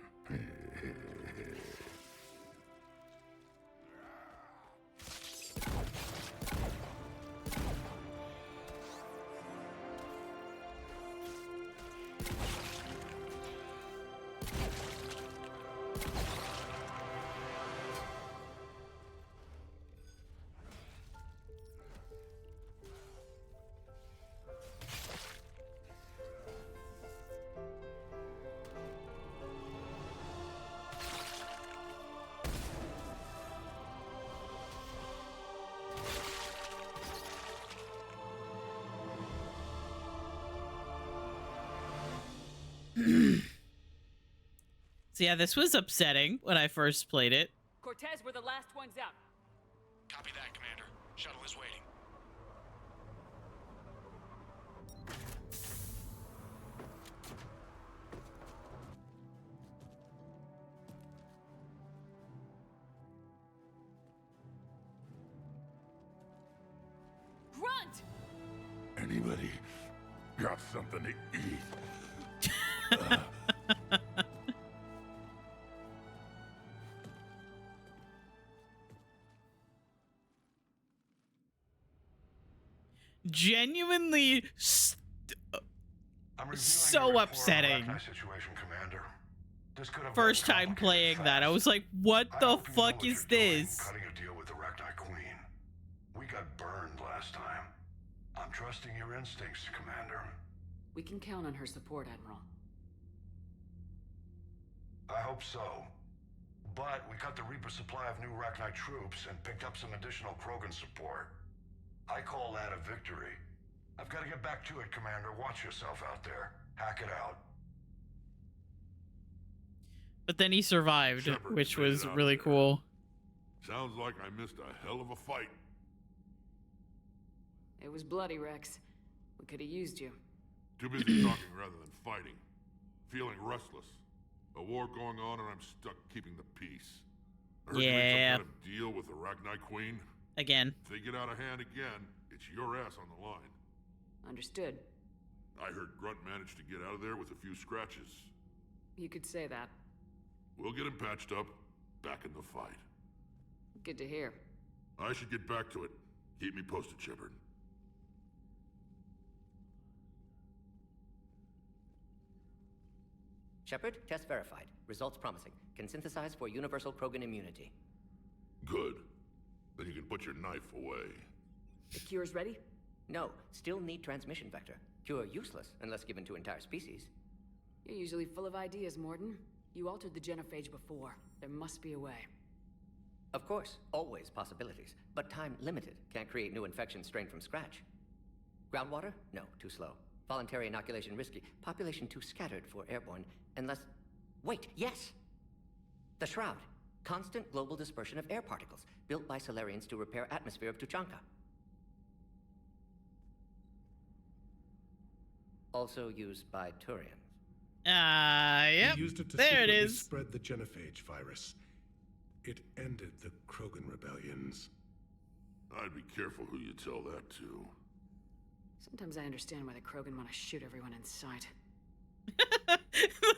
So yeah, this was upsetting when I first played it. Cortez, we're the last ones out. Copy that, Commander. Shuttle is waiting. Grunt! Anybody got something to eat? Genuinely so upsetting. Situation, Commander. This could have First time playing that, I was like, what the fuck is this? Cutting a deal with the Rachni Queen. We got burned last time. I'm trusting your instincts, Commander. We can count on her support, Admiral. I hope so. But we cut the Reaper supply of new Rachni troops and picked up some additional Krogan support. I call that a victory. I've got to get back to it, Commander. Watch yourself out there. Hack it out. But then he survived, Shepard which made it was out really there. cool. Sounds like I missed a hell of a fight. It was bloody, Rex. We could have used you. Too busy talking rather than fighting. Feeling restless. A war going on and I'm stuck keeping the peace. I heard you made Yeah. some kind of deal with the Rachni Queen. Again. If they get out of hand again, it's your ass on the line. Understood. I heard Grunt managed to get out of there with a few scratches. You could say that. We'll get him patched up, back in the fight. Good to hear. I should get back to it. Keep me posted, Shepard. Shepard, test verified. Results promising. Can synthesize for universal Krogan immunity. Good. Then you can put your knife away. The cure's ready? No, still need transmission vector. Cure useless unless given to entire species. You're usually full of ideas, Morden. You altered the genophage before. There must be a way. Of course, always possibilities, but time limited. Can't create new infections strained from scratch. Groundwater? No, too slow. Voluntary inoculation risky. Population too scattered for airborne, unless... Wait, yes! The Shroud. Constant global dispersion of air particles, built by Solarians to repair atmosphere of Tuchanka. Also used by Turians. Yep. He used it to there it secretly is. spread the genophage virus. It ended the Krogan rebellions. I'd be careful who you tell that to. Sometimes I understand why the Krogan want to shoot everyone in sight.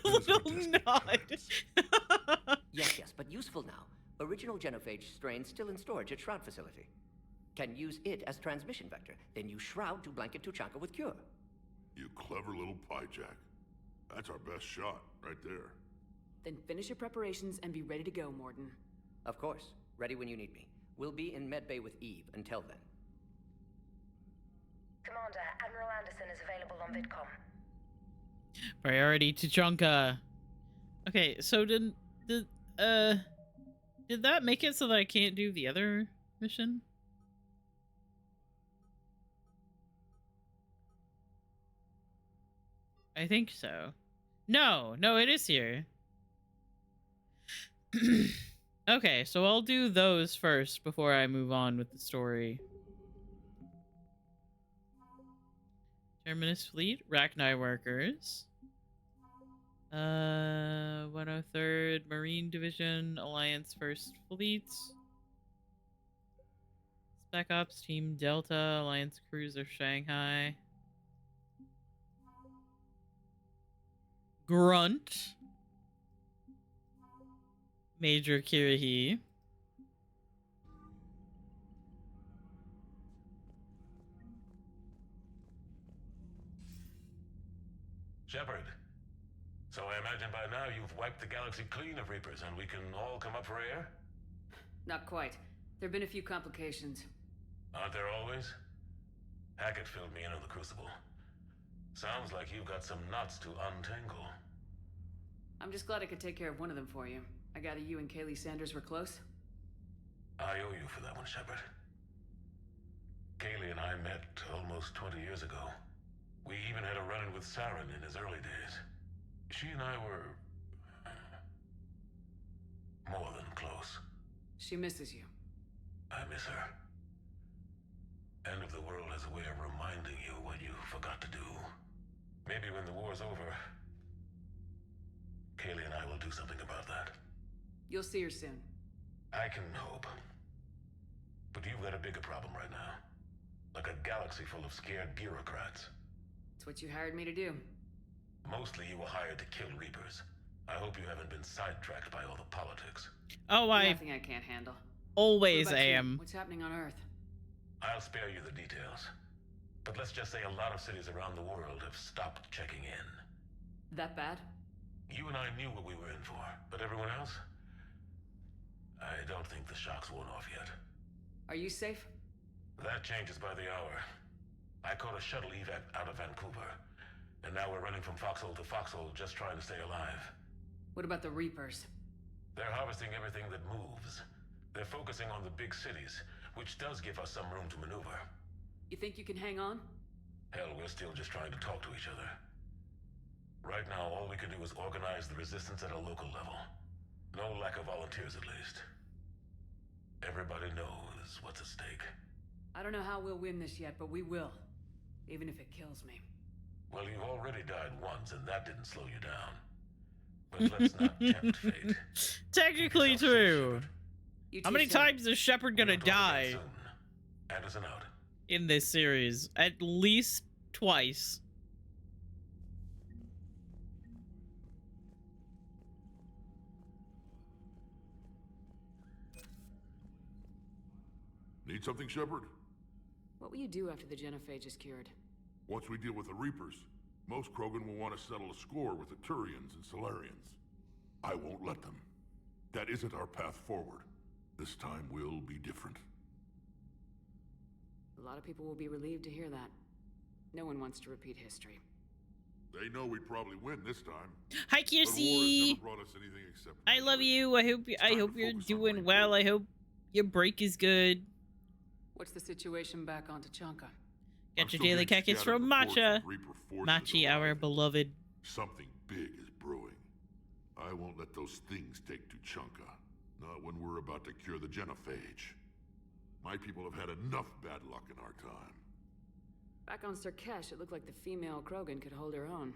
Little nod. Yes, but useful now. Original genophage strain still in storage at Shroud facility. Can use it as transmission vector, then use Shroud to blanket Tuchanka with cure. You clever little piejack. That's our best shot, right there. Then finish your preparations and be ready to go, Morden. Of course. Ready when you need me. We'll be in medbay with Eve until then. Commander, Admiral Anderson is available on VidCom. Priority to Chunka. Okay, so did that make it so that I can't do the other mission? I think so. No, it is here. Okay, so I'll do those first before I move on with the story. Terminus Fleet, Rachni Workers. 103rd Marine Division, Alliance 1st Fleet. Spec Ops Team Delta, Alliance Cruiser Shanghai. Grunt. Major Kirihi. Shepard. So I imagine by now you've wiped the galaxy clean of Reapers and we can all come up for air? Not quite. There've been a few complications. Aren't there always? Hackett filled me in on the Crucible. Sounds like you've got some knots to untangle. I'm just glad I could take care of one of them for you. I gather you and Kaylee Sanders were close? I owe you for that one, Shepard. Kaylee and I met almost 20 years ago. We even had a run-in with Saren in his early days. She and I were... more than close. She misses you. I miss her. End of the world has a way of reminding you what you forgot to do. Maybe when the war's over, Kaylee and I will do something about that. You'll see her soon. I can hope. But you've got a bigger problem right now. Like a galaxy full of scared bureaucrats. It's what you hired me to do. Mostly you were hired to kill Reapers. I hope you haven't been sidetracked by all the politics. Oh, Nothing I can't handle. Always What about you? am. What's happening on Earth? I'll spare you the details. But let's just say a lot of cities around the world have stopped checking in. That bad? You and I knew what we were in for, but everyone else? I don't think the shock's worn off yet. Are you safe? That changes by the hour. I caught a shuttle evac out of Vancouver, and now we're running from foxhole to foxhole just trying to stay alive. What about the Reapers? They're harvesting everything that moves. They're focusing on the big cities, which does give us some room to maneuver. You think you can hang on? Hell, we're still just trying to talk to each other. Right now, all we can do is organize the resistance at a local level. No lack of volunteers, at least. Everybody knows what's at stake. I don't know how we'll win this yet, but we will. Even if it kills me. Well, you've already died once, and that didn't slow you down. But let's not tempt fate. Technically true. You How too, many sir. times is Shepard gonna die Anderson out. in this series? At least twice. Need something, Shepard? What will you do after the genophage is cured? Once we deal with the Reapers, most Krogan will want to settle a score with the Turians and Solarians. I won't let them. That isn't our path forward. This time will be different. A lot of people will be relieved to hear that. No one wants to repeat history. They know we'd probably win this time. Hi, But war has Kiersey. never brought us anything except I love you. I hope you're doing well. I hope your break is good. What's the situation back on Tachanka? Get your daily cactus from Matcha. Machi, our beloved. Something big is brewing. I won't let those things take Tuchanka. Not when we're about to cure the genophage. My people have had enough bad luck in our time. Back on Sirkesh, it looked like the female Krogan could hold her own.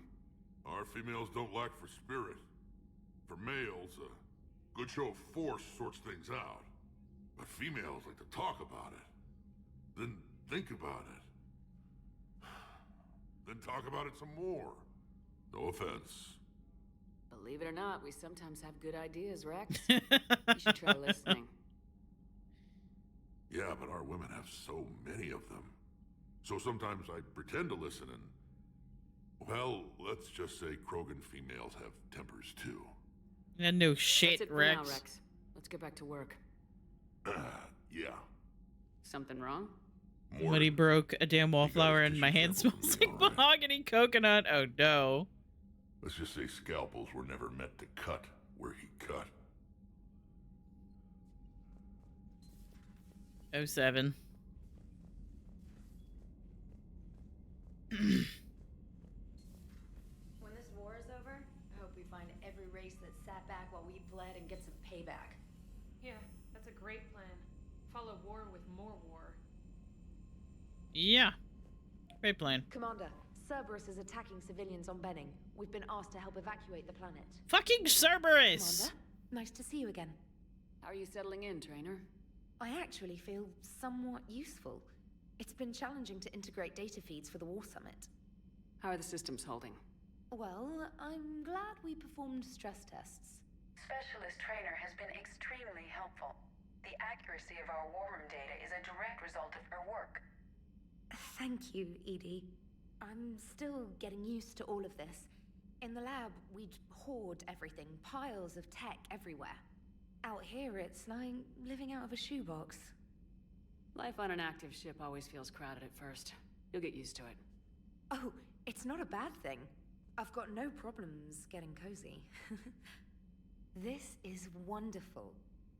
Our females don't lack for spirit. For males, a good show of force sorts things out. But females like to talk about it. Then think about it. Then talk about it some more. No offense. Believe it or not, we sometimes have good ideas, Rex. You should try listening. Yeah, but our women have so many of them. So sometimes I pretend to listen and... Well, let's just say Krogan females have tempers too. And no shit, That's it for Rex. now, Rex. Let's get back to work. Yeah. Something wrong? Somebody broke a damn wallflower and my hand smells like mahogany coconut. Oh no. Let's just say scalpels were never meant to cut where he cut. 07. When this war is over, I hope we find every race that sat back while we bled and get some payback. Yeah, that's a great plan. Follow war with more war. Yeah. Great plan. Commander, Cerberus is attacking civilians on Benning. We've been asked to help evacuate the planet. Fucking Cerberus! Commander, nice to see you again. How are you settling in, trainer? I actually feel somewhat useful. It's been challenging to integrate data feeds for the War Summit. How are the systems holding? Well, I'm glad we performed stress tests. Specialist Trainer has been extremely helpful. The accuracy of our war room data is a direct result of her work. Thank you, Edie. I'm still getting used to all of this. In the lab, we'd hoard everything, piles of tech everywhere. Out here, it's like living out of a shoebox. Life on an active ship always feels crowded at first. You'll get used to it. Oh, it's not a bad thing. I've got no problems getting cozy. This is wonderful.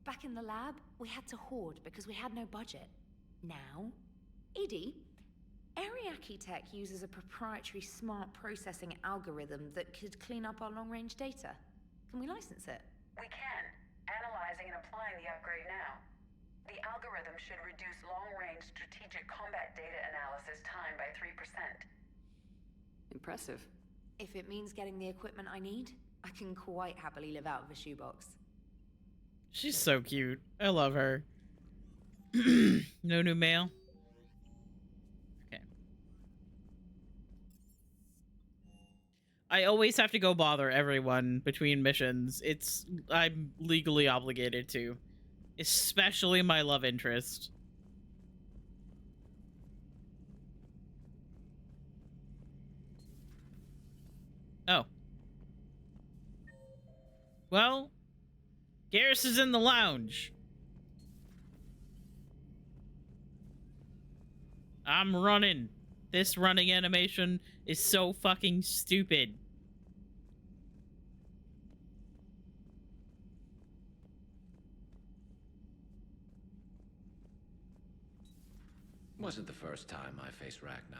Back in the lab, we had to hoard because we had no budget. Now, Edie, Ariake Tech uses a proprietary smart processing algorithm that could clean up our long-range data. Can we license it? We can. Analyzing and applying the upgrade now. The algorithm should reduce long-range strategic combat data analysis time by 3%. Impressive. If it means getting the equipment I need, I can quite happily live out of a shoebox. She's so cute. I love her. No new mail? Okay. I always have to go bother everyone between missions. I'm legally obligated to. Especially my love interest. Oh. Well, Garrus is in the lounge. I'm running. This running animation is so fucking stupid. Wasn't the first time I faced Ragnar.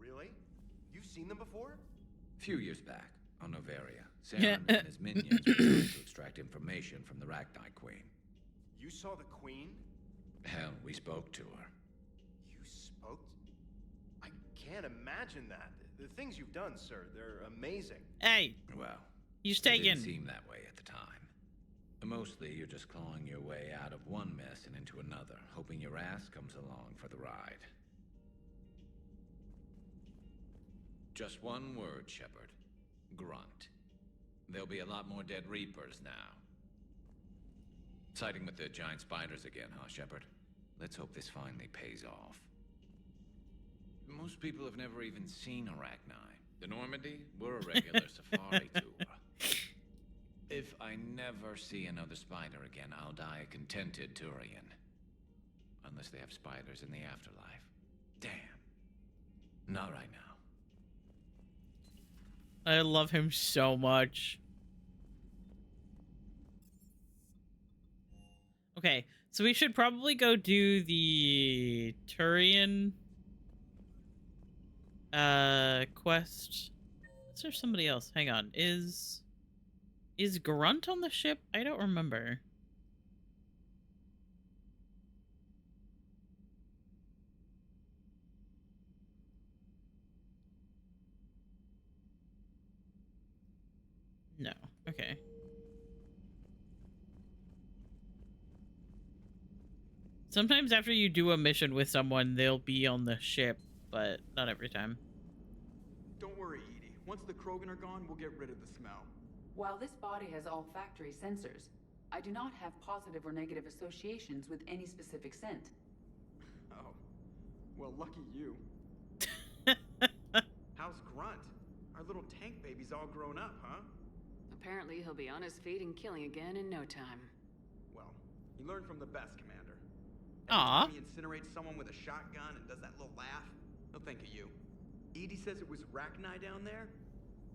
Really? You've seen them before? A few years back, on Novaria, Saren and his minions were trying to extract information from the Ragnar Queen. You saw the Queen? Hell, we spoke to her. You spoke? I can't imagine that. The things you've done, sir, they're amazing. Hey! Well, he's it taken. didn't seem that way at the time. Mostly, you're just clawing your way out of one mess and into another, hoping your ass comes along for the ride. Just one word, Shepard. Grunt. There'll be a lot more dead Reapers now. Siding with the giant spiders again, huh, Shepard? Let's hope this finally pays off. Most people have never even seen Arachni. The Normandy, we're a regular safari tour. If I never see another spider again, I'll die a contented Turian. Unless they have spiders in the afterlife. Damn. Not right now. I love him so much. Okay, so we should probably go do the Turian quest. Is there somebody else? Hang on. Is Grunt on the ship? I don't remember. No. Okay. Sometimes after you do a mission with someone, they'll be on the ship, but not every time. Don't worry, Edie. Once the Krogan are gone, we'll get rid of the smell. While this body has all factory sensors, I do not have positive or negative associations with any specific scent. Oh. Well, lucky you. How's Grunt? Our little tank baby's all grown up, huh? Apparently he'll be on his feet and killing again in no time. Well, he learned from the best, Commander. Aww. Every time he incinerates someone with a shotgun and does that little laugh, he'll think of you. Edie says it was Rachni down there?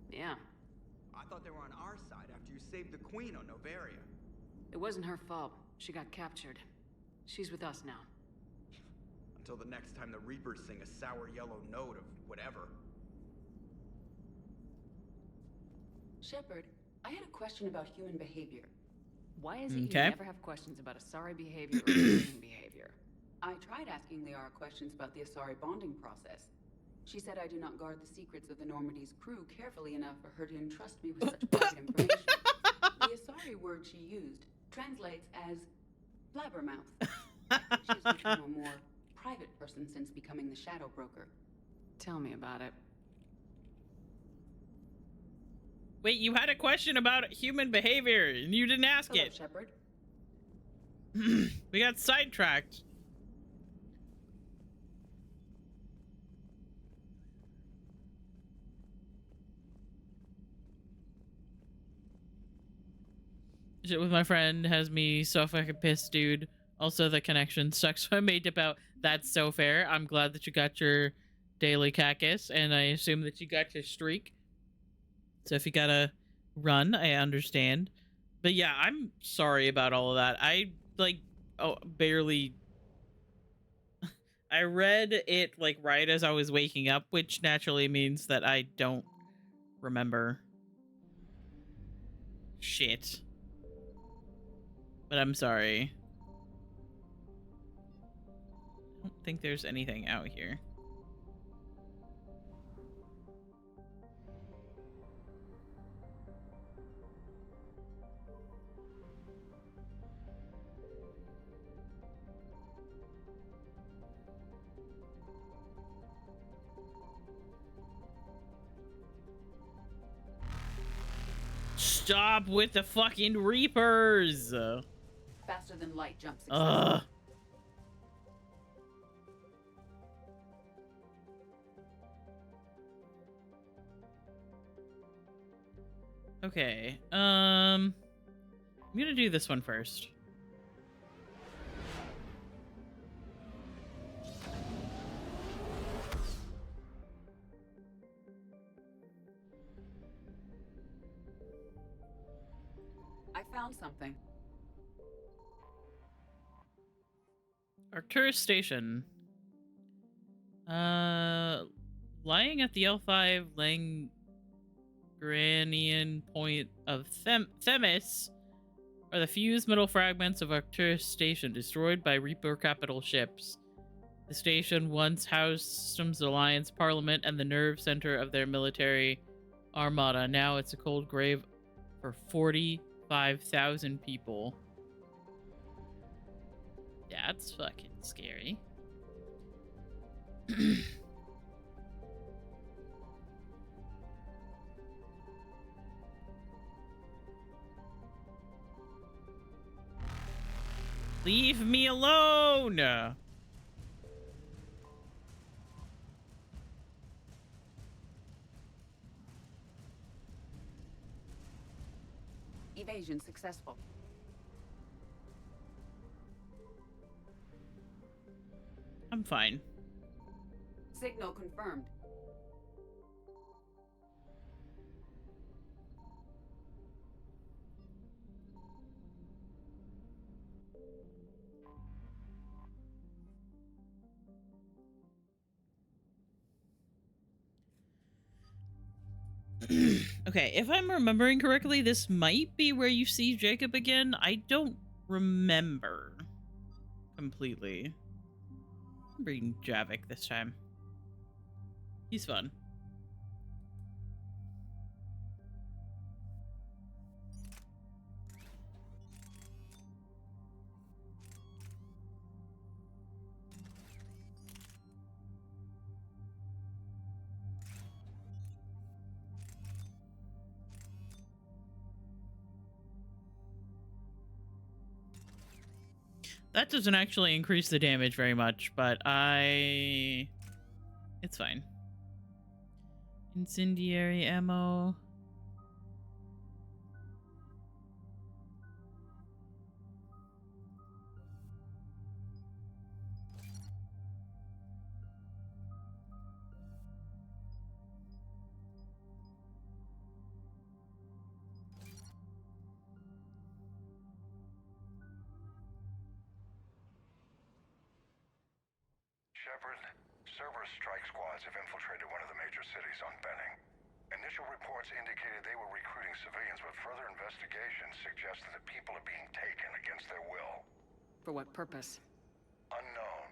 Yeah. I thought they were on our side after you saved the Queen on Novaria. It wasn't her fault. She got captured. She's with us now. Until the next time the Reapers sing a sour yellow note of whatever. Shepard, I had a question about human behavior. Why is it you never have questions about Asari behavior or human behavior? I tried asking Liara questions about the Asari bonding process. She said I do not guard the secrets of the Normandy's crew carefully enough for her to entrust me with such private information. The Asari word she used translates as blabbermouth. I think she has become a more private person since becoming the Shadow Broker. Tell me about it. Wait, you had a question about human behavior and you didn't ask Hello, it. Shepard. We got sidetracked. Shit with my friend has me so fucking pissed, dude. Also, the connection sucks, so I may dip out. That's so fair. I'm glad that you got your daily cactus, and I assume that you got your streak. So if you gotta run, I understand. But yeah, I'm sorry about all of that. I, like, barely... I read it, like, right as I was waking up, which naturally means that I don't remember shit. But I'm sorry. I don't think there's anything out here. Stop with the fucking Reapers! Faster than light jump success. Ugh. Okay, I'm gonna do this one first. I found something. Arcturus Station. Lying at the L5 Langranian point of Themis are the fused metal fragments of Arcturus Station, destroyed by Reaper capital ships. The station once housed Systems Alliance Parliament and the nerve center of their military armada. Now it's a cold grave for 45,000 people. That's fucking scary. Leave me alone! Evasion successful. I'm fine. Signal confirmed. Okay, if I'm remembering correctly, this might be where you see Jacob again. I don't remember completely. I'm bringing Javik this time. He's fun. That doesn't actually increase the damage very much, but it's fine. Incendiary ammo. Shepard, Cerberus strike squads have infiltrated one of the major cities on Benning. Initial reports indicated they were recruiting civilians, but further investigation suggested that people are being taken against their will. For what purpose? Unknown.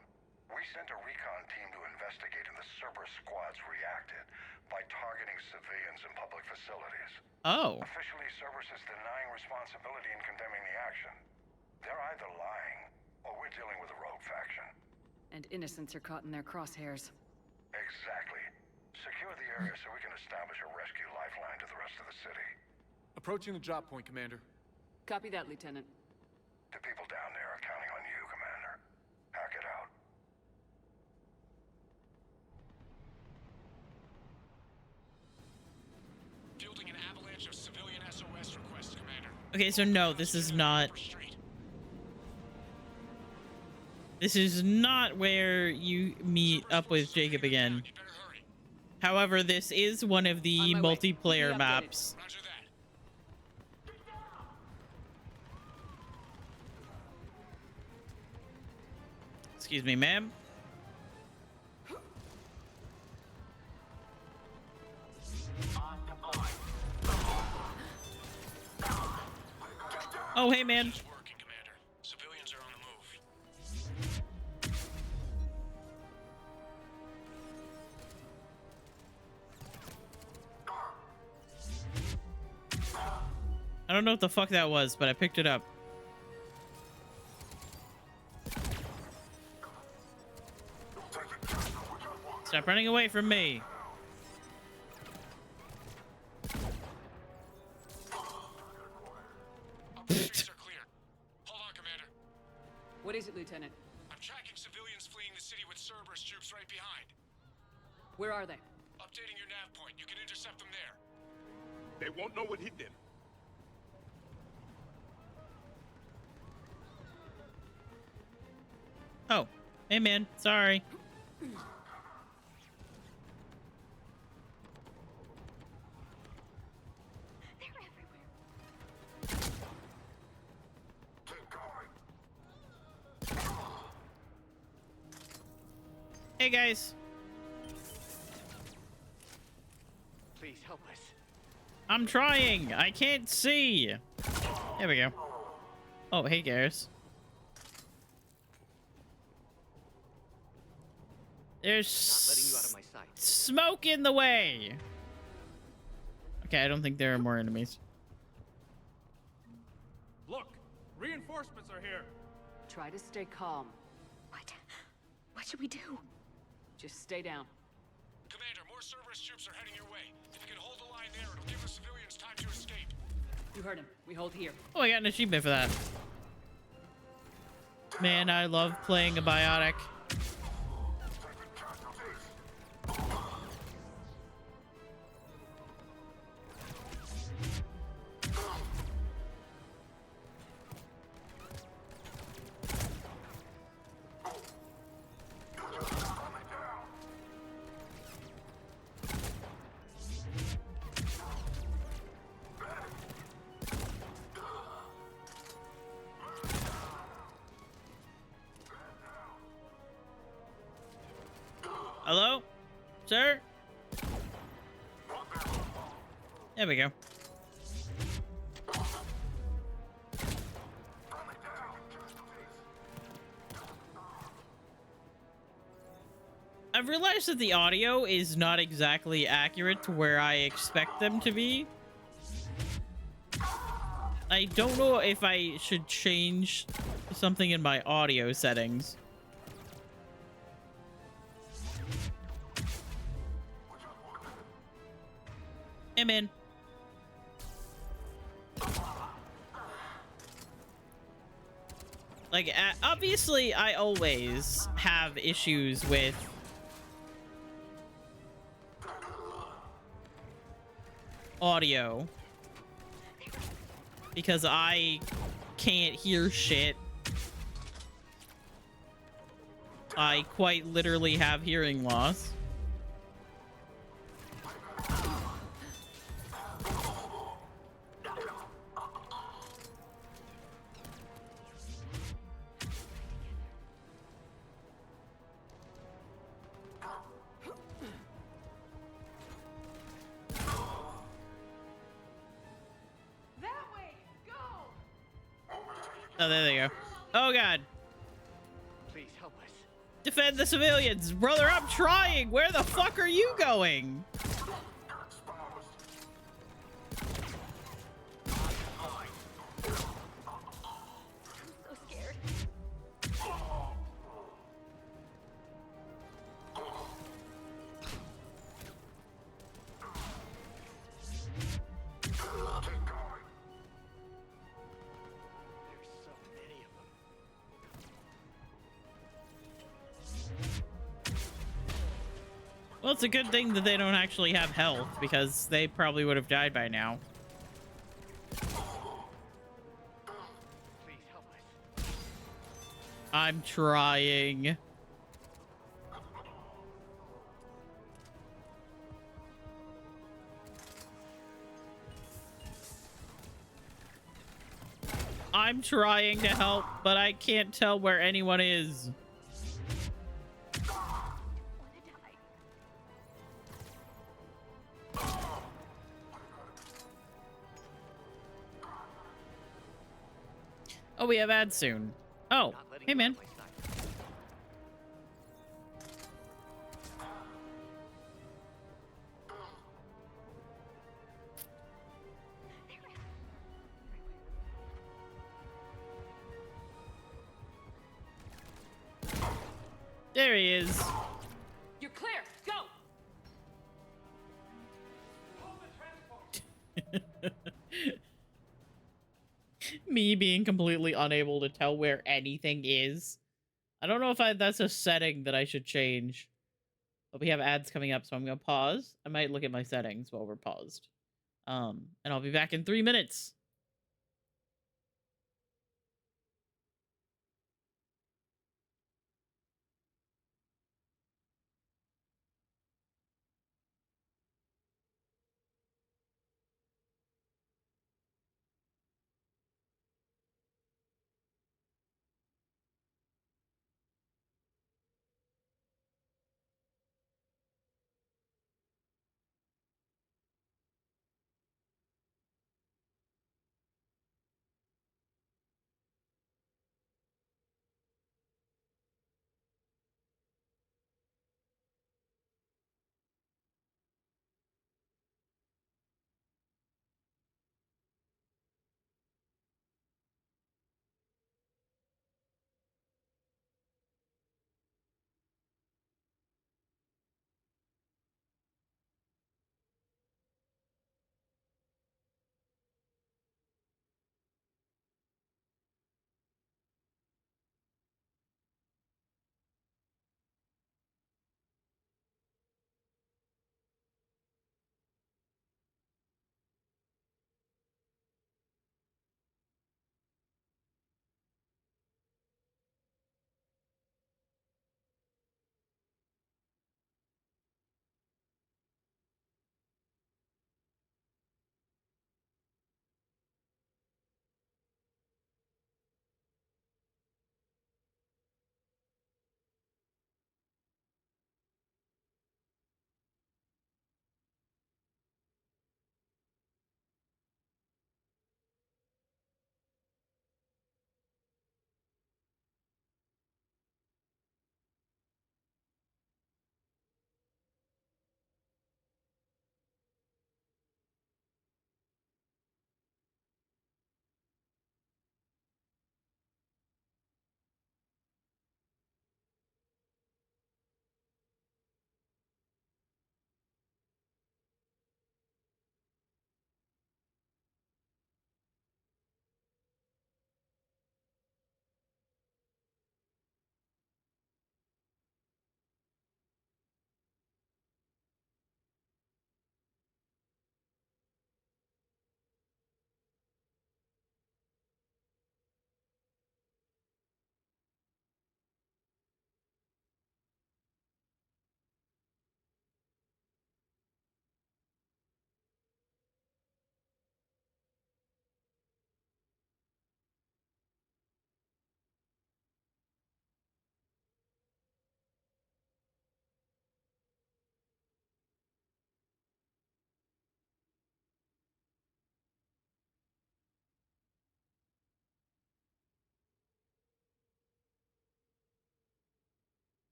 We sent a recon team to investigate, and the Cerberus squads reacted by targeting civilians in public facilities. Oh. Officially, Cerberus is denying responsibility and condemning the action. They're either lying, or we're dealing with a rogue faction. And innocents are caught in their crosshairs. Exactly. Secure the area so we can establish a rescue lifeline to the rest of the city. Approaching the drop point, Commander. Copy that, Lieutenant. The people down there are counting on you, Commander. Hack it out. Fielding an avalanche of civilian SOS requests, Commander. Okay, so no, this is not... This is not where you meet up with Jacob again. However, this is one of the multiplayer maps. Excuse me, ma'am. Oh, hey, man. Civilians are on the move. I don't know what the fuck that was, but I picked it up. Stop running away from me. What is it, Lieutenant? I'm tracking civilians fleeing the city with Cerberus troops right behind. Where are they? Updating your nav point. You can intercept them there. They won't know what hit them. Oh, hey, man. Sorry. Hey, guys. Please help us. I'm trying. I can't see. There we go. Oh, hey, Garrus. There's Not letting you out of my sight. smoke in the way. Okay, I don't think there are more enemies. Look, reinforcements are here. Try to stay calm. What should we do? Just stay down. Commander, more Cerberus troops are heading your way. If you can hold the line there, it'll give the civilians time to escape. You heard him. We hold here. Oh, I got an achievement for that. Man, I love playing a biotic. Hello? Sir? There we go. I've realized that the audio is not exactly accurate to where I expect them to be. I don't know if I should change something in my audio settings. Hey, man. Like, obviously, I always have issues with audio because I can't hear shit. I quite literally have hearing loss. Oh, there they go. Oh, God. Please help us. Defend the civilians. Brother, I'm trying. Where the fuck are you going? So scared. Well, it's a good thing that they don't actually have health, because they probably would have died by now. Please help us. I'm trying. I'm trying to help, but I can't tell where anyone is. Oh, we have ads soon. Oh, hey, man. There he is. You're clear. Go. Me being completely unable to tell where anything is. I don't know if that's a setting that I should change. But we have ads coming up, so I'm going to pause. I might look at my settings while we're paused. And I'll be back in 3 minutes.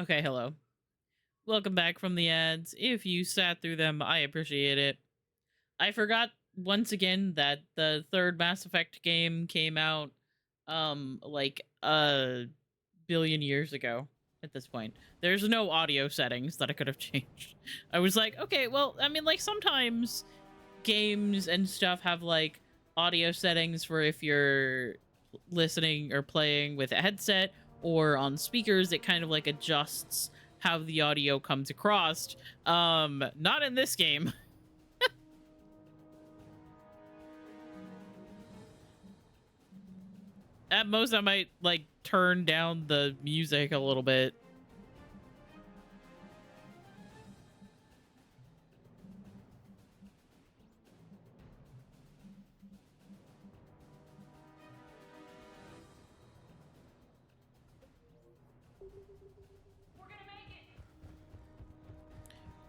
Okay, hello. Welcome back from the ads. If you sat through them, I appreciate it. I forgot once again that the third Mass Effect game came out like a billion years ago at this point. There's no audio settings that I could have changed. I was like, okay, well, I mean, like sometimes games and stuff have like audio settings for if you're listening or playing with a headset or on speakers, it kind of like adjusts how the audio comes across. Not in this game. At most, I might like turn down the music a little bit.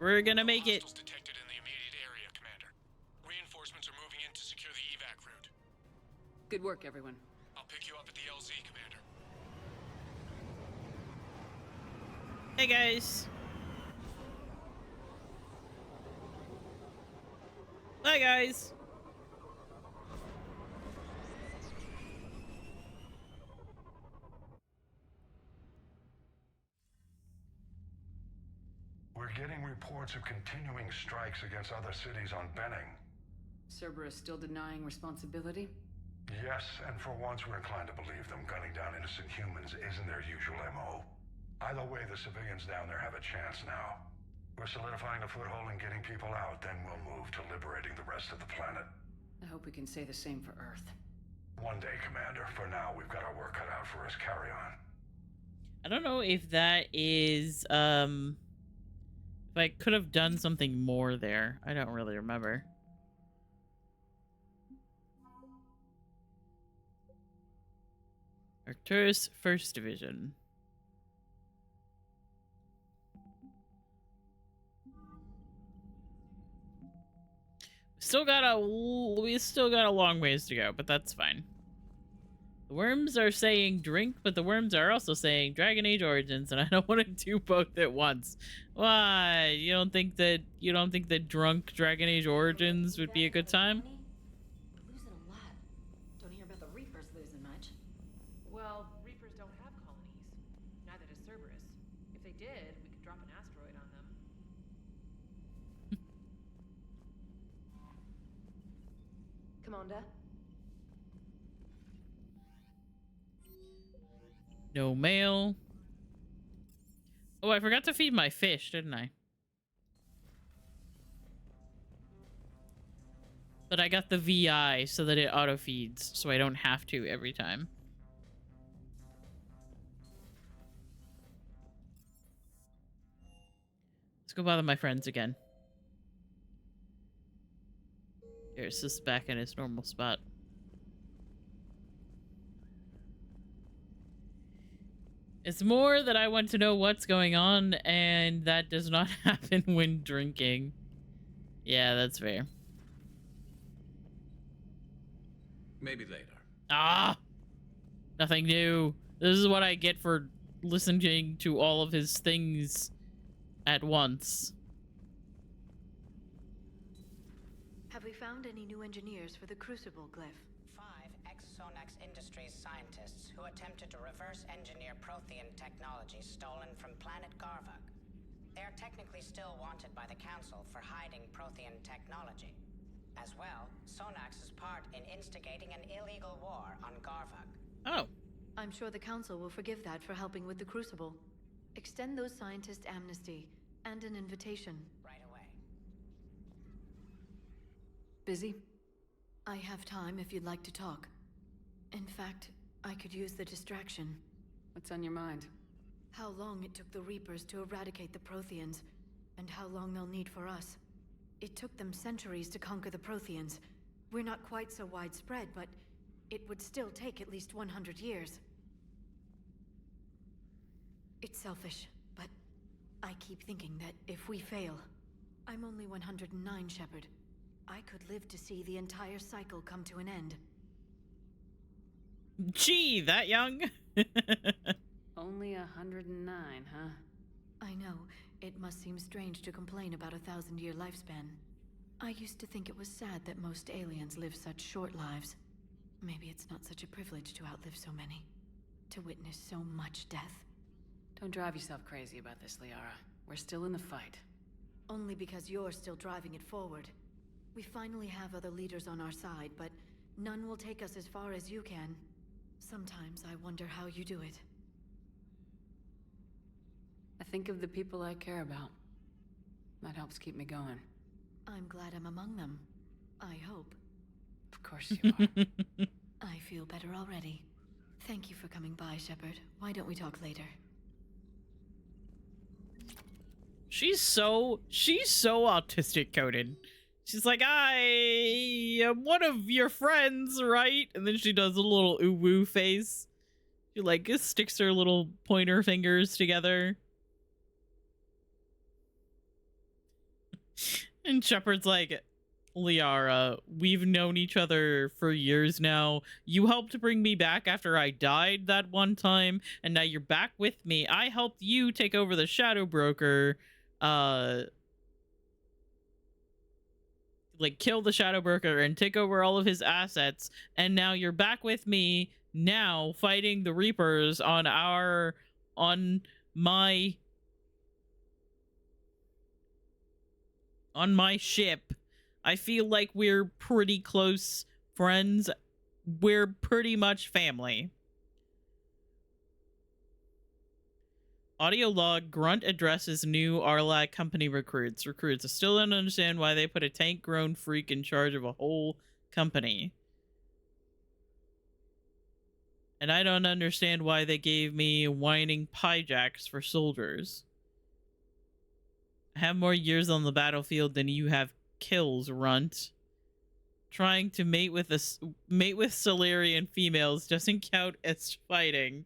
We're gonna make it. Hostiles detected in the immediate area, Commander. Reinforcements are moving in to secure the evac route. Good work, everyone. I'll pick you up at the LZ, Commander. Hey, guys. Bye, guys. We're getting reports of continuing strikes against other cities on Benning. Cerberus still denying responsibility? Yes, and for once we're inclined to believe them. Gunning down innocent humans isn't their usual MO. Either way, the civilians down there have a chance now. We're solidifying a foothold and getting people out, then we'll move to liberating the rest of the planet. I hope we can say the same for Earth. One day, Commander. For now, we've got our work cut out for us. Carry on. I don't know if that is, if I could have done something more there. I don't really remember. Arcturus 1st Division. We still got a long ways to go, but that's fine. The worms are saying drink, but the worms are also saying Dragon Age Origins, and I don't want to do both at once. Why? You don't think that drunk Dragon Age Origins would be a good time? We're losing a lot. Don't hear about the Reapers losing much. Well, Reapers don't have colonies. Neither does Cerberus. If they did, we could drop an asteroid on them. Commander? No mail. Oh, I forgot to feed my fish, didn't I? But I got the VI so that it auto feeds, so I don't have to every time. Let's go bother my friends again. There's this back in his normal spot. It's more that I want to know what's going on, and that does not happen when drinking. Yeah, that's fair. Maybe later. Ah! Nothing new. This is what I get for listening to all of his things at once. Have we found any new engineers for the Crucible glyph? 5 ex-Sonax Industries scientists who attempted to reverse engineer Prothean technology stolen from planet Garvuk. They are technically still wanted by the Council for hiding Prothean technology. As well, Sonax is part in instigating an illegal war on Garvuk. Oh. I'm sure the Council will forgive that for helping with the Crucible. Extend those scientists amnesty and an invitation. Right away. Busy? I have time if you'd like to talk. In fact, I could use the distraction. What's on your mind? How long it took the Reapers to eradicate the Protheans, and how long they'll need for us. It took them centuries to conquer the Protheans. We're not quite so widespread, but it would still take at least 100 years. It's selfish, but I keep thinking that if we fail... I'm only 109, Shepard. I could live to see the entire cycle come to an end. Gee, that young? Only 109, huh? I know, it must seem strange to complain about a 1,000-year lifespan. I used to think it was sad that most aliens live such short lives. Maybe it's not such a privilege to outlive so many. To witness so much death. Don't drive yourself crazy about this, Liara. We're still in the fight. Only because you're still driving it forward. We finally have other leaders on our side, but none will take us as far as you can. Sometimes I wonder how you do it. I think of the people I care about. That helps keep me going. I'm glad I'm among them. I hope. Of course you are. I feel better already. Thank you for coming by, Shepard. Why don't we talk later? She's so autistic coded. She's like, I am one of your friends, right? And then she does a little ooh woo face. She like sticks her little pointer fingers together. And Shepard's like, Liara, we've known each other for years now. You helped bring me back after I died that one time, and now you're back with me. I helped you take over the Shadow Broker, like kill the Shadow Broker and take over all of his assets, and now you're back with me now fighting the Reapers on my ship. I feel like we're pretty close friends. We're pretty much family. Audio log, Grunt addresses new Arlac company recruits. I still don't understand why they put a tank-grown freak in charge of a whole company. And I don't understand why they gave me whining pie jacks for soldiers. I have more years on the battlefield than you have kills, Runt. Trying to mate with Solarian females doesn't count as fighting.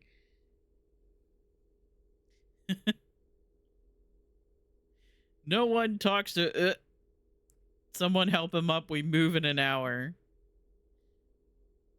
No one talks to someone help him up. We move in an hour.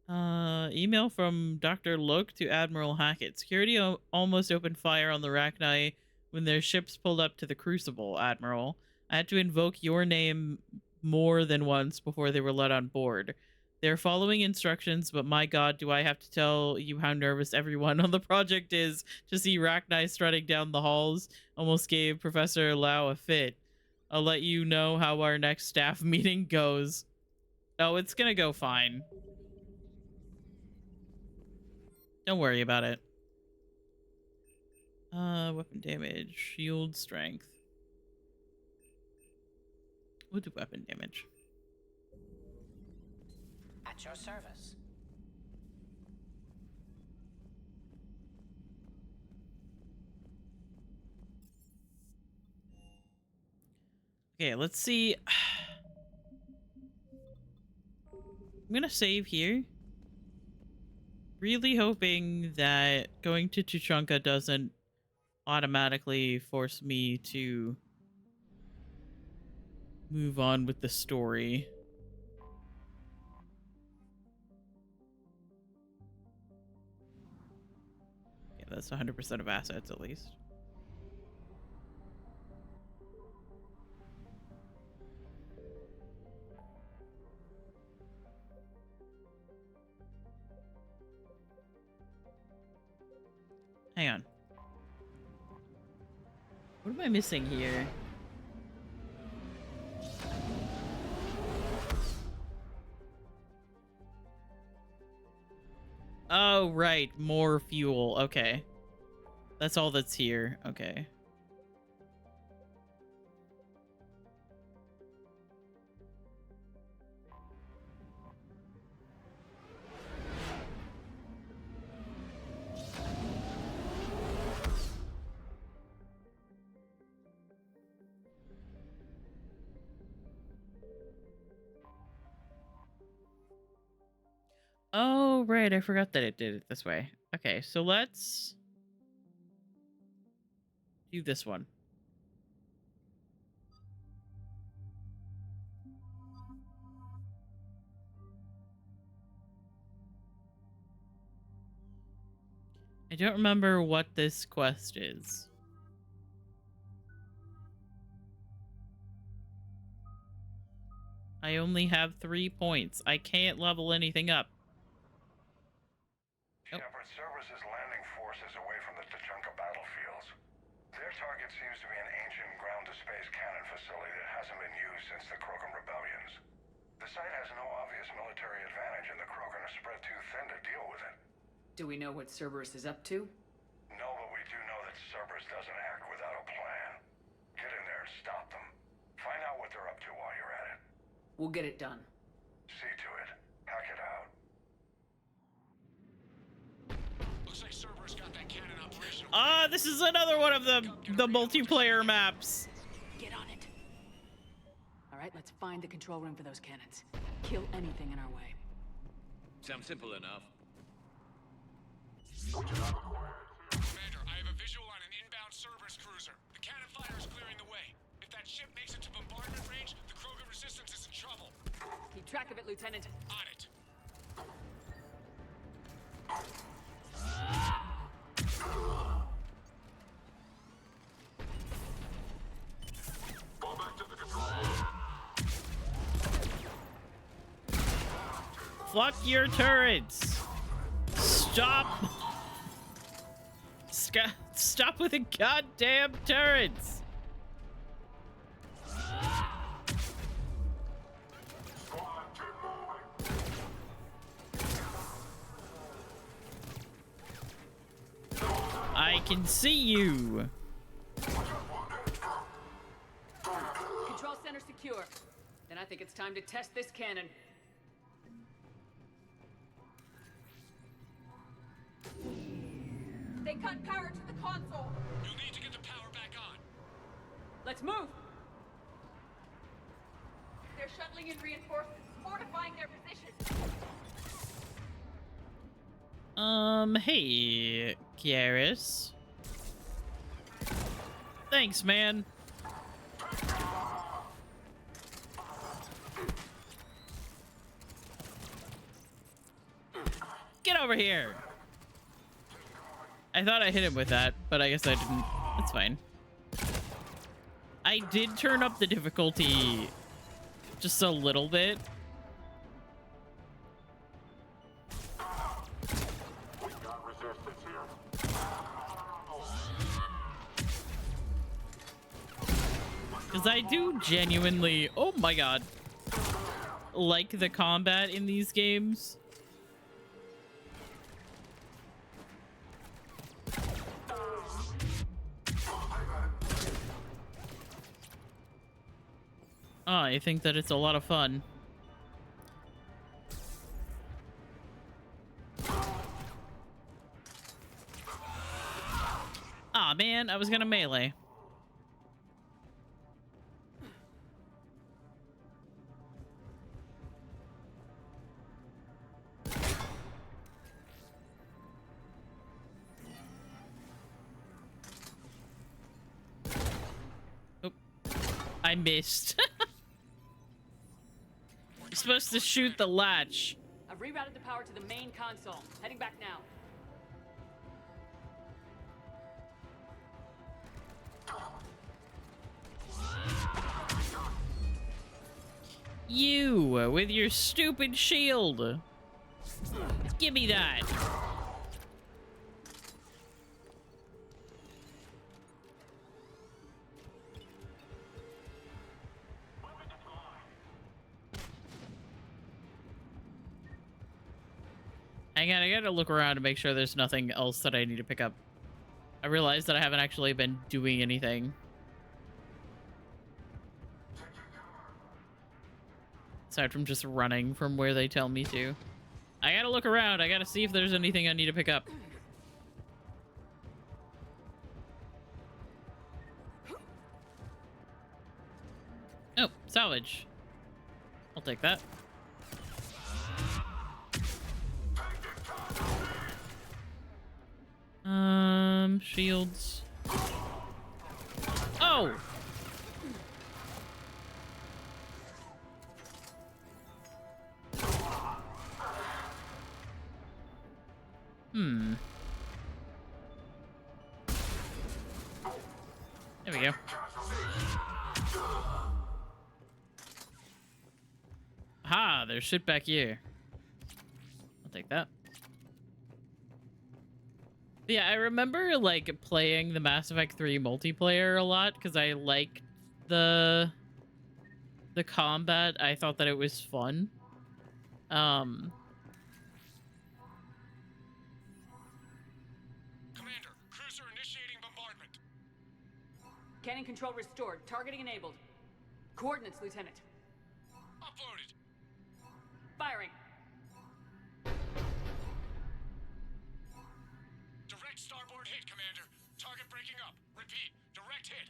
Email from Dr. Loke to Admiral Hackett. Security almost opened fire on the Rachni when their ships pulled up to the Crucible, Admiral. I had to invoke your name more than once before they were let on board. They're following instructions, but my god, do I have to tell you how nervous everyone on the project is to see Rachni strutting down the halls? Almost gave Professor Lau a fit. I'll let you know how our next staff meeting goes. Oh, it's gonna go fine. Don't worry about it. Weapon damage, shield strength. We'll do weapon damage. At your service. Okay, let's see. I'm gonna save here. Really hoping that going to Tuchanka doesn't automatically force me to move on with the story. Yeah, that's 100% of assets at least. Hang on. What am I missing here? Oh, right. More fuel. Okay. That's all that's here. Okay. Oh, right. I forgot that it did it this way. Okay, so let's do this one. I don't remember what this quest is. I only have 3 points. I can't level anything up. Shepard, Cerberus is landing forces away from the Tachanka battlefields. Their target seems to be an ancient ground-to-space cannon facility that hasn't been used since the Krogan rebellions. The site has no obvious military advantage, and the Krogan are spread too thin to deal with it. Do we know what Cerberus is up to? No, but we do know that Cerberus doesn't act without a plan. Get in there and stop them. Find out what they're up to while you're at it. We'll get it done. See to it. Hack it out. Looks like Cerberus got that cannon operational. Ah, this is another one of the multiplayer maps. Get on it. All right, let's find the control room for those cannons. Kill anything in our way. Sounds simple enough. Commander, I have a visual on an inbound Cerberus cruiser. The cannon fire is clearing the way. If that ship makes it to bombardment range, the Krogan resistance is in trouble. Keep track of it, Lieutenant. On it. Fall back to the control room. Fuck your turrets. Stop. Stop with the goddamn turrets. I can see you. Control center secure. Then I think it's time to test this cannon. They cut power to the console. You'll need to get the power back on. Let's move. They're shuttling in reinforcements, fortifying their positions. Hey, Garrus. Thanks, man. Get over here. I thought I hit him with that, but I guess I didn't. That's fine. I did turn up the difficulty just a little bit. Because I do genuinely, oh my god, like the combat in these games. I think that it's a lot of fun. Aw, man, I was gonna melee. Oh, I missed. You're supposed to shoot the latch. I've rerouted the power to the main console. Heading back now. You, with your stupid shield. Give me that. Hang on, I gotta look around to make sure there's nothing else that I need to pick up. I realized that I haven't actually been doing anything. Aside from just running from where they tell me to. I gotta look around. I gotta see if there's anything I need to pick up. Oh, salvage. I'll take that. Shields. Oh! There we go. Ha, there's shit back here. I'll take that. Yeah, I remember like playing the Mass Effect 3 multiplayer a lot because I liked the combat. I thought that it was fun. Commander, cruiser initiating bombardment. Cannon control restored. Targeting enabled. Coordinates, Lieutenant. Uploaded. Firing. Direct starboard hit, Commander. Target breaking up. Repeat, direct hit.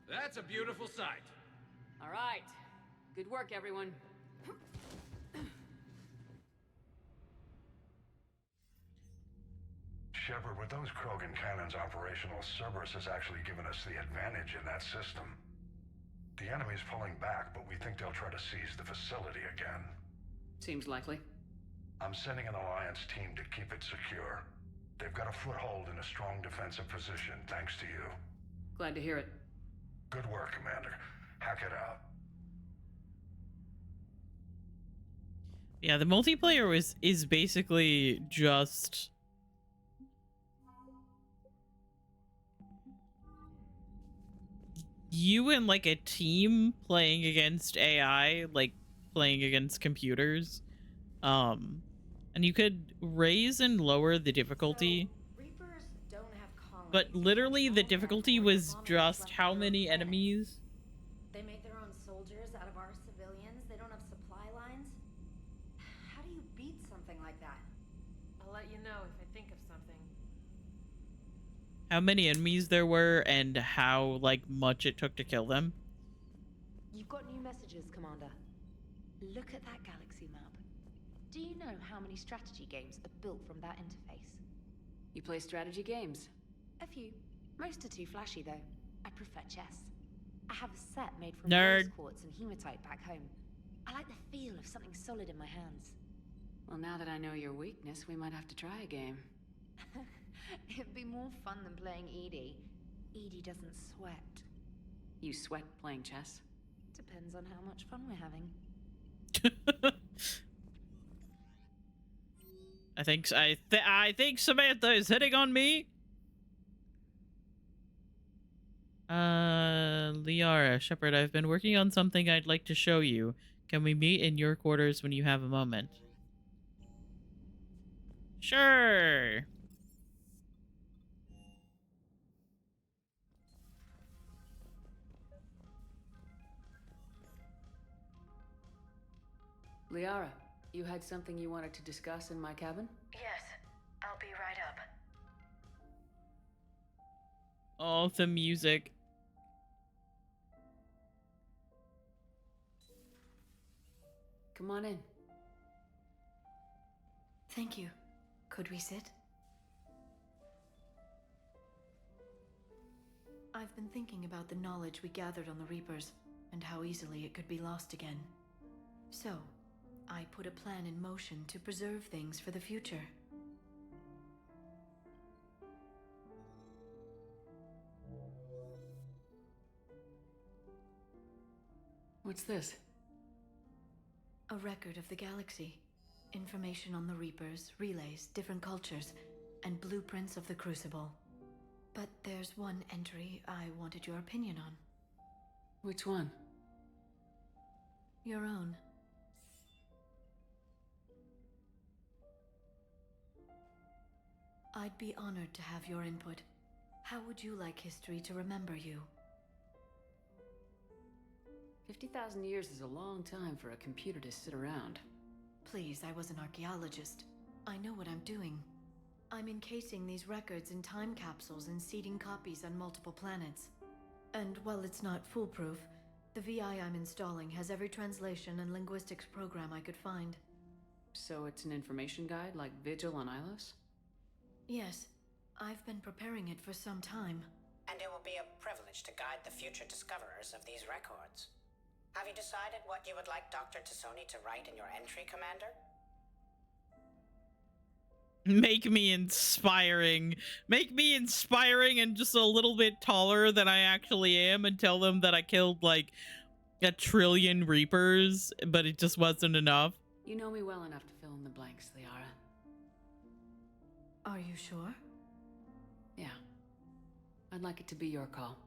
That's a beautiful sight. All right. Good work, everyone. Shepard, with those Krogan cannons operational, Cerberus has actually given us the advantage in that system. The enemy's pulling back, but we think they'll try to seize the facility again. Seems likely. I'm sending an Alliance team to keep it secure. They've got a foothold in a strong defensive position, thanks to you. Glad to hear it. Good work, Commander. Hack it out. Yeah, the multiplayer is basically just you and like a team playing against AI, like playing against computers. And you could raise and lower the difficulty. Reapers don't have colonies. But literally the difficulty was just how many enemies. They make their own soldiers out of our civilians. They don't have supply lines. How do you beat something like that? I'll let you know if I think of something. How many enemies there were and how like much it took to kill them. You've got new messages, Commander. Look at that galaxy map. Do you know how many strategy games are built from that interface? You play strategy games? A few. Most are too flashy, though. I prefer chess. I have a set made from Nerd. rose quartz and hematite back home. I like the feel of something solid in my hands. Well, now that I know your weakness, we might have to try a game. It'd be more fun than playing Edie. Edie doesn't sweat. You sweat playing chess? Depends on how much fun we're having. I think Samantha is hitting on me. Liara, Shepard, I've been working on something I'd like to show you. Can we meet in your quarters when you have a moment? Sure. Liara, you had something you wanted to discuss in my cabin? Yes, I'll be right up. Oh, the music. Come on in. Thank you. Could we sit? I've been thinking about the knowledge we gathered on the Reapers, and how easily it could be lost again. So, I put a plan in motion to preserve things for the future. What's this? A record of the galaxy. Information on the Reapers, relays, different cultures, and blueprints of the Crucible. But there's one entry I wanted your opinion on. Which one? Your own. I'd be honored to have your input. How would you like history to remember you? 50,000 years is a long time for a computer to sit around. Please, I was an archaeologist. I know what I'm doing. I'm encasing these records in time capsules and seeding copies on multiple planets. And while it's not foolproof, the VI I'm installing has every translation and linguistics program I could find. So it's an information guide like Vigil on Ilos? Yes, I've been preparing it for some time. And it will be a privilege to guide the future discoverers of these records. Have you decided what you would like Dr. Tassoni to write in your entry, Commander? Make me inspiring. Make me inspiring and just a little bit taller than I actually am, and tell them that I killed like a trillion Reapers, but it just wasn't enough. You know me well enough to fill in the blanks, Liara. Are you sure? Yeah. I'd like it to be your call.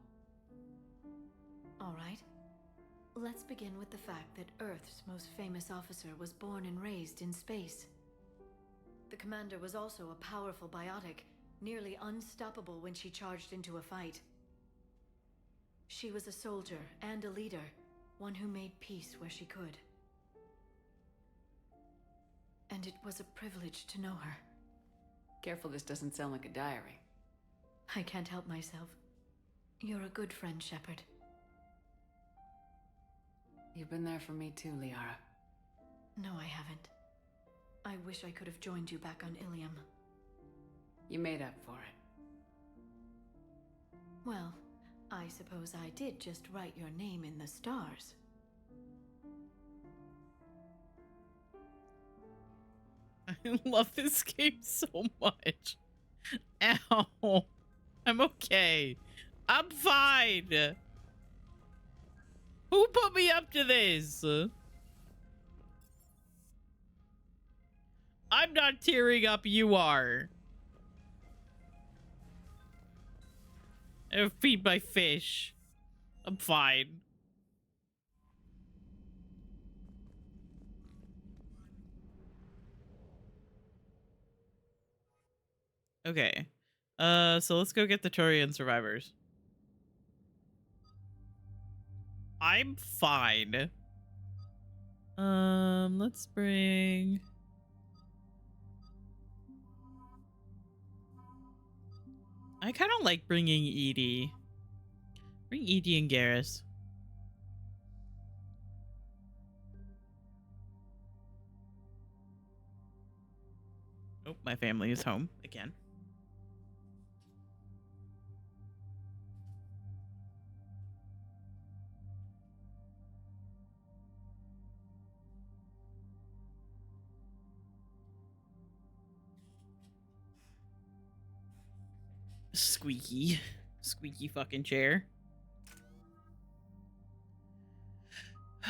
All right. Let's begin with the fact that Earth's most famous officer was born and raised in space. The commander was also a powerful biotic, nearly unstoppable when she charged into a fight. She was a soldier and a leader, one who made peace where she could. And it was a privilege to know her. Careful this doesn't sound like a diary. I can't help myself. You're a good friend, Shepard. You've been there for me too, Liara. No, I haven't. I wish I could have joined you back on Ilium. You made up for it. Well, I suppose I did just write your name in the stars. I love this game so much. Ow. I'm okay. I'm fine. Who put me up to this? I'm not tearing up, you are. I feed my fish. I'm fine. Okay. So let's go get the Turian survivors. I'm fine. Let's bring... I kind of like bringing Edie. Bring Edie and Garrus. Oh, my family is home again. Squeaky fucking chair.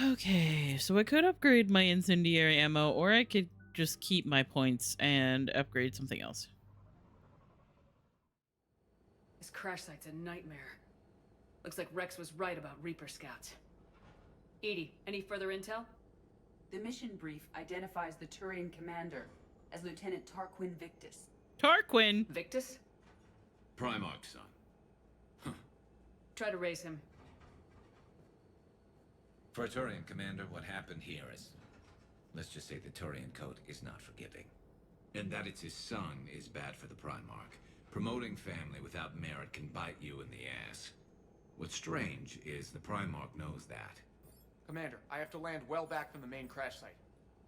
Okay, so I could upgrade my incendiary ammo, or I could just keep my points and upgrade something else. This crash site's a nightmare. Looks like Rex was right about Reaper scouts. Edie, any further intel? The mission brief identifies the Turian commander as Lieutenant Tarquin Victus. Tarquin? Victus? Primarch's son. Try to raise him. For a Turian commander, what happened here is... let's just say the Turian code is not forgiving. And that it's his son is bad for the Primarch. Promoting family without merit can bite you in the ass. What's strange is the Primarch knows that. Commander, I have to land well back from the main crash site.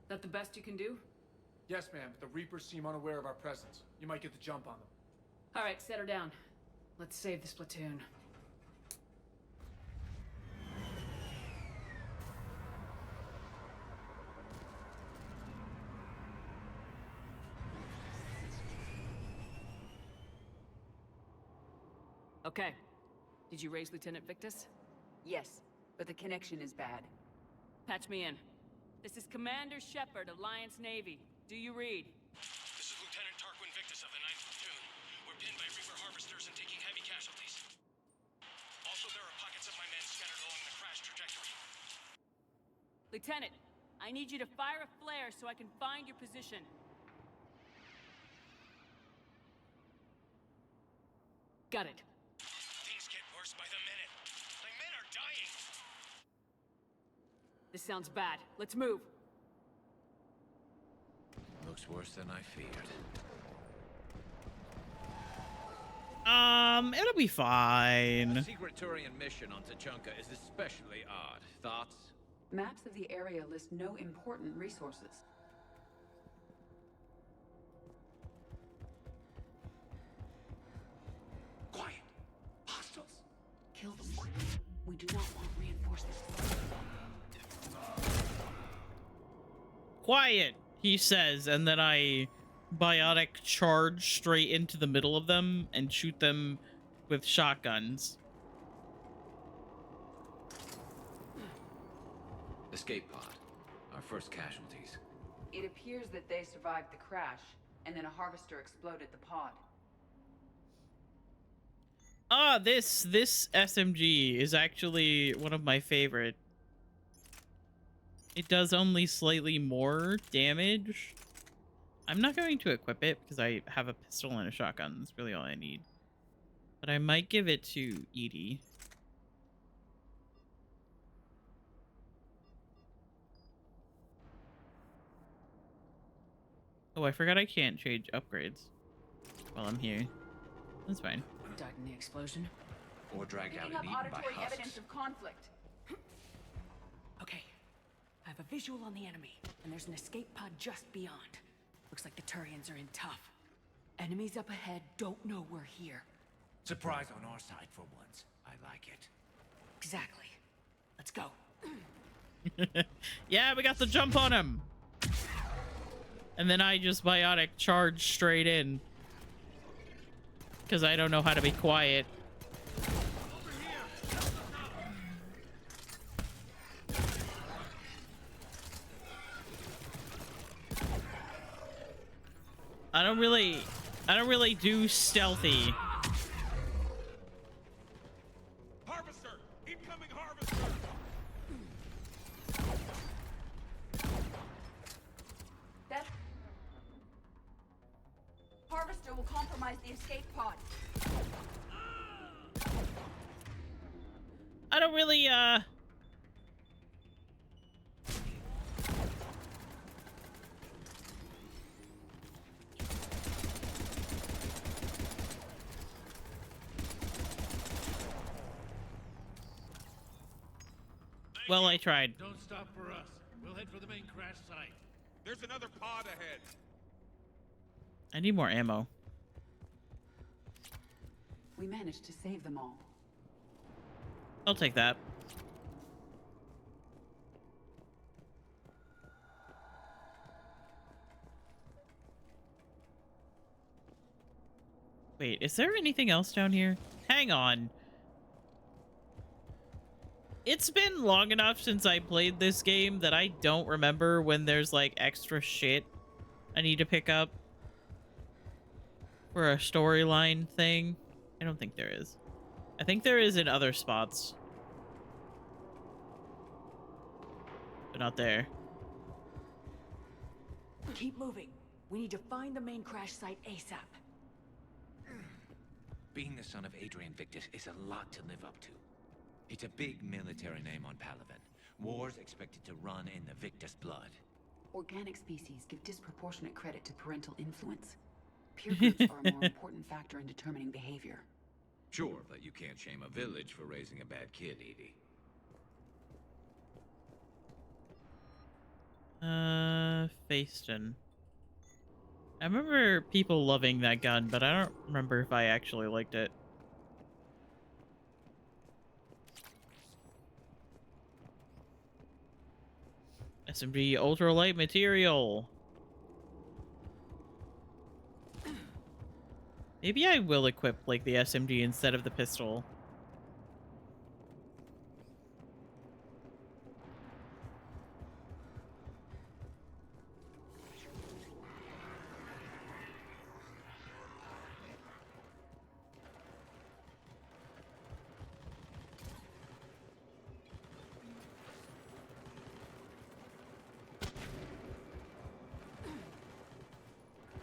That the best you can do? Yes, ma'am, but the Reapers seem unaware of our presence. You might get the jump on them. All right, set her down. Let's save this platoon. Okay. Did you raise Lieutenant Victus? Yes, but the connection is bad. Patch me in. This is Commander Shepard, Alliance Navy. Do you read? This is Lieutenant Tarquin Victus of the 9th Platoon. We're pinned by Reaper harvesters and taking heavy casualties. Also, there are pockets of my men scattered along the crash trajectory. Lieutenant, I need you to fire a flare so I can find your position. Got it. Things get worse by the minute. My men are dying. This sounds bad. Let's move. Looks worse than I feared. It'll be fine. A secret Turian mission on Tachanka is especially odd. Thoughts? Maps of the area list no important resources. Quiet! Hostiles! Kill them quickly. We do not want reinforcements. Quiet, he says, and then I biotic charge straight into the middle of them and shoot them with shotguns. Escape pod. Our first casualties. It appears that they survived the crash, and then a harvester exploded the pod. Ah, this SMG is actually one of my favorite. It does only slightly more damage. I'm not going to equip it because I have a pistol and a shotgun. That's really all I need. But I might give it to Edie. Oh, I forgot I can't change upgrades while I'm here. That's fine. Died in the explosion. Or dragged out Picking and up eaten by auditory husks. evidence of conflict. Okay. I have a visual on the enemy, and there's an escape pod just beyond. Looks like the Turians are in tough. Enemies up ahead don't know we're here. Surprise on our side for once. I like it. Exactly. Let's go. Yeah, we got the jump on him. And then I just biotic charge straight in. Because I don't know how to be quiet. I don't really do stealthy. Harvester! Incoming harvester! That harvester will compromise the escape pod. I don't really, Well, I tried. Don't stop for us. We'll head for the main crash site. There's another pod ahead. I need more ammo. We managed to save them all. I'll take that. Wait, is there anything else down here? Hang on. It's been long enough since I played this game that I don't remember when there's like extra shit I need to pick up for a storyline thing. I don't think there is. I think there is in other spots, but not there. Keep moving. We need to find the main crash site ASAP. Being the son of Adrian Victus is a lot to live up to. It's a big military name on Palaven. War's expected to run in the Victus blood. Organic species give disproportionate credit to parental influence. Peer groups are a more important factor in determining behavior. Sure, but you can't shame a village for raising a bad kid, Edie. Faiston. I remember people loving that gun, but I don't remember if I actually liked it. SMG ultralight material. Maybe I will equip like the SMG instead of the pistol.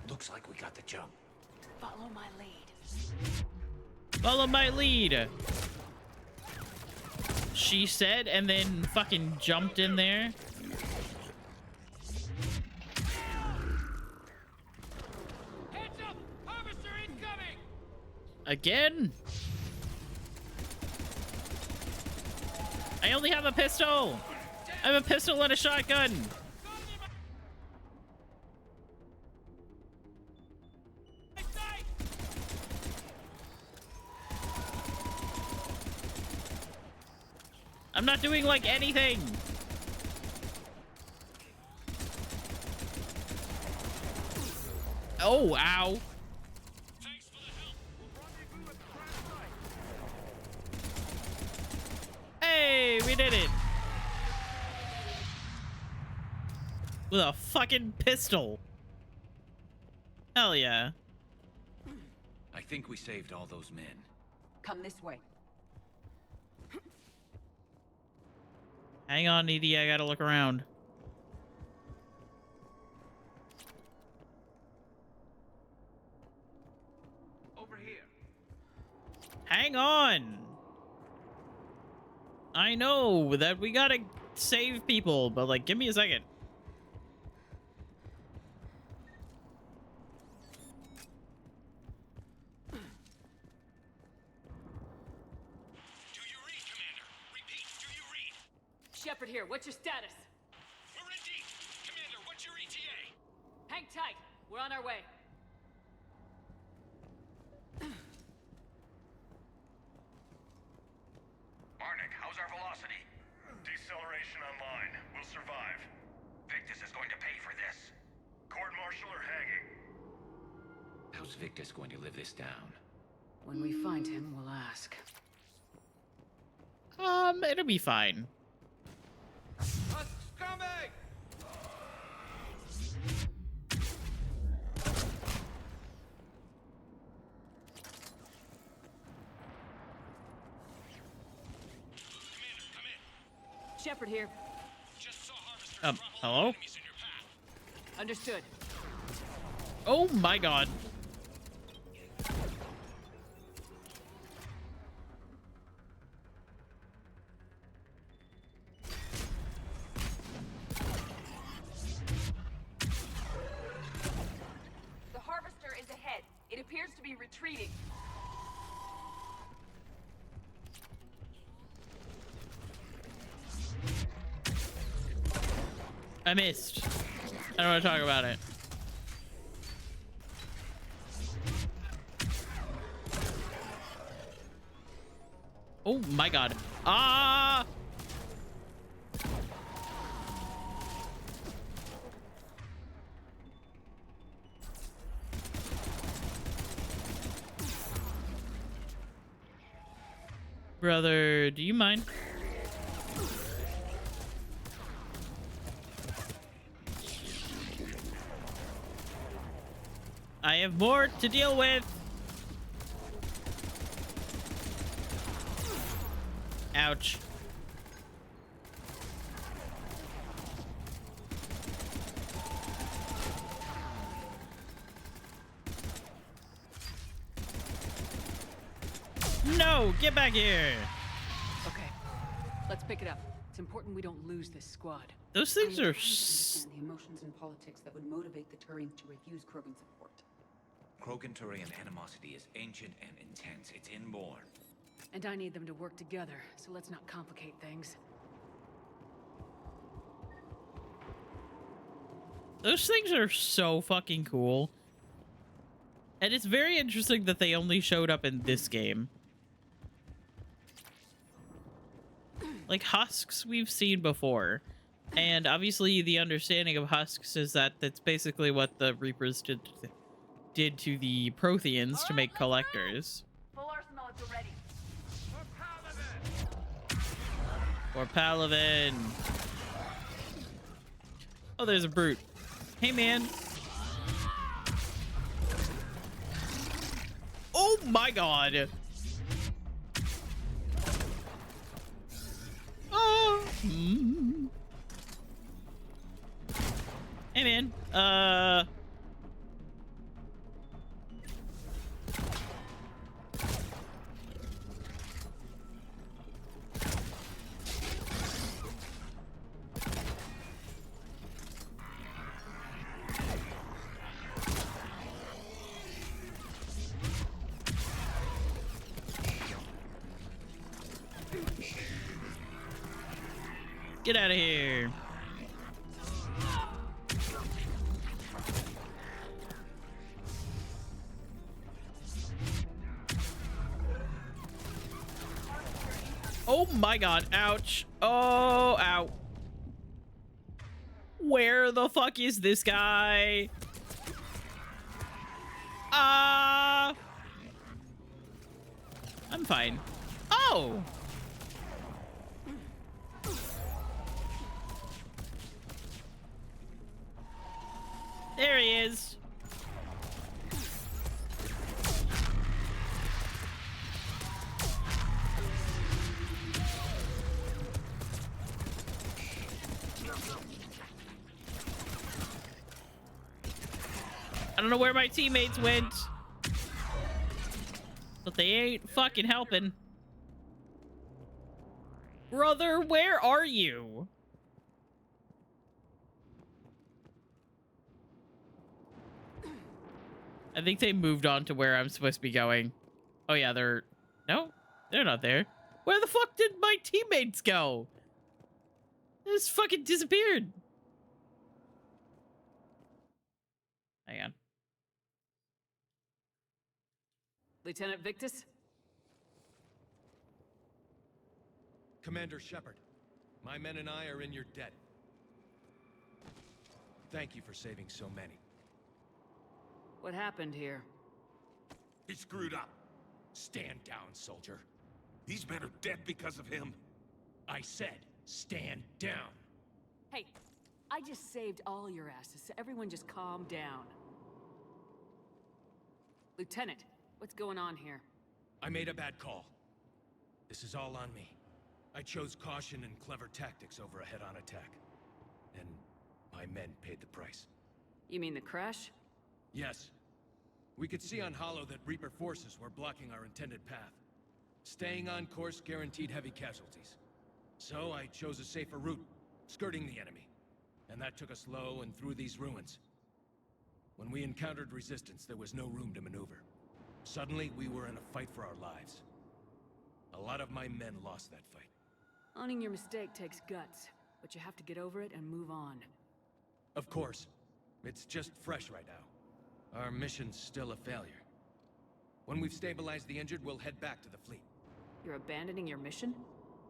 Looks like we got the jump. Follow my lead. Follow my lead, she said, and then fucking jumped in there. Heads up! Harvester incoming! Again? I only have a pistol. I have a pistol and a shotgun. I'm not doing like anything. Oh, ow. Hey, we did it. with a fucking pistol. Hell yeah. I think we saved all those men. Come this way. Hang on, Edie, I gotta look around. Over here. Hang on. I know that we gotta save people, but like, give me a second. Shepard here. What's your status? We're in deep. Commander, what's your ETA? Hang tight. We're on our way. Marnik, how's our velocity? Deceleration online. We'll survive. Victus is going to pay for this. Court-martial or hanging? How's Victus going to live this down? When we find him, we'll ask. It'll be fine. A scumbag! Shepard here. Hello? Understood. Oh my god. The harvester is ahead. It appears to be retreating. I missed. I don't want to talk about it. Oh my god. Ah! Brother, do you mind? I have more to deal with. Ouch. No, get back here. Okay, let's pick it up. It's important we don't lose this squad. Those things I am are trying to understand the emotions and politics that would motivate the Turians to refuse Krogan support. Krogan-Turian animosity is ancient and intense. It's inborn. And I need them to work together, so let's not complicate things. Those things are so fucking cool. And it's very interesting that they only showed up in this game. Like, husks we've seen before. And obviously the understanding of husks is that that's basically what the Reapers did to the Protheans to make collectors. Full arsenal at the ready. Or Palaven. Oh, there's a brute. Hey, man. Oh my god. Oh. Hey, man. Get out of here. Oh my god, ouch. Oh, ow. Where the fuck is this guy? I'm fine. Oh! There he is. I don't know where my teammates went, but they ain't fucking helping. Brother, where are you? I think they moved on to where I'm supposed to be going. Oh yeah, they're not there. Where the fuck did my teammates go? They just fucking disappeared. Hang on. Lieutenant Victus? Commander Shepard, my men and I are in your debt. Thank you for saving so many. What happened here? He screwed up. Stand down, soldier. These men are dead because of him. I said, stand down. Hey, I just saved all your asses, so everyone just calm down. Lieutenant, what's going on here? I made a bad call. This is all on me. I chose caution and clever tactics over a head-on attack. And my men paid the price. You mean the crash? Yes. We could see on Hollow that Reaper forces were blocking our intended path. Staying on course guaranteed heavy casualties. So I chose a safer route, skirting the enemy. And that took us low and through these ruins. When we encountered resistance, there was no room to maneuver. Suddenly, we were in a fight for our lives. A lot of my men lost that fight. Owning your mistake takes guts, but you have to get over it and move on. Of course. It's just fresh right now. Our mission's still a failure. When we've stabilized the injured, we'll head back to the fleet. You're abandoning your mission?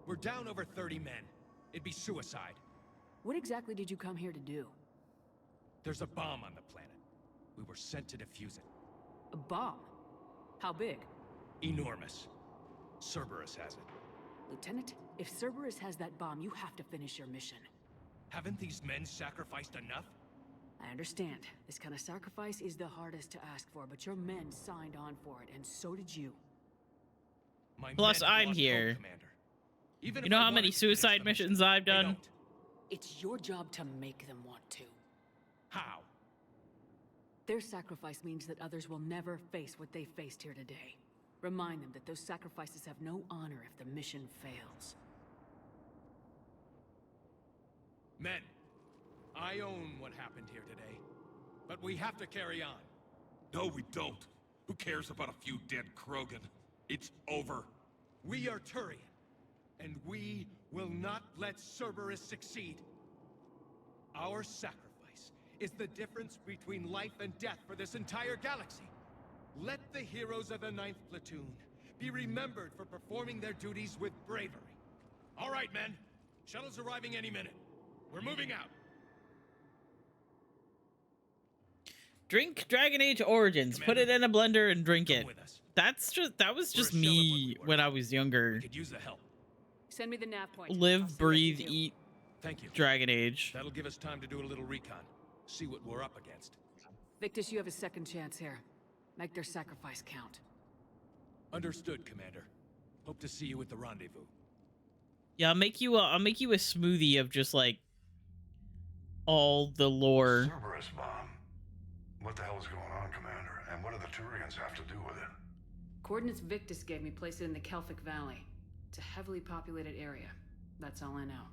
We're down over 30 men. It'd be suicide. What exactly did you come here to do? There's a bomb on the planet. We were sent to defuse it. A bomb? How big? Enormous. Cerberus has it. Lieutenant, if Cerberus has that bomb, you have to finish your mission. Haven't these men sacrificed enough? I understand. This kind of sacrifice is the hardest to ask for, but your men signed on for it, and so did you. Plus, I'm here. You know how many suicide missions I've done? It's your job to make them want to. How? Their sacrifice means that others will never face what they faced here today. Remind them that those sacrifices have no honor if the mission fails. Men, I own what happened here today, but we have to carry on. No, we don't. Who cares about a few dead Krogan? It's over. We are Turian, and we will not let Cerberus succeed. Our sacrifice is the difference between life and death for this entire galaxy. Let the heroes of the 9th Platoon be remembered for performing their duties with bravery. All right, men. Shuttle's arriving any minute. We're moving out. Drink Dragon Age Origins. Put it in a blender and drink it. That was just me when I was younger. Could use the help. Send me the nav point. Live, breathe, eat. Thank you. Dragon Age. That'll give us time to do a little recon. See what we're up against. Victus, you have a second chance here. Make their sacrifice count. Understood, Commander. Hope to see you at the rendezvous. Yeah, I'll make you a smoothie of just like all the lore. Cerberus bomb. What the hell is going on, Commander? And what do the Turians have to do with it? Coordinates Victus gave me place it in the Kelphic Valley. It's a heavily populated area. That's all I know.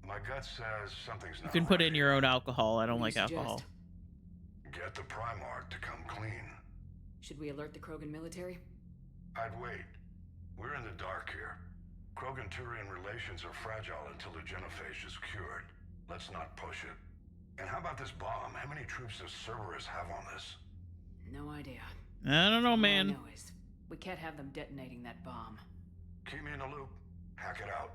My gut says something's not You can put right. in your own alcohol. I don't like suggest? alcohol. Get the Primarch to come clean. Should we alert the Krogan military? I'd wait. We're in the dark here. Krogan-Turian relations are fragile until the genophage is cured. Let's not push it. And how about this bomb? How many troops does Cerberus have on this? No idea. I don't know, man. All I know is we can't have them detonating that bomb. Keep me in the loop. Hack it out.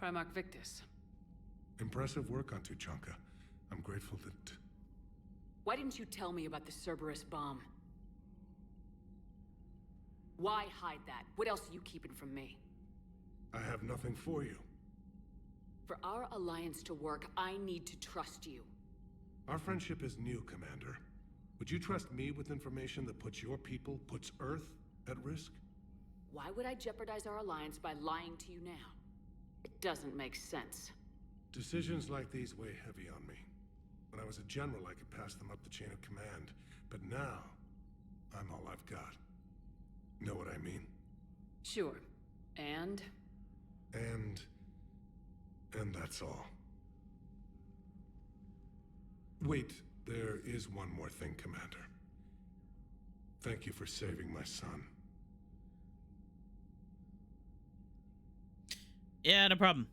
Primarch Victus. Impressive work on Tuchanka. I'm grateful that... Why didn't you tell me about the Cerberus bomb? Why hide that? What else are you keeping from me? I have nothing for you. For our alliance to work, I need to trust you. Our friendship is new, Commander. Would you trust me with information that puts your people, puts Earth, at risk? Why would I jeopardize our alliance by lying to you now? It doesn't make sense. Decisions like these weigh heavy on me. When I was a general, I could pass them up the chain of command. But now, I'm all I've got. Know what I mean? Sure. And that's all. Wait, there is one more thing, Commander. Thank you for saving my son. Yeah, no problem.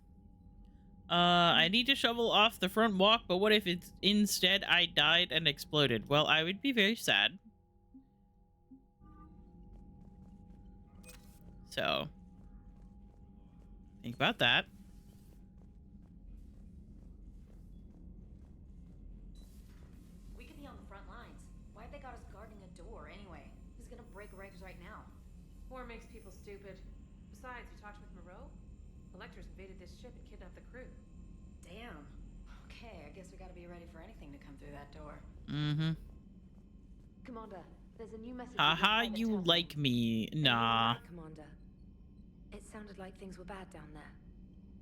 I need to shovel off the front walk, but what if it's instead I died and exploded? Well, I would be very sad. So, think about that. We could be on the front lines. Why have they got us guarding a door anyway? Who's gonna break regs right now? War makes people stupid. Besides, you talked with Moreau? Electors invaded this ship and kidnapped the crew. Damn. Okay, I guess we gotta be ready for anything to come through that door. Mm-hmm. Commander, there's a new message. Haha, you like me. Nah. Commander. It sounded like things were bad down there.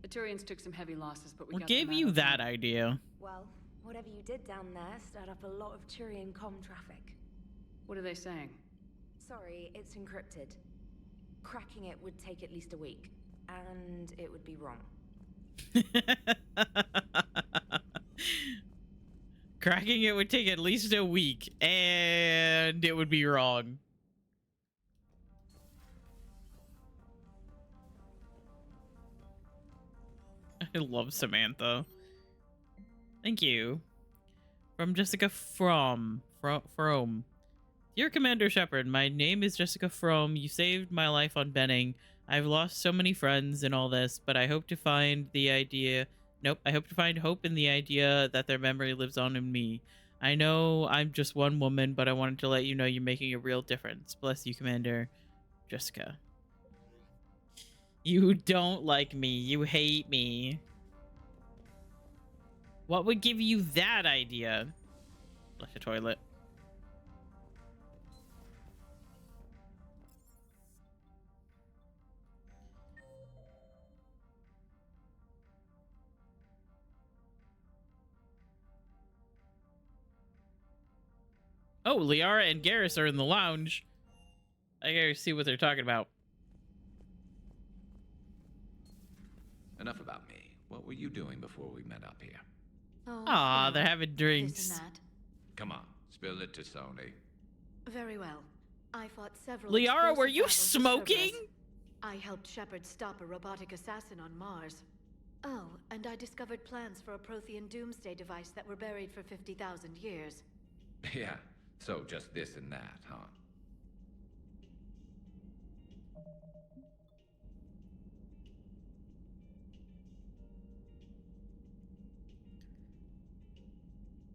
the Turians took some heavy losses, but we What got gave them you out that okay. idea? Well, whatever you did down there stirred up a lot of Turian comm traffic. What are they saying? Sorry, it's encrypted. Cracking it would take at least a week, and it would be wrong. Cracking it would take at least a week, and it would be wrong. I love Samantha. Thank you. From Jessica From. Dear Commander Shepard, my name is Jessica From. You saved my life on Benning. I've lost so many friends in all this, but I hope to find the idea... Nope, I hope to find hope in the idea that their memory lives on in me. I know I'm just one woman, but I wanted to let you know you're making a real difference. Bless you, Commander Jessica. You don't like me. You hate me. What would give you that idea? Flush a toilet. Oh, Liara and Garrus are in the lounge. I gotta see what they're talking about. Enough about me. What were you doing before we met up here? Oh, Aw, hello. they're having drinks. This and that. Come on, spill it to Sony. Very well. I fought several. Liara, were explosive you battles with smoking? Cerberus. I helped Shepard stop a robotic assassin on Mars. Oh, and I discovered plans for a Prothean doomsday device that were buried for 50,000 years. Yeah, so just this and that, huh?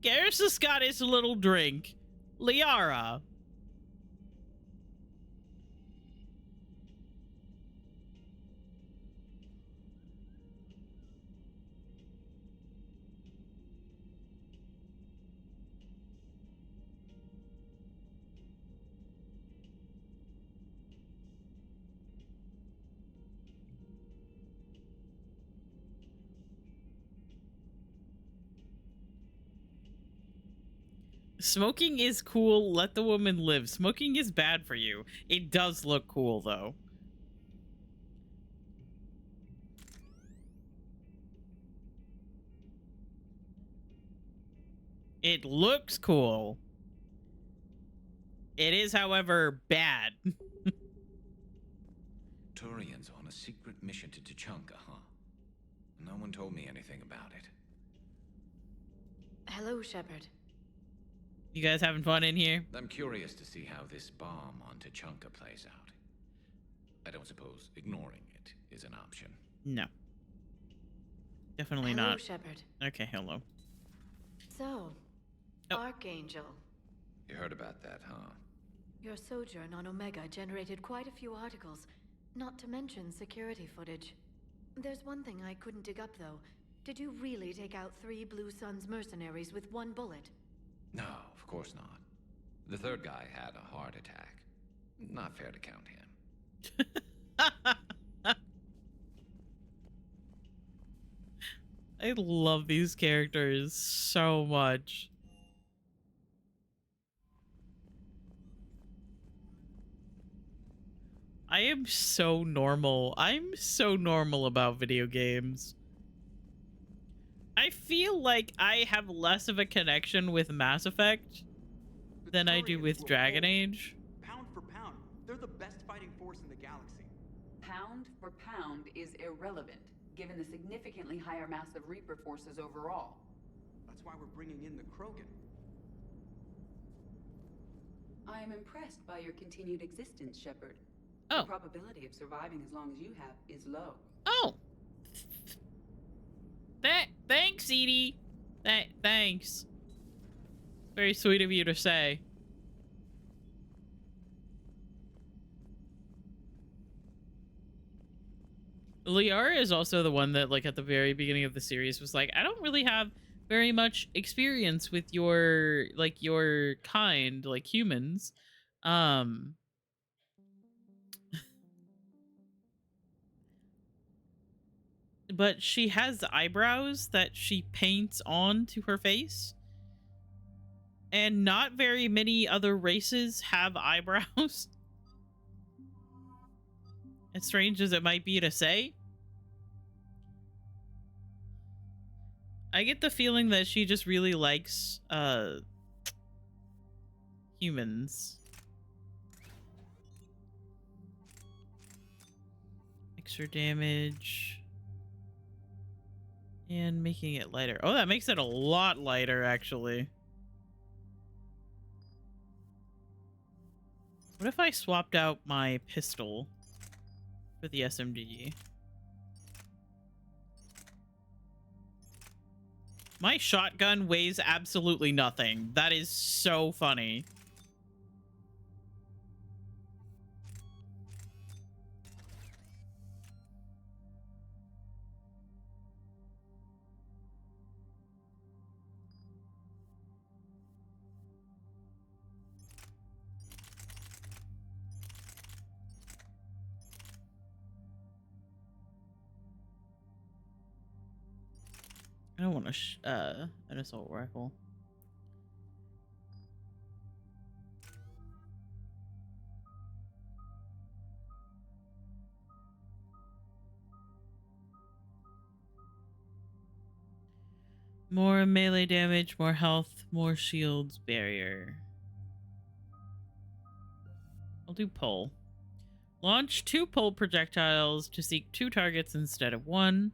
Garrus has got his little drink. Liara. Smoking is cool. Let the woman live. Smoking is bad for you. It does look cool, though. It looks cool. It is, however, bad. Turians on a secret mission to Tuchanka, huh? No one told me anything about it. Hello, Shepard. You guys having fun in here? I'm curious to see how this bomb on Tuchanka plays out. I don't suppose ignoring it is an option. No. Definitely Hello, not. Shepard. Okay, hello. So, Archangel. You heard about that, huh? Your sojourn on Omega generated quite a few articles, not to mention security footage. There's one thing I couldn't dig up, though. Did you really take out 3 Blue Suns mercenaries with 1 bullet? No, of course not. The third guy had a heart attack. Not fair to count him. I love these characters so much. I am so normal. I'm so normal about video games. I feel like I have less of a connection with Mass Effect than I do with Dragon Age. Pound for pound, they're the best fighting force in the galaxy. Pound for pound is irrelevant, given the significantly higher mass of Reaper forces overall. That's why we're bringing in the Krogan. I am impressed by your continued existence, Shepard. Oh. The probability of surviving as long as you have is low. Oh. Thanks, Edie. Thanks. Very sweet of you to say. Liara is also the one that, like, at the very beginning of the series was like, I don't really have very much experience with your kind, like humans. But she has eyebrows that she paints on to her face. And not very many other races have eyebrows. As strange as it might be to say. I get the feeling that she just really likes humans. Extra damage. And making it lighter. Oh, that makes it a lot lighter, actually. What if I swapped out my pistol for the SMG? My shotgun weighs absolutely nothing. That is so funny. I don't want an assault rifle. More melee damage, more health, more shields, barrier. I'll do pull. Launch 2 pull projectiles to seek 2 targets instead of 1.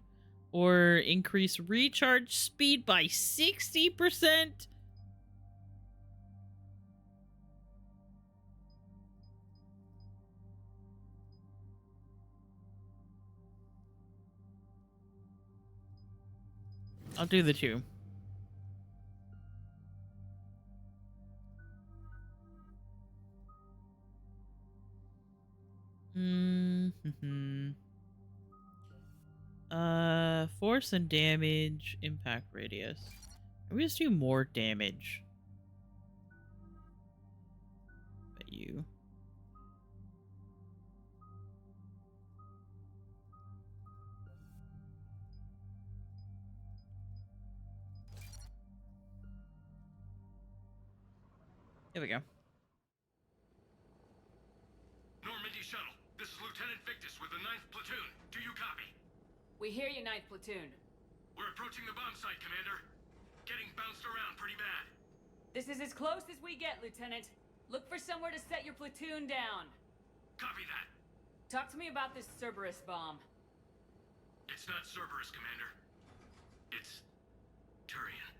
Or increase recharge speed by 60%. I'll do the 2. Force and damage, impact radius. We just do more damage. But you. Here we go. Normandy shuttle. This is Lieutenant Victus with the 9th Platoon. Do you copy? We hear you, 9th Platoon. We're approaching the bomb site, Commander. Getting bounced around pretty bad. This is as close as we get, Lieutenant. Look for somewhere to set your platoon down. Copy that. Talk to me about this Cerberus bomb. It's not Cerberus, Commander. It's Turian.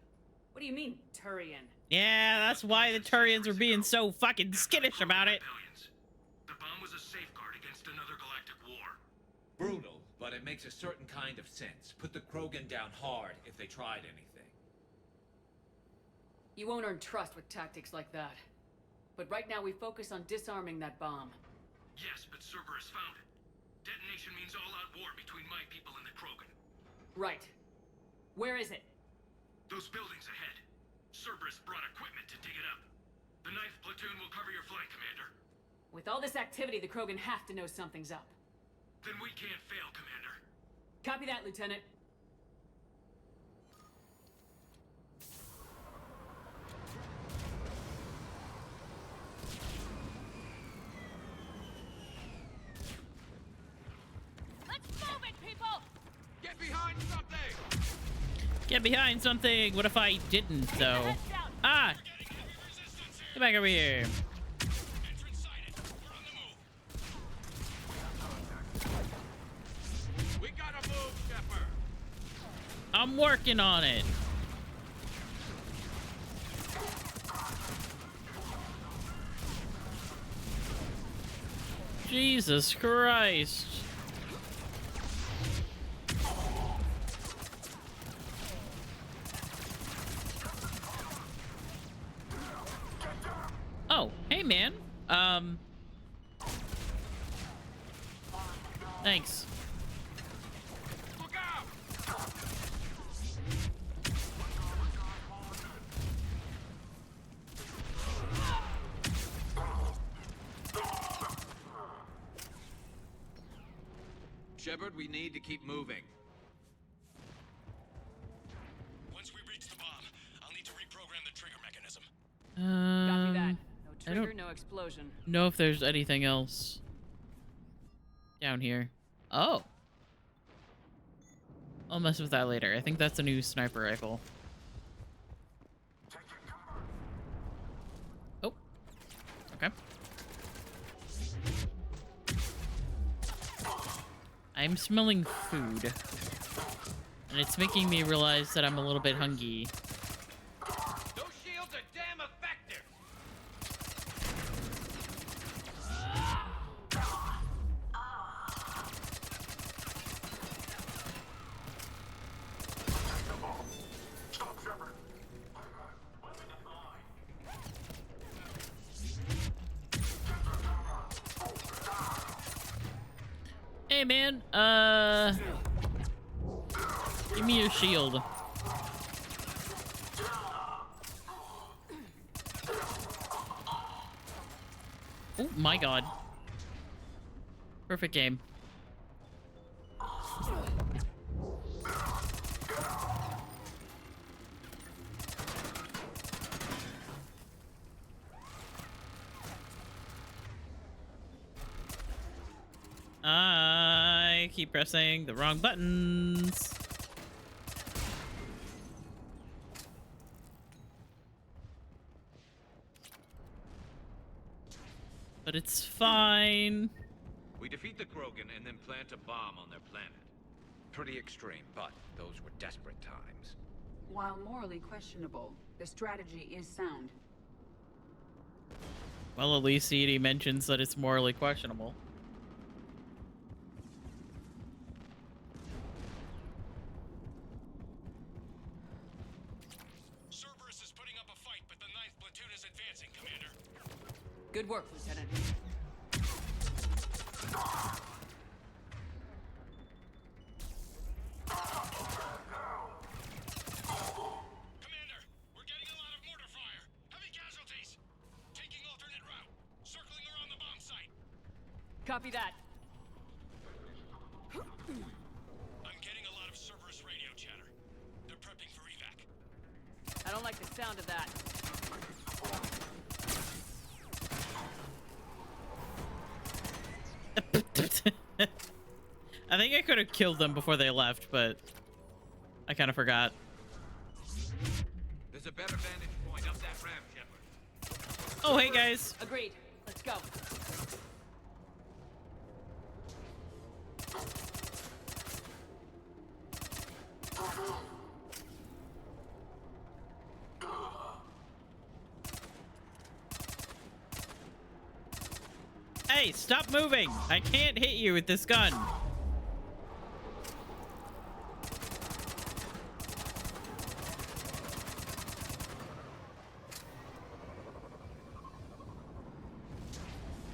What do you mean, Turian? Yeah, that's why the Turians were being so fucking skittish about it. The bomb was a safeguard against another galactic war. Brutal, but it makes a certain kind of sense. Put the Krogan down hard if they tried anything. You won't earn trust with tactics like that. But right now we focus on disarming that bomb. Yes, but Cerberus found it. Detonation means all-out war between my people and the Krogan. Right. Where is it? Those buildings ahead. Cerberus brought equipment to dig it up. The 9th platoon will cover your flank, Commander. With all this activity, the Krogan have to know something's up. Then we can't fail, Commander. Copy that, Lieutenant. Let's move it, people! Get behind something! Get behind something! What if I didn't, though? Ah! Get back over here. We gotta move, Shepard! I'm working on it. Jesus Christ. Oh, hey man. Thanks. Look out! Shepard, we need to keep moving. Once we reach the bomb, I'll need to reprogram the trigger mechanism. Copy that. I No trigger, don't no explosion. know if there's anything else down here. Oh. I'll mess with that later. I think that's a new sniper rifle. Oh. Okay. I'm smelling food. And it's making me realize that I'm a little bit hungry. Those shields are damn effective! Hey man, give me your shield. Oh my god. Perfect game. I keep pressing the wrong buttons. But it's fine. We defeat the Krogan and then plant a bomb on their planet. Pretty extreme, but those were desperate times. While morally questionable, the strategy is sound. Well, at least Edie mentions that it's morally questionable. Cerberus is putting up a fight, but the 9th platoon is advancing, Commander. Good work, Lieutenant. Commander, we're getting a lot of mortar fire. Heavy casualties. Taking alternate route. Circling around the bomb site. Copy that. I'm getting a lot of Cerberus radio chatter. They're prepping for evac. I don't like the sound of that. I think I could have killed them before they left, but I kind of forgot. There's a better vantage point up that ramp, Shepard. Oh, hey guys. Agreed. Let's go. Hey, stop moving! I can't hit you with this gun.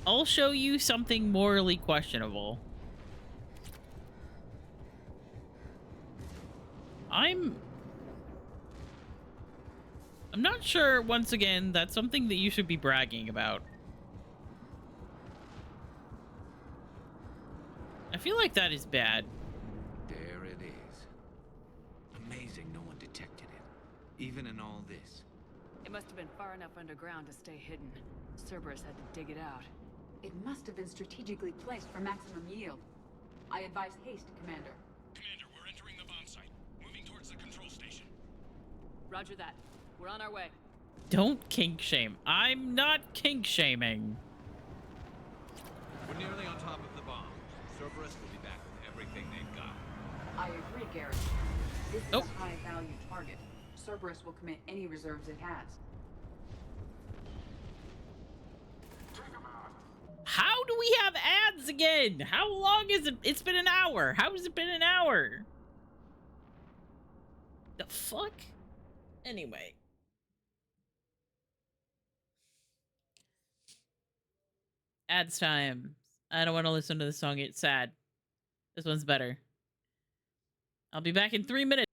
I'll show you something morally questionable. I'm I'm not sure, once again, that's something that you should be bragging about. I feel like that is bad. There it is. Amazing no one detected it, even in all this. It must have been far enough underground to stay hidden. Cerberus had to dig it out. It must have been strategically placed for maximum yield. I advise haste, Commander. Commander, we're entering the bomb site. Moving towards the control station. Roger that. We're on our way. Don't kink shame. I'm not kink shaming. We're nearly on top of the bomb. Cerberus will be back with everything they've got. I agree, Garrett. This is a high-value target. Cerberus will commit any reserves it has. How do we have ads again? How long is it? It's been an hour. How has it been an hour? The fuck? Anyway. Ads time. I don't want to listen to the song. It's sad. This one's better. I'll be back in 3 minutes.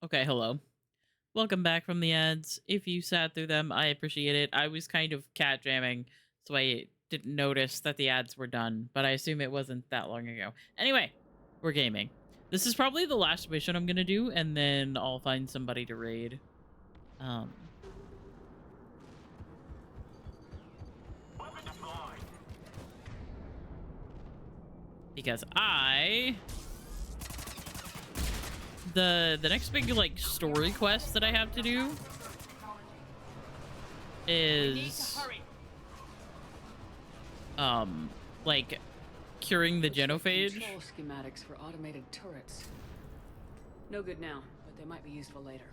Okay, hello. Welcome back from the ads. If you sat through them, I appreciate it. I was kind of cat jamming, so I didn't notice that the ads were done, but I assume it wasn't that long ago. Anyway, we're gaming. This is probably the last mission I'm gonna do, and then I'll find somebody to raid. Because the next big like story quest that I have to do is like curing the genophage. Control schematics for automated turrets. No good now, but they might be useful later.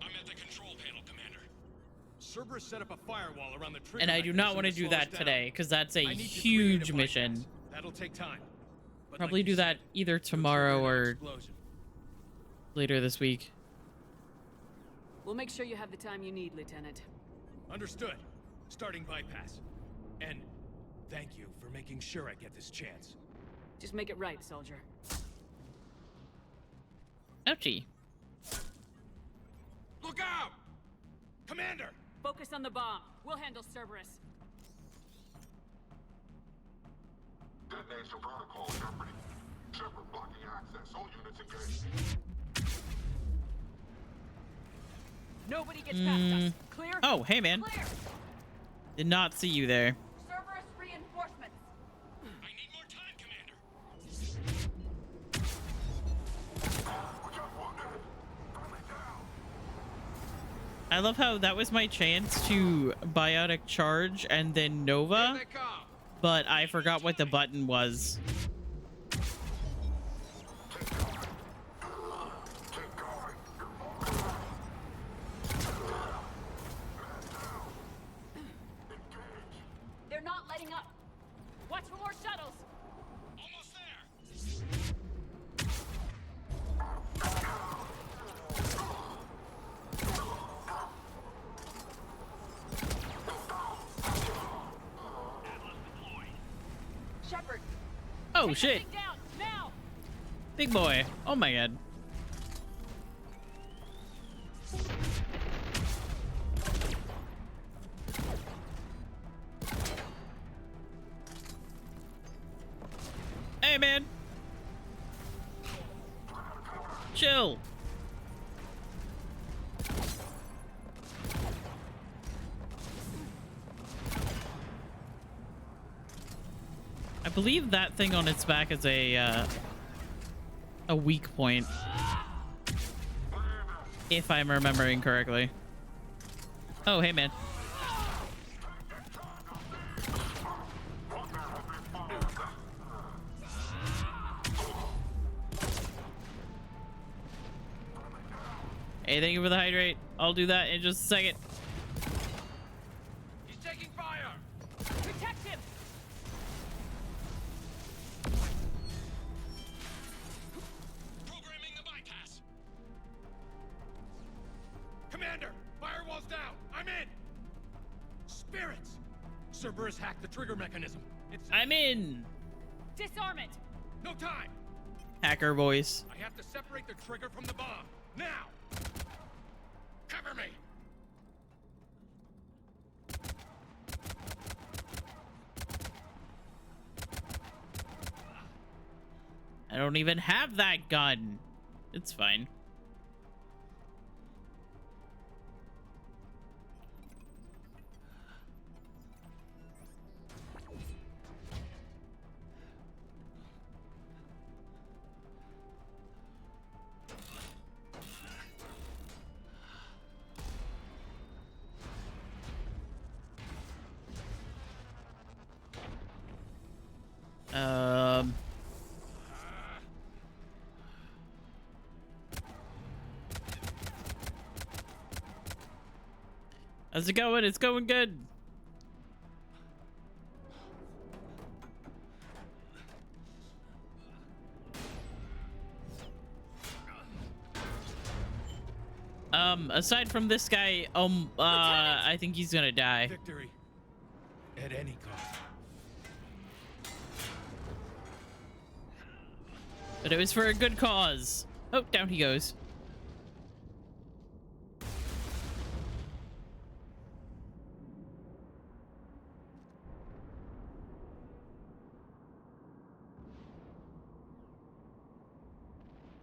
I'm at the control panel, Commander. Cerberus set up a firewall around the trigger And I do not want to do that today because that's a huge mission. That'll take time. Probably do that either tomorrow or later this week. We'll make sure you have the time you need, Lieutenant. Understood. Starting bypass. And thank you for making sure I get this chance. Just make it right, soldier. Ouchie. Look out! Commander! Focus on the bomb. We'll handle Cerberus. Detonation protocol interpreted. Shepard blocking access. All units engaged. Nobody gets past us. Clear? Oh, hey man. Clear. Did not see you there. Cerberus reinforcements. I need more time, Commander. I love how that was my chance to biotic charge and then Nova, but I forgot what the button was. They're not letting up. Watch for more shuttles. Almost there. Shepard. Oh shit. Down now. Big boy. Oh my god. Hey man. Chill. I believe that thing on its back is a weak point, if I'm remembering correctly. Oh, hey man. Hey, thank you for the hydrate. I'll do that in just a second. He's taking fire! Protect him! Programming the bypass. Commander! Firewall's down! I'm in! Spirits! Cerberus hacked the trigger mechanism. I'm in! Disarm it! No time! Hacker voice. I have to separate the trigger from the bomb. Now! Cover me! I don't even have that gun. It's fine. How's it going? It's going good. Aside from this guy, I think he's gonna die. Victory. At any cost. But it was for a good cause. Oh, down he goes.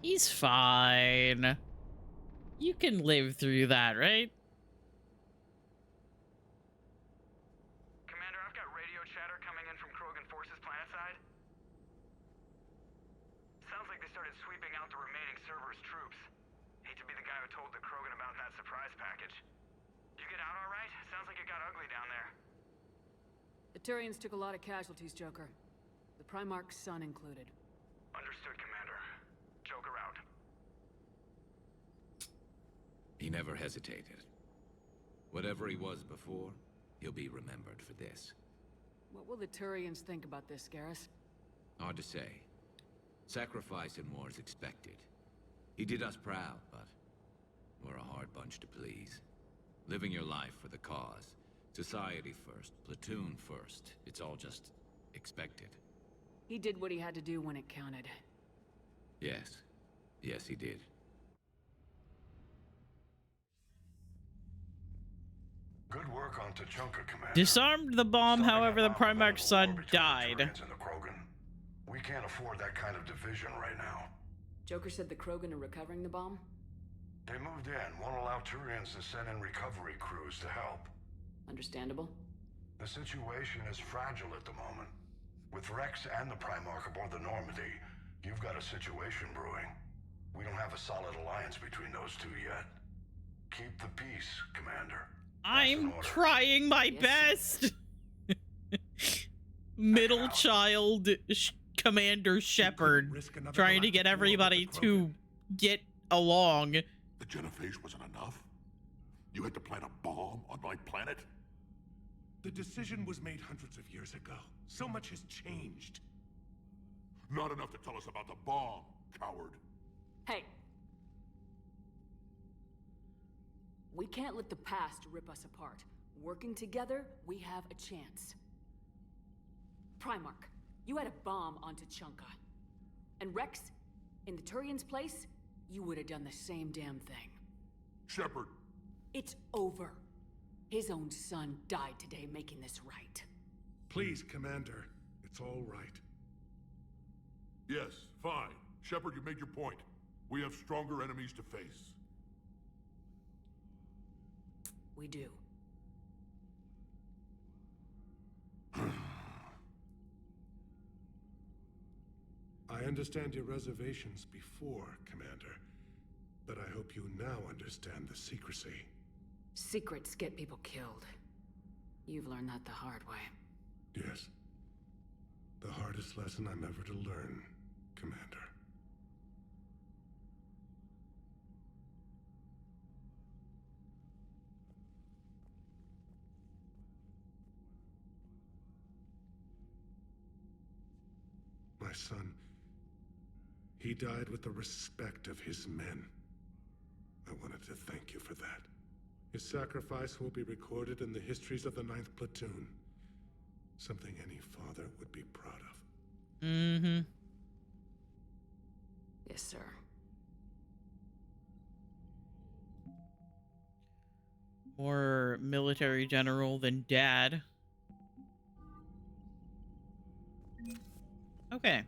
He's fine. You can live through that, right? chatter coming in from Krogan forces planetside? Sounds like they started sweeping out the remaining Cerberus troops. Hate to be the guy who told the Krogan about that surprise package. You get out all right? Sounds like it got ugly down there. The Turians took a lot of casualties, Joker. The Primarch's son included. Understood, Commander. Joker out. He never hesitated. Whatever he was before, he'll be remembered for this. What will the Turians think about this, Garrus? Hard to say. Sacrifice in war is expected. He did us proud, but we're a hard bunch to please. Living your life for the cause. Society first, platoon first. It's all just expected. He did what he had to do when it counted. Yes. Yes, he did. Good work on Tachanka, Commander. Disarmed the bomb, however, the Primarch's son died. Turians and the Krogan. We can't afford that kind of division right now. Joker said the Krogan are recovering the bomb? They moved in, won't allow Turians to send in recovery crews to help. Understandable. The situation is fragile at the moment. With Rex and the Primarch aboard the Normandy, you've got a situation brewing. We don't have a solid alliance between those two yet. Keep the peace, Commander. I'm trying my best. Middle child Commander Shepard trying to get everybody to get along. The Genophage wasn't enough? You had to plant a bomb on my planet? The decision was made hundreds of years ago. So much has changed. Not enough to tell us about the bomb, coward. Hey! We can't let the past rip us apart. Working together, we have a chance. Primarch, you had a bomb on Tachanka. And Rex, in the Turian's place, you would have done the same damn thing. Shepard! It's over. His own son died today making this right. Please, Commander. It's all right. Yes, fine. Shepard, you made your point. We have stronger enemies to face. We do. I understand your reservations before, Commander. But I hope you now understand the secrecy. Secrets get people killed. You've learned that the hard way. Yes. The hardest lesson I'm ever to learn, Commander. My son, he died with the respect of his men. I wanted to thank you for that. His sacrifice will be recorded in the histories of the 9th Platoon. Something any father would be proud of. Mm-hmm. Yes, sir. More military general than Dad. Okay.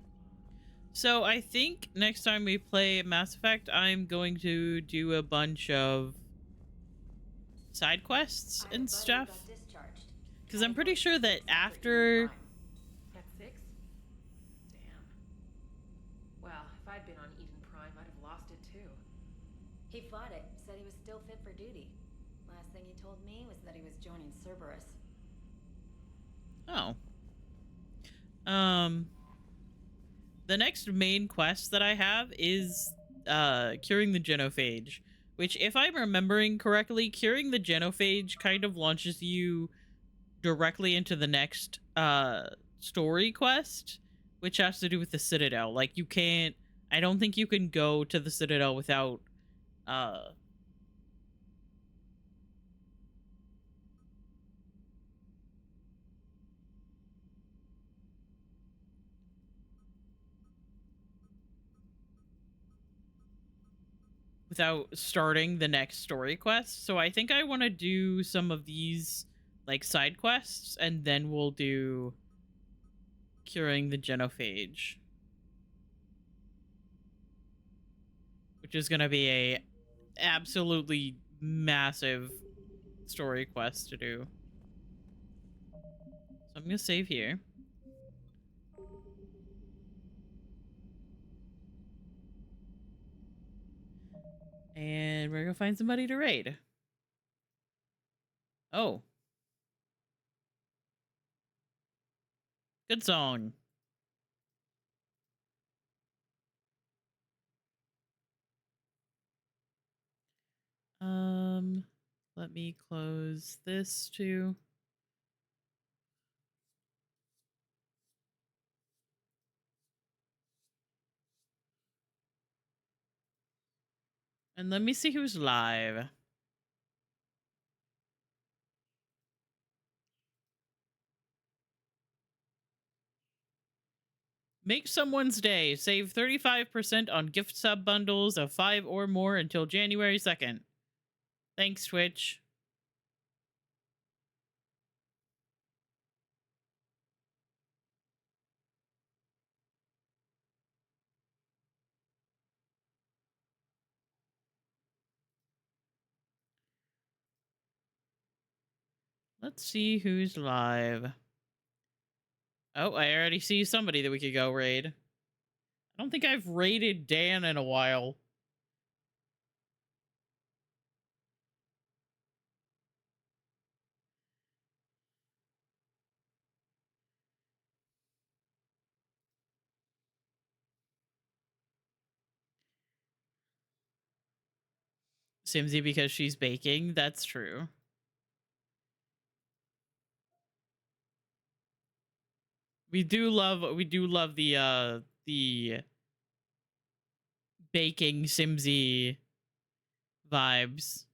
So I think next time we play Mass Effect, I'm going to do a bunch of side quests and stuff. Because I'm pretty sure that after... At 6? Damn. Well, if I'd been on Eden Prime, I'd have lost it too. He fought it, said he was still fit for duty. Last thing he told me was that he was joining Cerberus. Oh. The next main quest that I have is curing the Genophage, which, if I'm remembering correctly, curing the Genophage kind of launches you directly into the next story quest, which has to do with the Citadel. Like, you can't... I don't think you can go to the Citadel without... without starting the next story quest. So I think I want to do some of these like side quests, and then we'll do curing the Genophage, which is going to be a absolutely massive story quest to do. I'm gonna save here. And we're gonna find somebody to raid. Oh. Good song. Let me close this too. And let me see who's live. Make someone's day. Save 35% on gift sub bundles of 5 or more until January 2nd. Thanks, Twitch. Let's see who's live. Oh, I already see somebody that we could go raid. I don't think I've raided Dan in a while. Simsy because she's baking. That's true. We do love the baking Simsy vibes.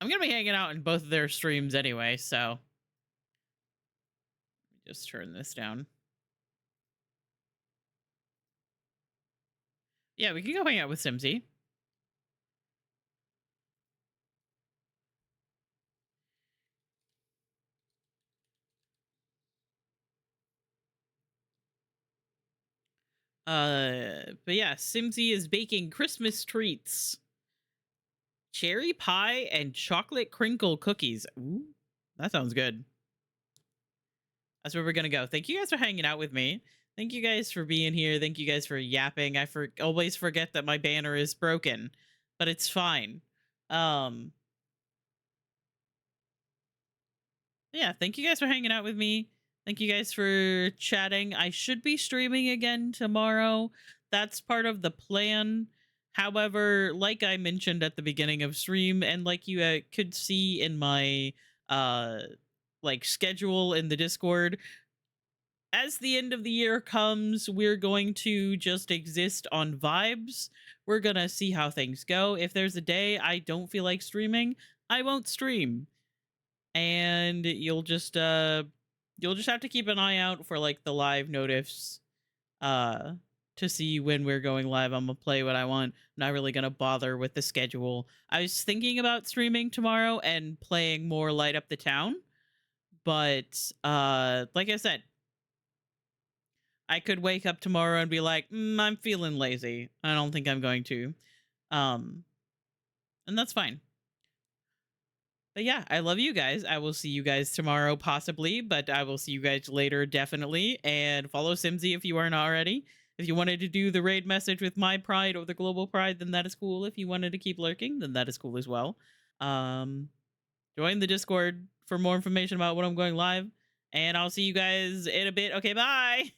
I'm gonna be hanging out in both of their streams anyway, so just turn this down. Yeah, we can go hang out with Simsy. But yeah, Simsy is baking Christmas treats. Cherry pie and chocolate crinkle cookies. Ooh, that sounds good. That's where we're gonna go. Thank you guys for hanging out with me. Thank you guys for being here. Thank you guys for yapping. I always forget that my banner is broken, but it's fine. Yeah, thank you guys for hanging out with me. Thank you guys for chatting. I should be streaming again tomorrow. That's part of the plan. However, like I mentioned at the beginning of stream, and like you could see in my like schedule in the Discord, as the end of the year comes, we're going to just exist on vibes. We're gonna see how things go. If there's a day I don't feel like streaming, I won't stream. And you'll just have to keep an eye out for like the live notifs to see when we're going live. I'm gonna play what I want. I'm not really gonna bother with the schedule. I was thinking about streaming tomorrow and playing more Light Up the Town, but like I said, I could wake up tomorrow and be like, I'm feeling lazy. I don't think I'm going to. And that's fine. But yeah, I love you guys. I will see you guys tomorrow, possibly, but I will see you guys later, definitely. And follow Simsy if you aren't already. If you wanted to do the raid message with my pride or the global pride, then that is cool. If you wanted to keep lurking, then that is cool as well. Join the Discord for more information about when I'm going live. And I'll see you guys in a bit. Okay, bye.